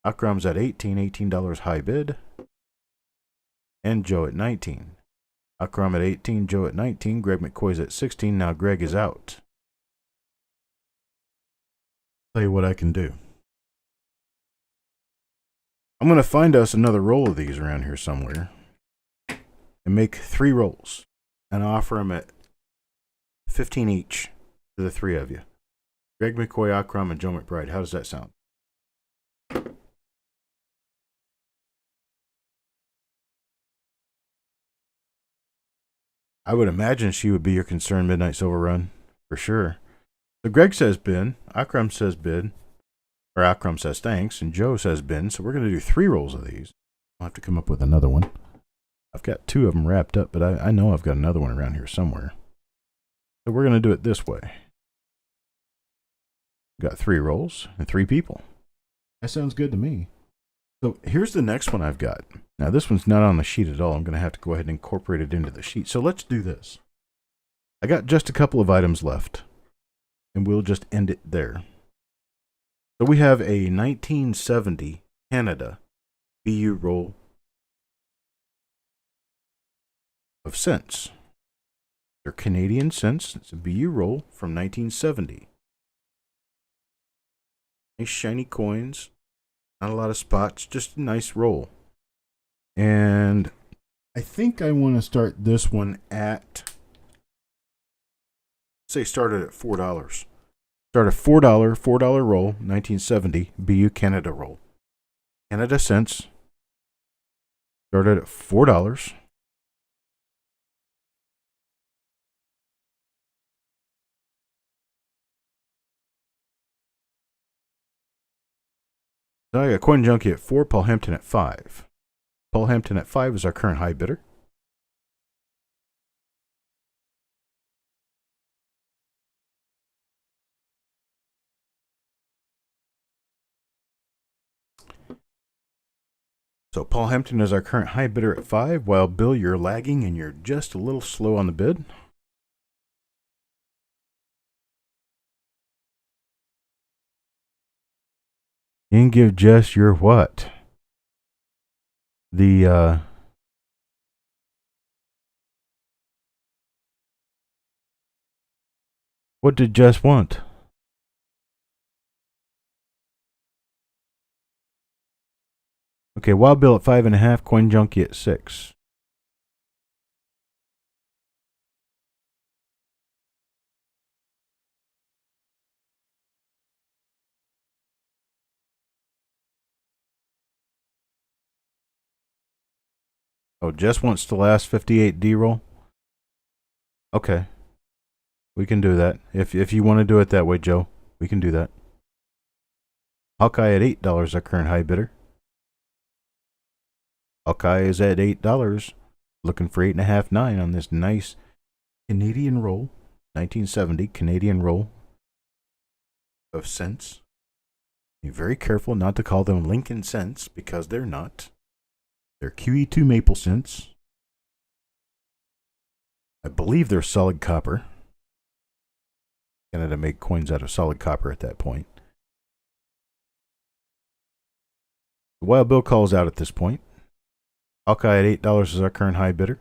Akram's at 18, $18 high bid. And Joe at 19. Akram at 18, Joe at 19, Greg McCoy's at 16. Now Greg is out. Tell you what I can do. I'm going to find us another roll of these around here somewhere and make 3 rolls and offer them at 15 each to the 3 of you. Greg McCoy, Akram, and Joe McBride. How does that sound? I would imagine she would be your concerned Midnight Silver Run for sure. So Greg says bid, Akram says bid. Or Akram says thanks, and Joe says bin. So we're going to do 3 rolls of these. I'll have to come up with another one. I've got 2 of them wrapped up, but I know I've got another one around here somewhere. So we're going to do it this way. We've got 3 rolls and 3 people. That sounds good to me. So here's the next one I've got. Now this one's not on the sheet at all. I'm going to have to go ahead and incorporate it into the sheet. So let's do this. I got just a couple of items left, and we'll just end it there. So we have a 1970 Canada BU roll of cents. They're Canadian cents. It's a BU roll from 1970. Nice shiny coins. Not a lot of spots. Just a nice roll. And I think I want to start this one at, say, started at $4. Start a $4 roll, 1970 BU Canada roll. Canada cents. Started at $4. So I got Coin Junkie at 4, Paul Hampton at 5. Paul Hampton at 5 is our current high bidder. So Paul Hampton is our current high bidder at 5, while Bill, you're lagging and you're just a little slow on the bid. You can give Jess your what? What did Jess want? Okay, Wild Bill at 5.5, Coin Junkie at 6. Oh, Jess wants the last 58 D roll? Okay. We can do that. If you want to do it that way, Joe, we can do that. Hawkeye at $8, our current high bidder. Hawkeye is at $8. Looking for 8.5, 9 on this nice Canadian roll. 1970 Canadian roll of cents. Be very careful not to call them Lincoln cents because they're not. They're QE2 maple cents. I believe they're solid copper. Canada made coins out of solid copper at that point. The Wild Bill calls out at this point. Hawkeye at $8 is our current high bidder.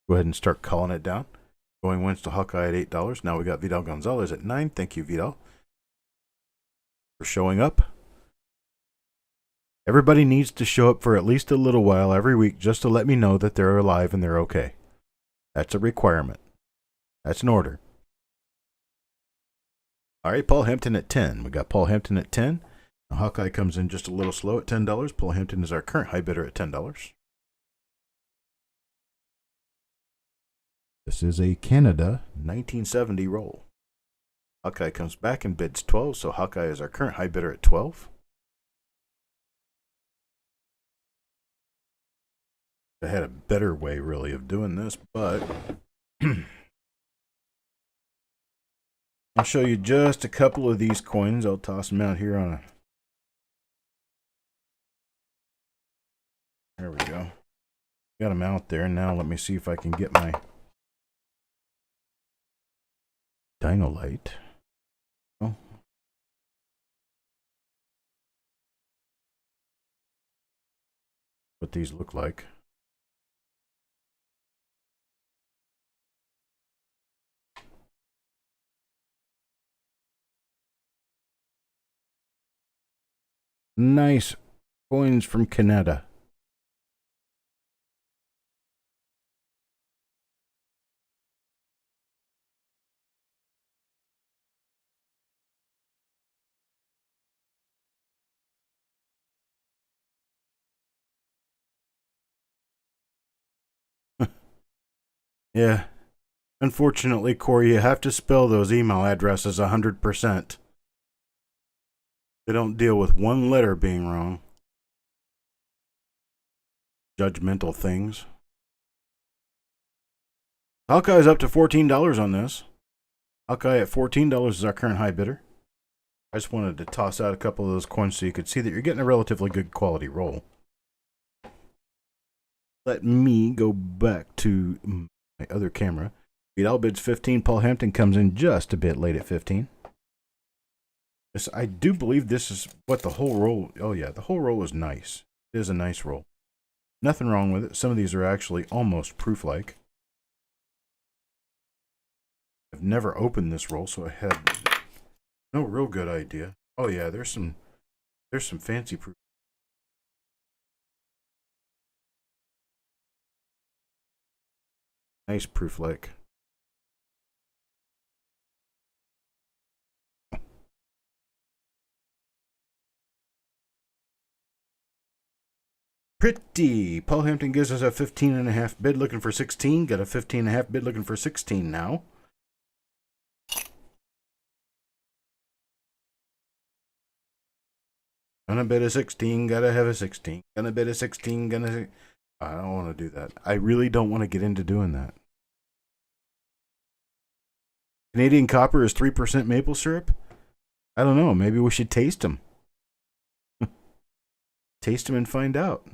Go ahead and start calling it down. Going once to Hawkeye at $8. Now we got Vidal Gonzalez at 9. Thank you, Vidal, for showing up. Everybody needs to show up for at least a little while every week just to let me know that they're alive and they're okay. That's a requirement. That's an order. All right, Paul Hampton at 10. We got Paul Hampton at 10. Now Hawkeye comes in just a little slow at $10. Paul Hampton is our current high bidder at $10. This is a Canada 1970 roll. Hawkeye comes back and bids 12, so Hawkeye is our current high bidder at 12. I had a better way, really, of doing this, but I'll show you just a couple of these coins. I'll toss them out here on a... There we go. Got them out there. Now let me see if I can get my Dino Light. Oh. What these look like. Nice coins from Canada. Yeah. Unfortunately, Corey, you have to spell those email addresses 100%. They don't deal with one letter being wrong. Judgmental things. Hawkeye's up to $14 on this. Hawkeye at $14 is our current high bidder. I just wanted to toss out a couple of those coins so you could see that you're getting a relatively good quality roll. Let me go back to my other camera. Vidal bids 15. Paul Hampton comes in just a bit late at 15. This, I do believe this is what the whole roll. Oh yeah, the whole roll is nice. It is a nice roll. Nothing wrong with it. Some of these are actually almost proof-like. I've never opened this roll, so I had no real good idea. Oh yeah, there's some fancy proof. Nice proof-like. Pretty. Paul Hampton gives us a 15.5 bid looking for 16. Got a 15.5 bid looking for 16 now. Gonna bid a 16, gotta have a 16. Gonna bid a 16, gonna... I don't want to do that. I really don't want to get into doing that. Canadian Copper is 3% maple syrup? I don't know. Maybe we should taste them. Taste them and find out.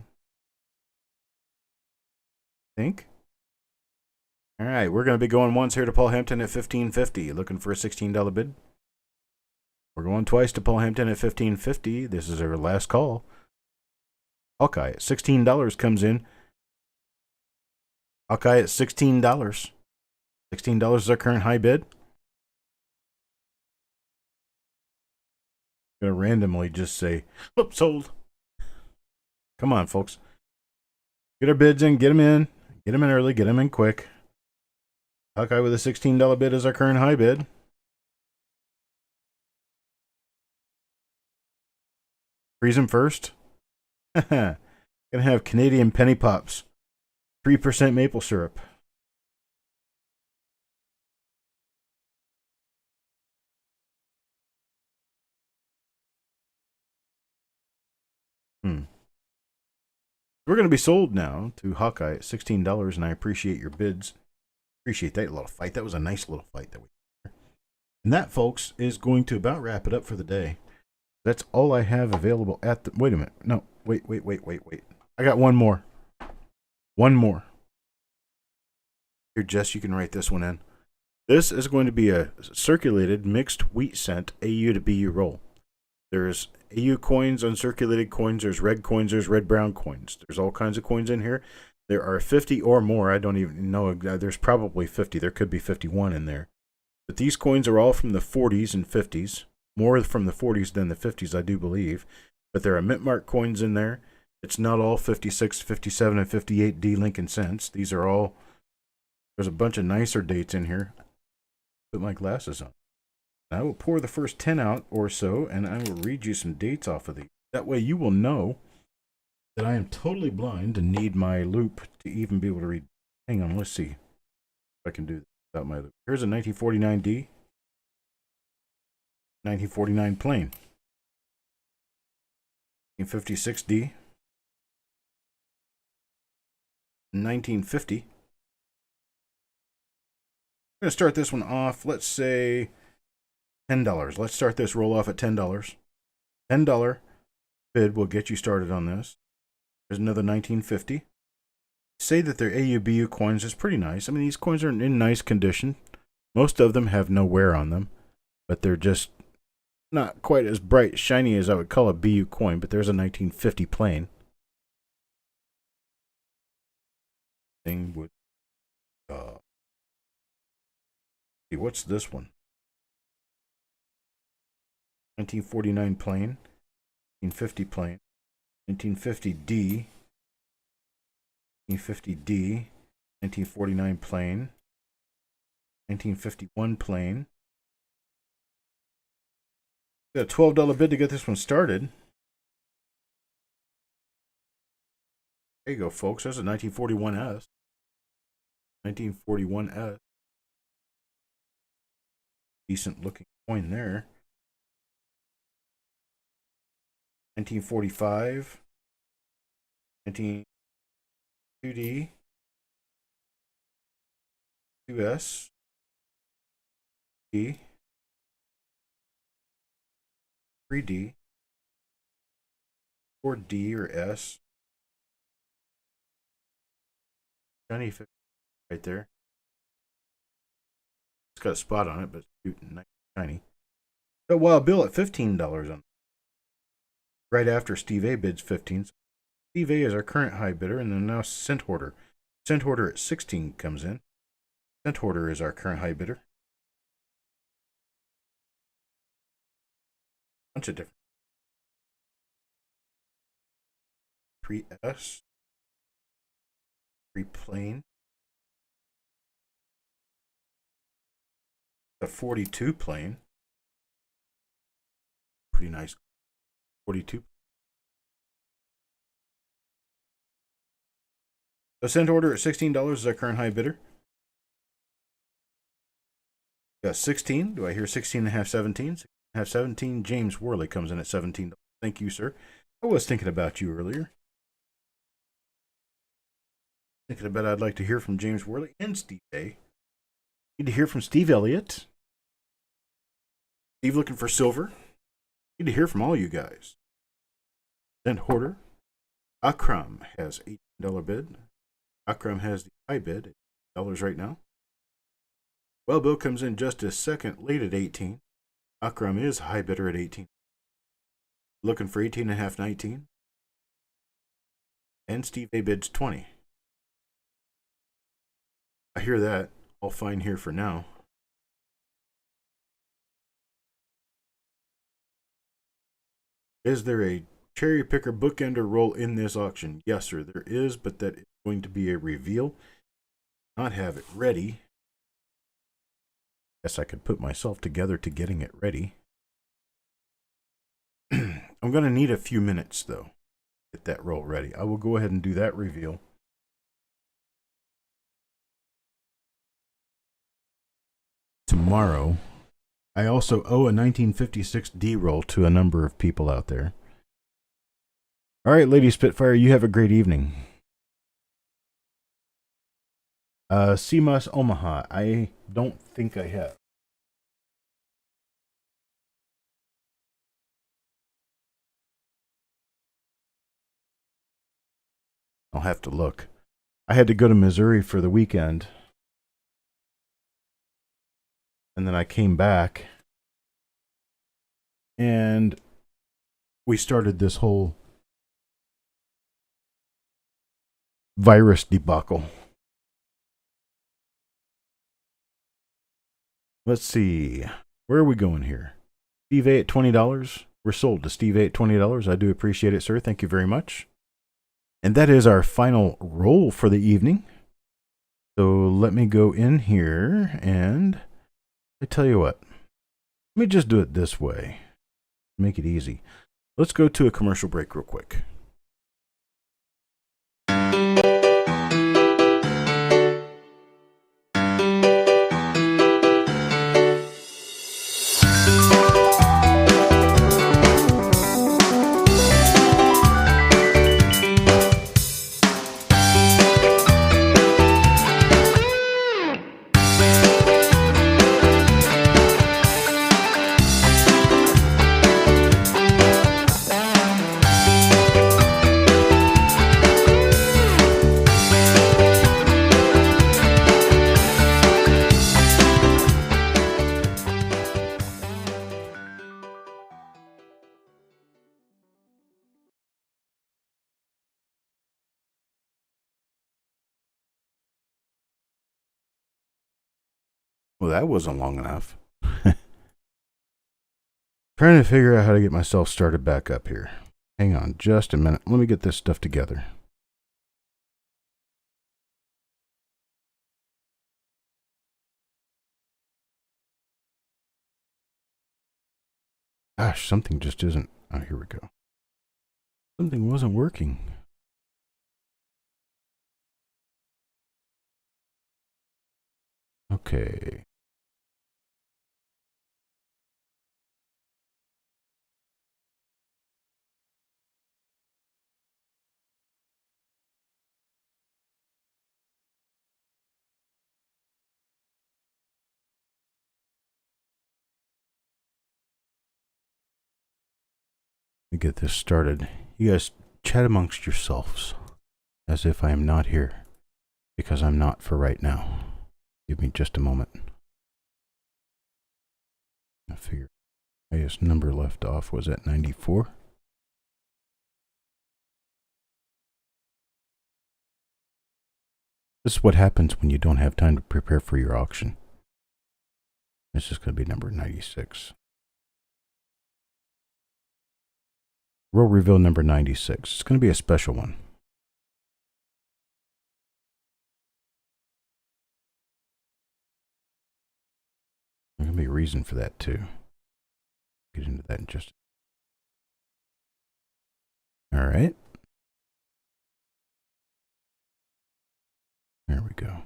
Think? All right, we're going to be going once here to Paul Hampton at $15.50. Looking for a $16 bid? We're going twice to Paul Hampton at $15.50. This is our last call. Hawkeye at $16 comes in. Hawkeye at $16. $16 is our current high bid. I'm going to randomly just say, "Oop, sold." Come on, folks. Get our bids in, get them in. Get them in early, get them in quick. Hawkeye with a $16 bid is our current high bid. Freeze them first. Gonna have Canadian Penny Pops. 3% maple syrup. We're going to be sold now to Hawkeye at $16, and I appreciate your bids. Appreciate that little fight. That was a nice little fight that we had. And that, folks, is going to about wrap it up for the day. That's all I have available at the... Wait a minute. No, wait. I got one more. One more. Here, Jess, you can write this one in. This is going to be a circulated mixed wheat cent AU to BU roll. There's AU coins, uncirculated coins, there's red coins, there's red-brown coins. There's all kinds of coins in here. There are 50 or more. I don't even know. There's probably 50. There could be 51 in there. But these coins are all from the 40s and 50s. More from the 40s than the 50s, I do believe. But there are mint mark coins in there. It's not all 56, 57, and 58 D Lincoln cents. These are all... There's a bunch of nicer dates in here. Put my glasses on. I will pour the first 10 out or so, and I will read you some dates off of these. That way you will know that I am totally blind and need my loop to even be able to read. Hang on, let's see if I can do this without my loop. Here's a 1949D, 1949 plain, 1956D, 1950. I'm going to start this one off, let's say $10. Let's start this roll off at $10. $10 bid will get you started on this. There's another 1950. Say that their AUBU coins is pretty nice. I mean, these coins are in nice condition. Most of them have no wear on them, but they're just not quite as bright, shiny as I would call a BU coin, but there's a 1950 plain. Thing would see, what's this one? 1949 plain, 1950 plain, 1950D, 1950D, 1949 plain, 1951 plain. Got a $12 bid to get this one started. There you go, folks. There's a 1941S. 1941S. Decent looking coin there. 1945. 2D. 2S. D. 3D. 4D or S. Shiny right there. It's got a spot on it, but it's cute and nice, shiny. So while Bill at $15 on, right after Steve A bids 15. Steve A is our current high bidder, and then now Cent Hoarder. Cent Hoarder at 16 comes in. Cent Hoarder is our current high bidder. Bunch of different. 3S. 3 Plane. A 42 plane. Pretty nice. 42. So Cent Hoarder at $16 is our current high bidder. Got 16. Do I hear 16 and a half, 17? 16 and a half, 17. James Worley comes in at $17. Thank you, sir. I was thinking about you earlier. Thinking about I'd like to hear from James Worley and Steve A. Need to hear from Steve Elliott. Steve looking for silver. Need to hear from all you guys. Cent Hoarder. Akram has $18 bid. Akram has the high bid, $8 right now. Well, Bill comes in just a second late at 18. Akram is high bidder at 18. Looking for 18 and a half, 19. And Steve A bids 20. I hear that. All fine here for now. Is there a cherry picker bookender roll in this auction? Yes, sir, there is, but that is going to be a reveal. Not have it ready. Guess I could put myself together to getting it ready. I'm going to need a few minutes, though, to get that roll ready. I will go ahead and do that reveal. Tomorrow. I also owe a 1956 D roll to a number of people out there. All right, Lady Spitfire, you have a great evening. CMOS Omaha, I don't think I have. I'll have to look. I had to go to Missouri for the weekend. And then I came back. And we started this whole virus debacle. Let's see. Where are we going here? Steve A at $20. We're sold to Steve A at $20. I do appreciate it, sir. Thank you very much. And that is our final roll for the evening. So let me go in here and I tell you what. Let me just do it this way. Make it easy. Let's go to a commercial break real quick. Well, that wasn't long enough. Trying to figure out how to get myself started back up here. Hang on just a minute. Let me get this stuff together. Gosh, something just isn't. Oh, here we go. Something wasn't working. Okay. Let me get this started. You guys chat amongst yourselves as if I am not here, because I'm not for right now. Give me just a moment. I figure Highest number left off was at 94. This is what happens when you don't have time to prepare for your auction. This is going to be number 96. Roll reveal number 96. It's going to be a special one. There's going to be a reason for that too. Get into that in just. All right. There we go.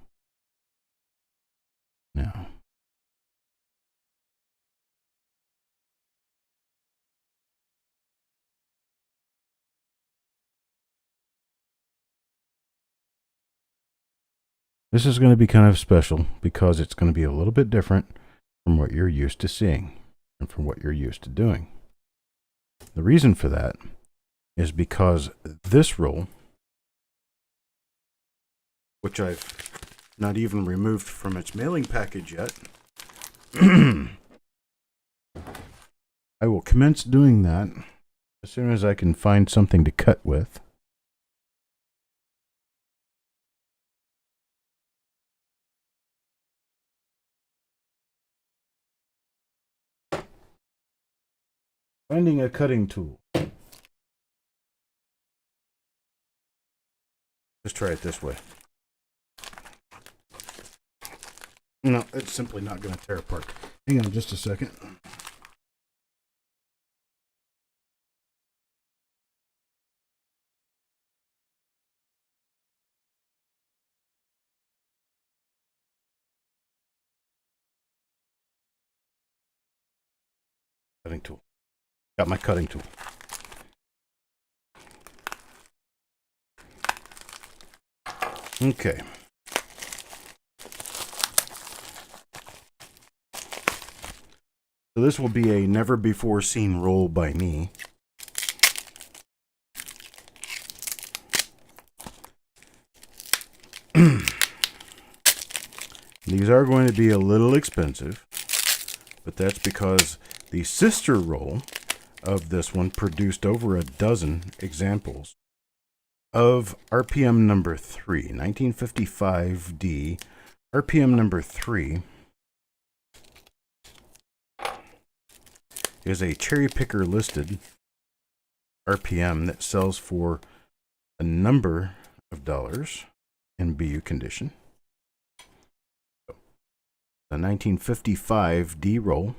Now. This is going to be kind of special because it's going to be a little bit different from what you're used to seeing and from what you're used to doing. The reason for that is because this roll, which I've not even removed from its mailing package yet, I will commence doing that as soon as I can find something to cut with. Finding a cutting tool. Let's try it this way. No, it's simply not going to tear apart. Hang on just a second. Cutting tool. Got my cutting tool. Okay. So this will be a never before seen roll by me. These are going to be a little expensive, but that's because the sister roll of this one produced over a dozen examples of RPM number 3, 1955D, RPM number 3 is a cherry picker listed RPM that sells for a number of dollars in BU condition. The 1955D roll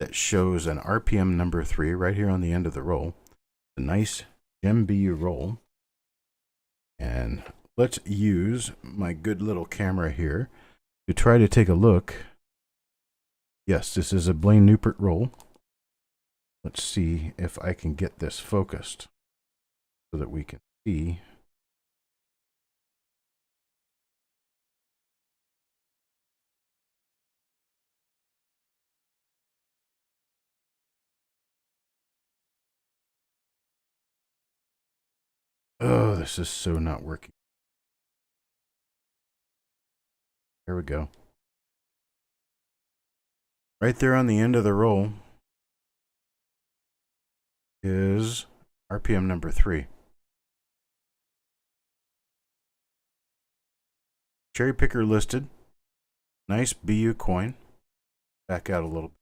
that shows an RPM number 3 right here on the end of the roll. A nice gem BU roll. And let's use my good little camera here to try to take a look. Yes, this is a Blaine Newport roll. Let's see if I can get this focused so that we can see. Oh, this is so not working. There we go. Right there on the end of the roll is RPM number 3. Cherry picker listed. Nice BU coin. Back out a little bit.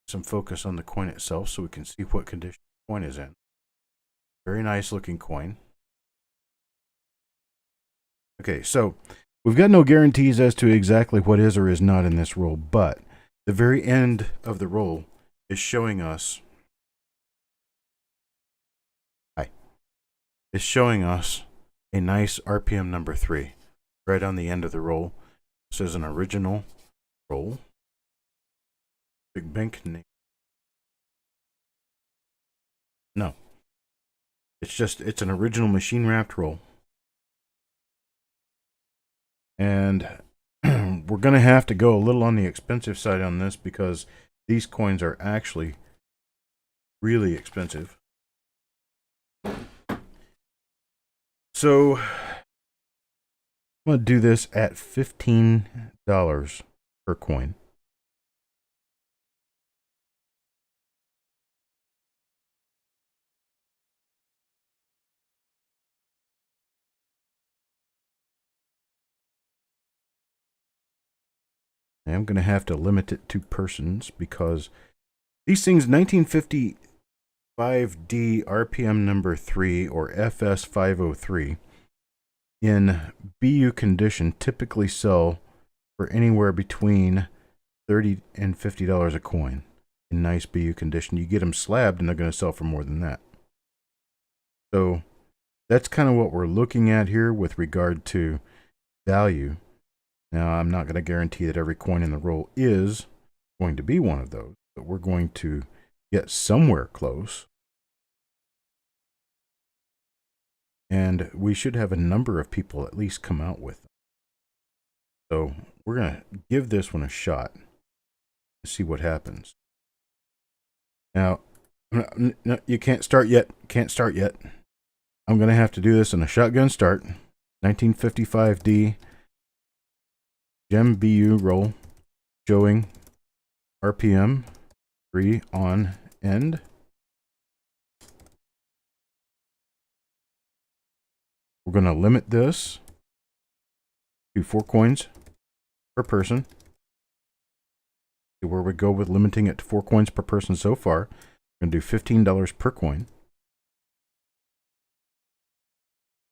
Some focus on the coin itself so we can see what condition the coin is in. Very nice looking coin. Okay, so we've got no guarantees as to exactly what is or is not in this roll, but the very end of the roll is showing us a nice RPM number 3 right on the end of the roll. This is an original roll. Big bank name. No. It's an original machine wrapped roll. And we're going to have to go a little on the expensive side on this because these coins are actually really expensive. So I'm going to do this at $15 per coin. I'm going to have to limit it to persons because these things, 1955D RPM number 3 or FS 503 in BU condition typically sell for anywhere between $30 and $50 a coin in nice BU condition. You get them slabbed and they're going to sell for more than that. So that's kind of what we're looking at here with regard to value. Now, I'm not going to guarantee that every coin in the roll is going to be one of those, but we're going to get somewhere close. And we should have a number of people at least come out with them. So we're going to give this one a shot to see what happens. Now, no, you can't start yet. Can't start yet. I'm going to have to do this in a shotgun start. 1955D Gem BU roll showing RPM 3 on end. We're going to limit this to 4 coins per person. See where we go with limiting it to 4 coins per person so far. We're going to do $15 per coin.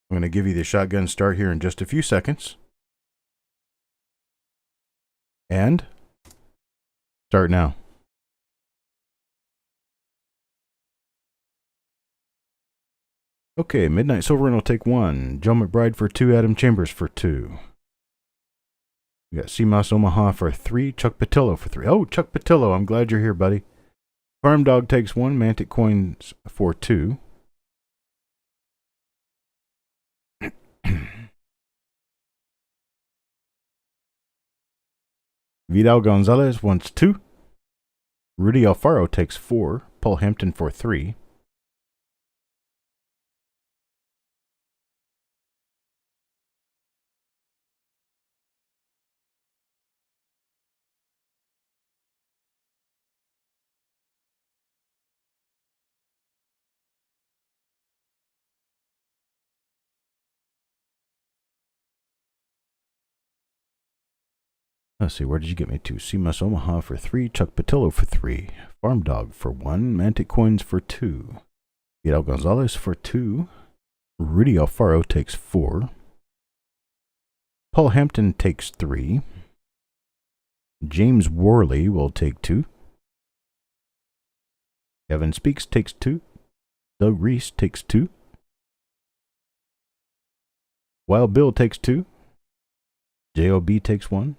I'm going to give you the shotgun start here in just a few seconds. And start now. Okay, Midnight Silver will take 1. Joe McBride for 2. Adam Chambers for 2. We got CMOS Omaha for 3. Chuck Patillo for 3. Oh, Chuck Patillo, I'm glad you're here, buddy. Farm Dog takes 1. Mantic Coins for 2. Vidal Gonzalez wants 2. Rudy Alfaro takes 4. Paul Hampton for 3. Let's see, where did you get me to? CMOS Omaha for 3. Chuck Patillo for 3. Farm Dog for 1. Mantic Coins for 2. Vidal Gonzalez for 2. Rudy Alfaro takes 4. Paul Hampton takes 3. James Worley will take 2. Kevin Speaks takes 2. Doug Reese takes 2. Wild Bill takes 2. JOB takes 1.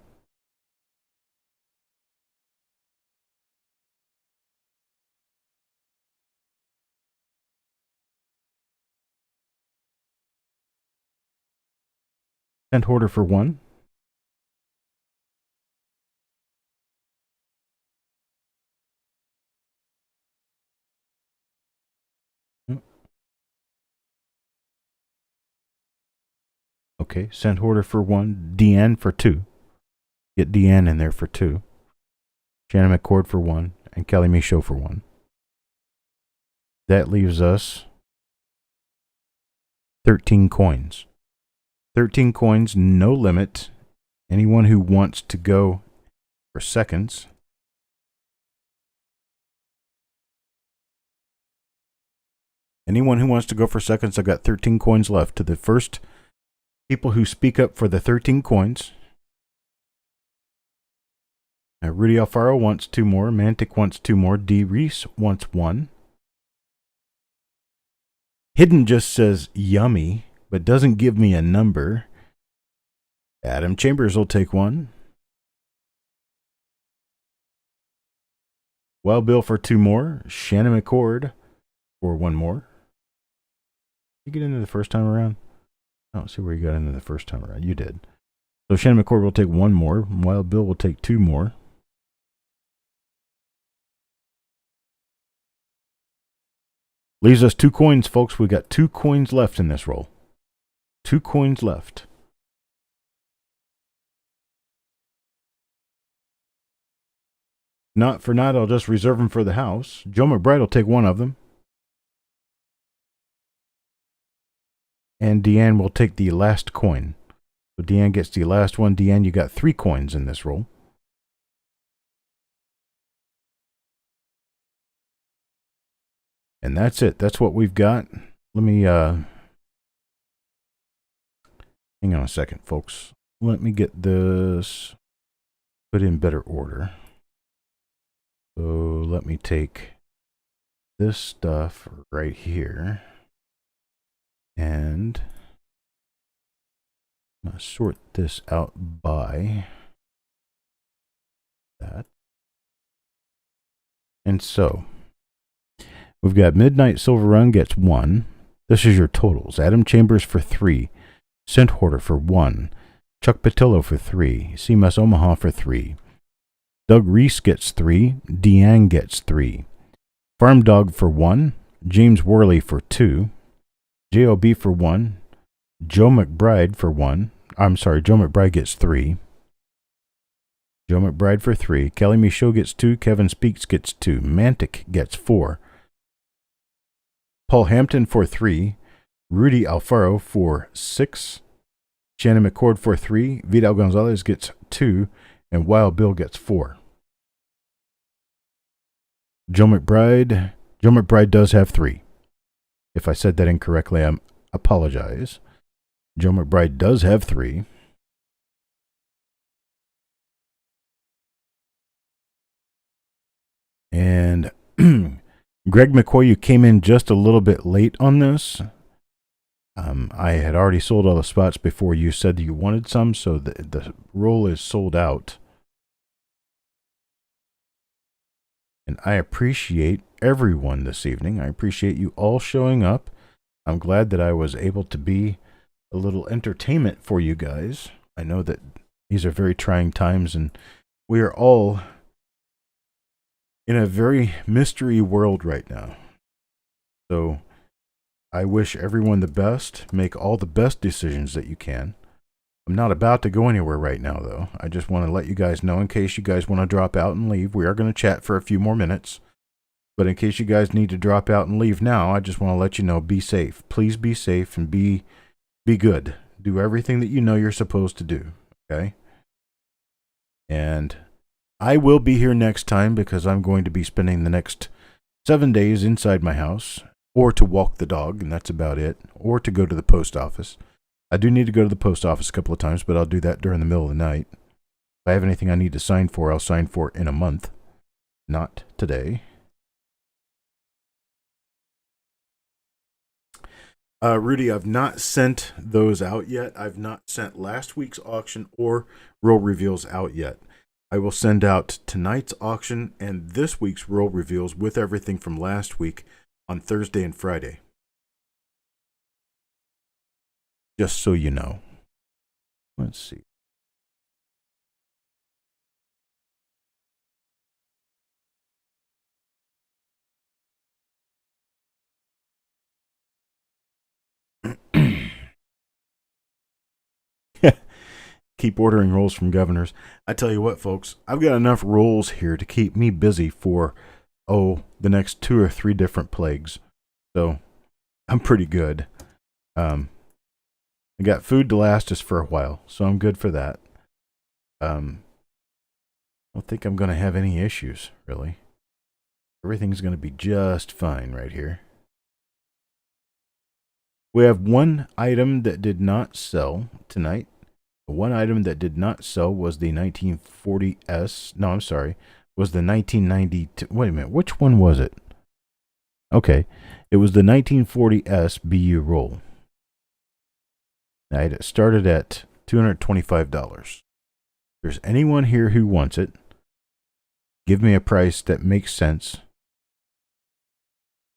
Tent Hoarder for 1. Okay, Scent Hoarder for 1. Deanne for 2. Get Deanne in there for 2. Shannon McCord for 1. And Kelly Michaud for 1. That leaves us 13 coins. 13 coins, no limit. Anyone who wants to go for seconds. Anyone who wants to go for seconds, I've got 13 coins left. To the first people who speak up for the 13 coins. Now, Rudy Alfaro wants 2 more. Mantic wants 2 more. D. Reese wants 1. Hidden just says yummy, but doesn't give me a number. Adam Chambers will take 1. Wild Bill for 2 more. Shannon McCord for 1 more. You get into the first time around? I don't see where you got into the first time around. You did. So Shannon McCord will take 1 more. Wild Bill will take 2 more. Leaves us 2 coins, folks. We got 2 coins left in this roll. 2 coins left. Not for not, I'll just reserve them for the house. Joe McBride will take 1 of them. And Deanne will take the last coin. So Deanne gets the last one. Deanne, you got 3 coins in this roll. And that's it. That's what we've got. Let me hang on a second, folks. Let me get this put in better order. So let me take this stuff right here and I'm gonna sort this out by that. And so we've got Midnight Silver Run gets 1. This is your totals. Adam Chambers for 3. Scent Hoarder for 1. Chuck Patillo for 3. CMS Omaha for 3. Doug Reese gets 3. Deang gets 3. Farm Dog for 1. James Worley for 2. JOB for 1. Joe McBride for 1. I'm sorry, Joe McBride gets 3. Joe McBride for 3. Kelly Michaud gets 2. Kevin Speaks gets 2. Mantic gets 4. Paul Hampton for 3. Rudy Alfaro for 6. Shannon McCord for 3. Vidal Gonzalez gets 2. And Wild Bill gets 4. Joe McBride does have 3. If I said that incorrectly, I apologize. Joe McBride does have 3. And Greg McCoy, you came in just a little bit late on this. I had already sold all the spots before you said that you wanted some, so the roll is sold out. And I appreciate everyone this evening. I appreciate you all showing up. I'm glad that I was able to be a little entertainment for you guys. I know that these are very trying times, and we are all in a very mystery world right now. So I wish everyone the best. Make all the best decisions that you can. I'm not about to go anywhere right now, though. I just want to let you guys know in case you guys want to drop out and leave. We are going to chat for a few more minutes. But in case you guys need to drop out and leave now, I just want to let you know, be safe. Please be safe and be good. Do everything that you know you're supposed to do, okay? And I will be here next time because I'm going to be spending the next 7 days inside my house, or to walk the dog, and that's about it, or to go to the post office. I do need to go to the post office a couple of times, but I'll do that during the middle of the night. If I have anything I need to sign for, I'll sign for in a month, not today. Rudy, I've not sent those out yet. I've not sent last week's auction or roll reveals out yet. I will send out tonight's auction and this week's roll reveals with everything from last week on Thursday and Friday. Just so you know. Let's see. Keep ordering rolls from governors. I tell you what, folks, I've got enough rolls here to keep me busy for, the next 2 or 3 different plagues. So I'm pretty good. I got food to last us for a while, so I'm good for that. I don't think I'm going to have any issues, really. Everything's going to be just fine right here. We have one item that did not sell tonight. The one item that did not sell was the 1940S. No, I'm sorry. Was the 1992. Wait a minute. Which one was it? Okay. It was the 1940S BU roll. Now, it started at $225. If there's anyone here who wants it, give me a price that makes sense,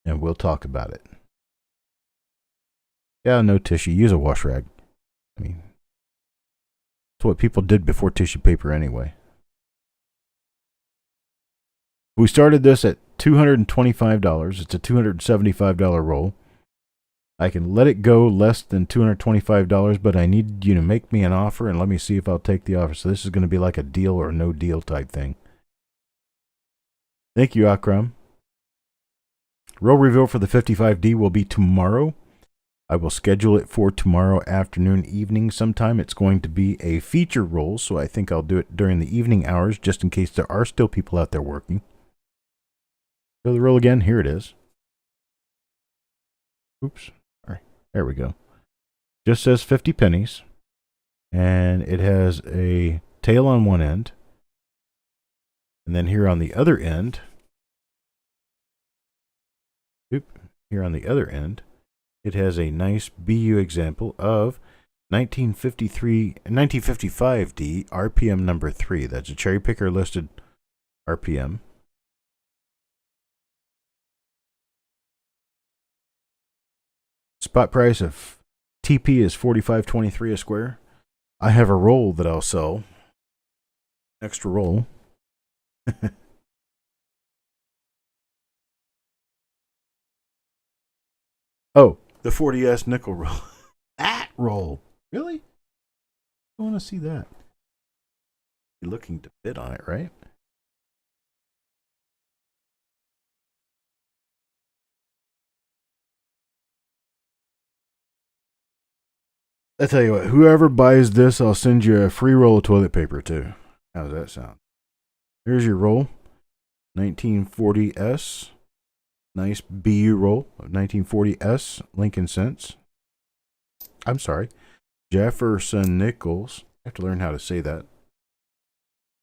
and we'll talk about it. Yeah, no tissue. Use a wash rag. I mean, that's what people did before tissue paper anyway. We started this at $225. It's a $275 roll. I can let it go less than $225, but I need you to make me an offer and let me see if I'll take the offer. So this is going to be like a deal or no deal type thing. Thank you, Akram. Roll reveal for the 55D will be tomorrow. I will schedule it for tomorrow afternoon, evening sometime. It's going to be a feature roll, so I think I'll do it during the evening hours just in case there are still people out there working. So the roll again, here it is. Oops. All right. There we go. Just says 50 pennies. And it has a tail on one end. And then here on the other end, here on the other end, it has a nice BU example of 1955D RPM number 3. That's a cherry picker listed RPM. Spot price of TP is $45.23 a square. I have a roll that I'll sell. Extra roll. Oh, the 40S nickel roll. That roll. Really? I want to see that. You're looking to bid on it, right? I tell you what, whoever buys this, I'll send you a free roll of toilet paper too. How does that sound? Here's your roll. 1940S. Nice BU roll of 1940S Lincoln cents. I'm sorry. Jefferson nickels. I have to learn how to say that.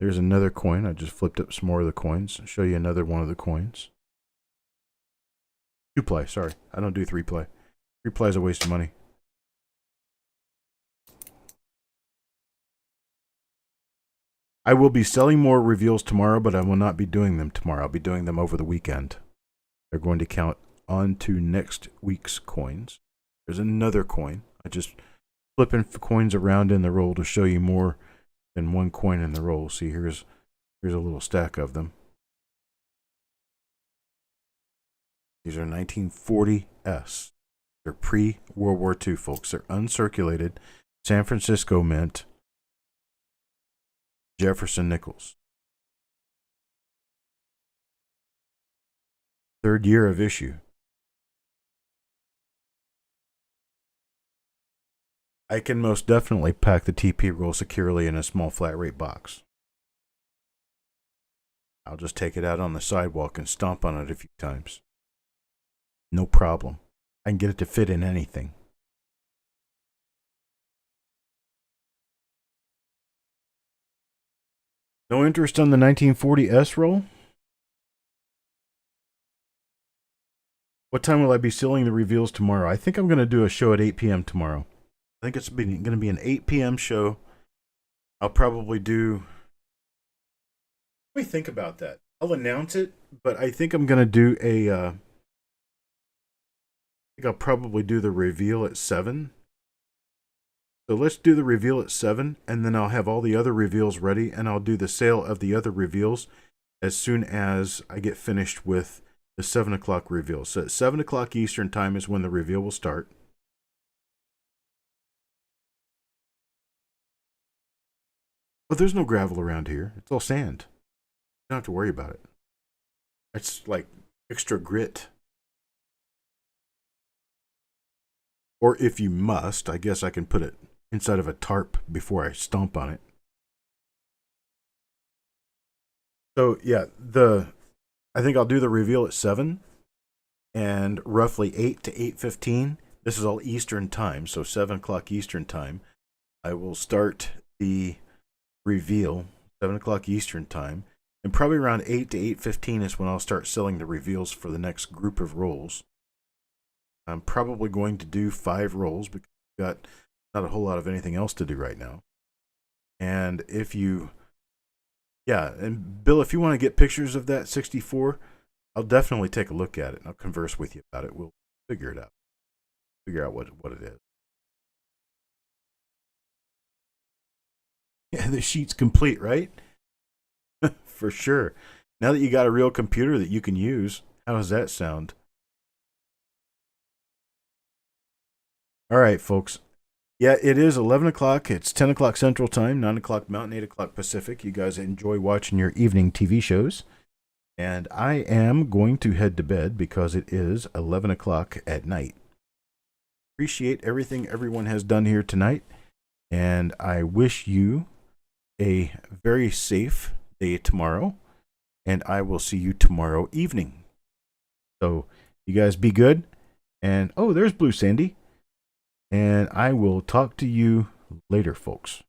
There's another coin. I just flipped up some more of the coins. I'll show you another one of the coins. 2-ply, sorry. I don't do 3-ply. 3-ply is a waste of money. I will be selling more reveals tomorrow, but I will not be doing them tomorrow. I'll be doing them over the weekend. They're going to count on to next week's coins. There's another coin. I just flipping coins around in the roll to show you more than one coin in the roll. See, here's a little stack of them. These are 1940S. They're pre-World War II, folks. They're uncirculated San Francisco mint Jefferson nickels. 3rd year of issue. I can most definitely pack the TP roll securely in a small flat rate box. I'll just take it out on the sidewalk and stomp on it a few times. No problem. I can get it to fit in anything. No interest on the 1940S roll? What time will I be selling the reveals tomorrow? I think I'm going to do a show at 8 p.m. tomorrow. I think it's going to be an 8 p.m. show. I'll probably do... Let me think about that. I'll announce it, but I think I'm going to do a... I think I'll probably do the reveal at 7. So let's do the reveal at 7, and then I'll have all the other reveals ready, and I'll do the sale of the other reveals as soon as I get finished with the 7 o'clock reveal. So at 7 o'clock Eastern time is when the reveal will start. But there's no gravel around here. It's all sand. You don't have to worry about it. It's like extra grit. Or if you must, I guess I can put it inside of a tarp before I stomp on it. So yeah, I think I'll do the reveal at 7 and roughly 8 to 8:15. This is all Eastern time, so 7 o'clock Eastern time. I will start the reveal 7 o'clock Eastern time, and probably around 8 to 8:15 is when I'll start selling the reveals for the next group of rolls. I'm probably going to do 5 rolls because I've got not a whole lot of anything else to do right now. And if you, yeah, and Bill, if you want to get pictures of that 64, I'll definitely take a look at it. I'll converse with you about it. We'll figure it out. Figure out what it is. Yeah, the sheet's complete, right? For sure. Now that you got a real computer that you can use, how does that sound? All right, folks. Yeah, it is 11 o'clock. It's 10 o'clock Central Time, 9 o'clock Mountain, 8 o'clock Pacific. You guys enjoy watching your evening TV shows. And I am going to head to bed because it is 11 o'clock at night. Appreciate everything everyone has done here tonight. And I wish you a very safe day tomorrow. And I will see you tomorrow evening. So you guys be good. And oh, there's Blue Sandy. And I will talk to you later, folks.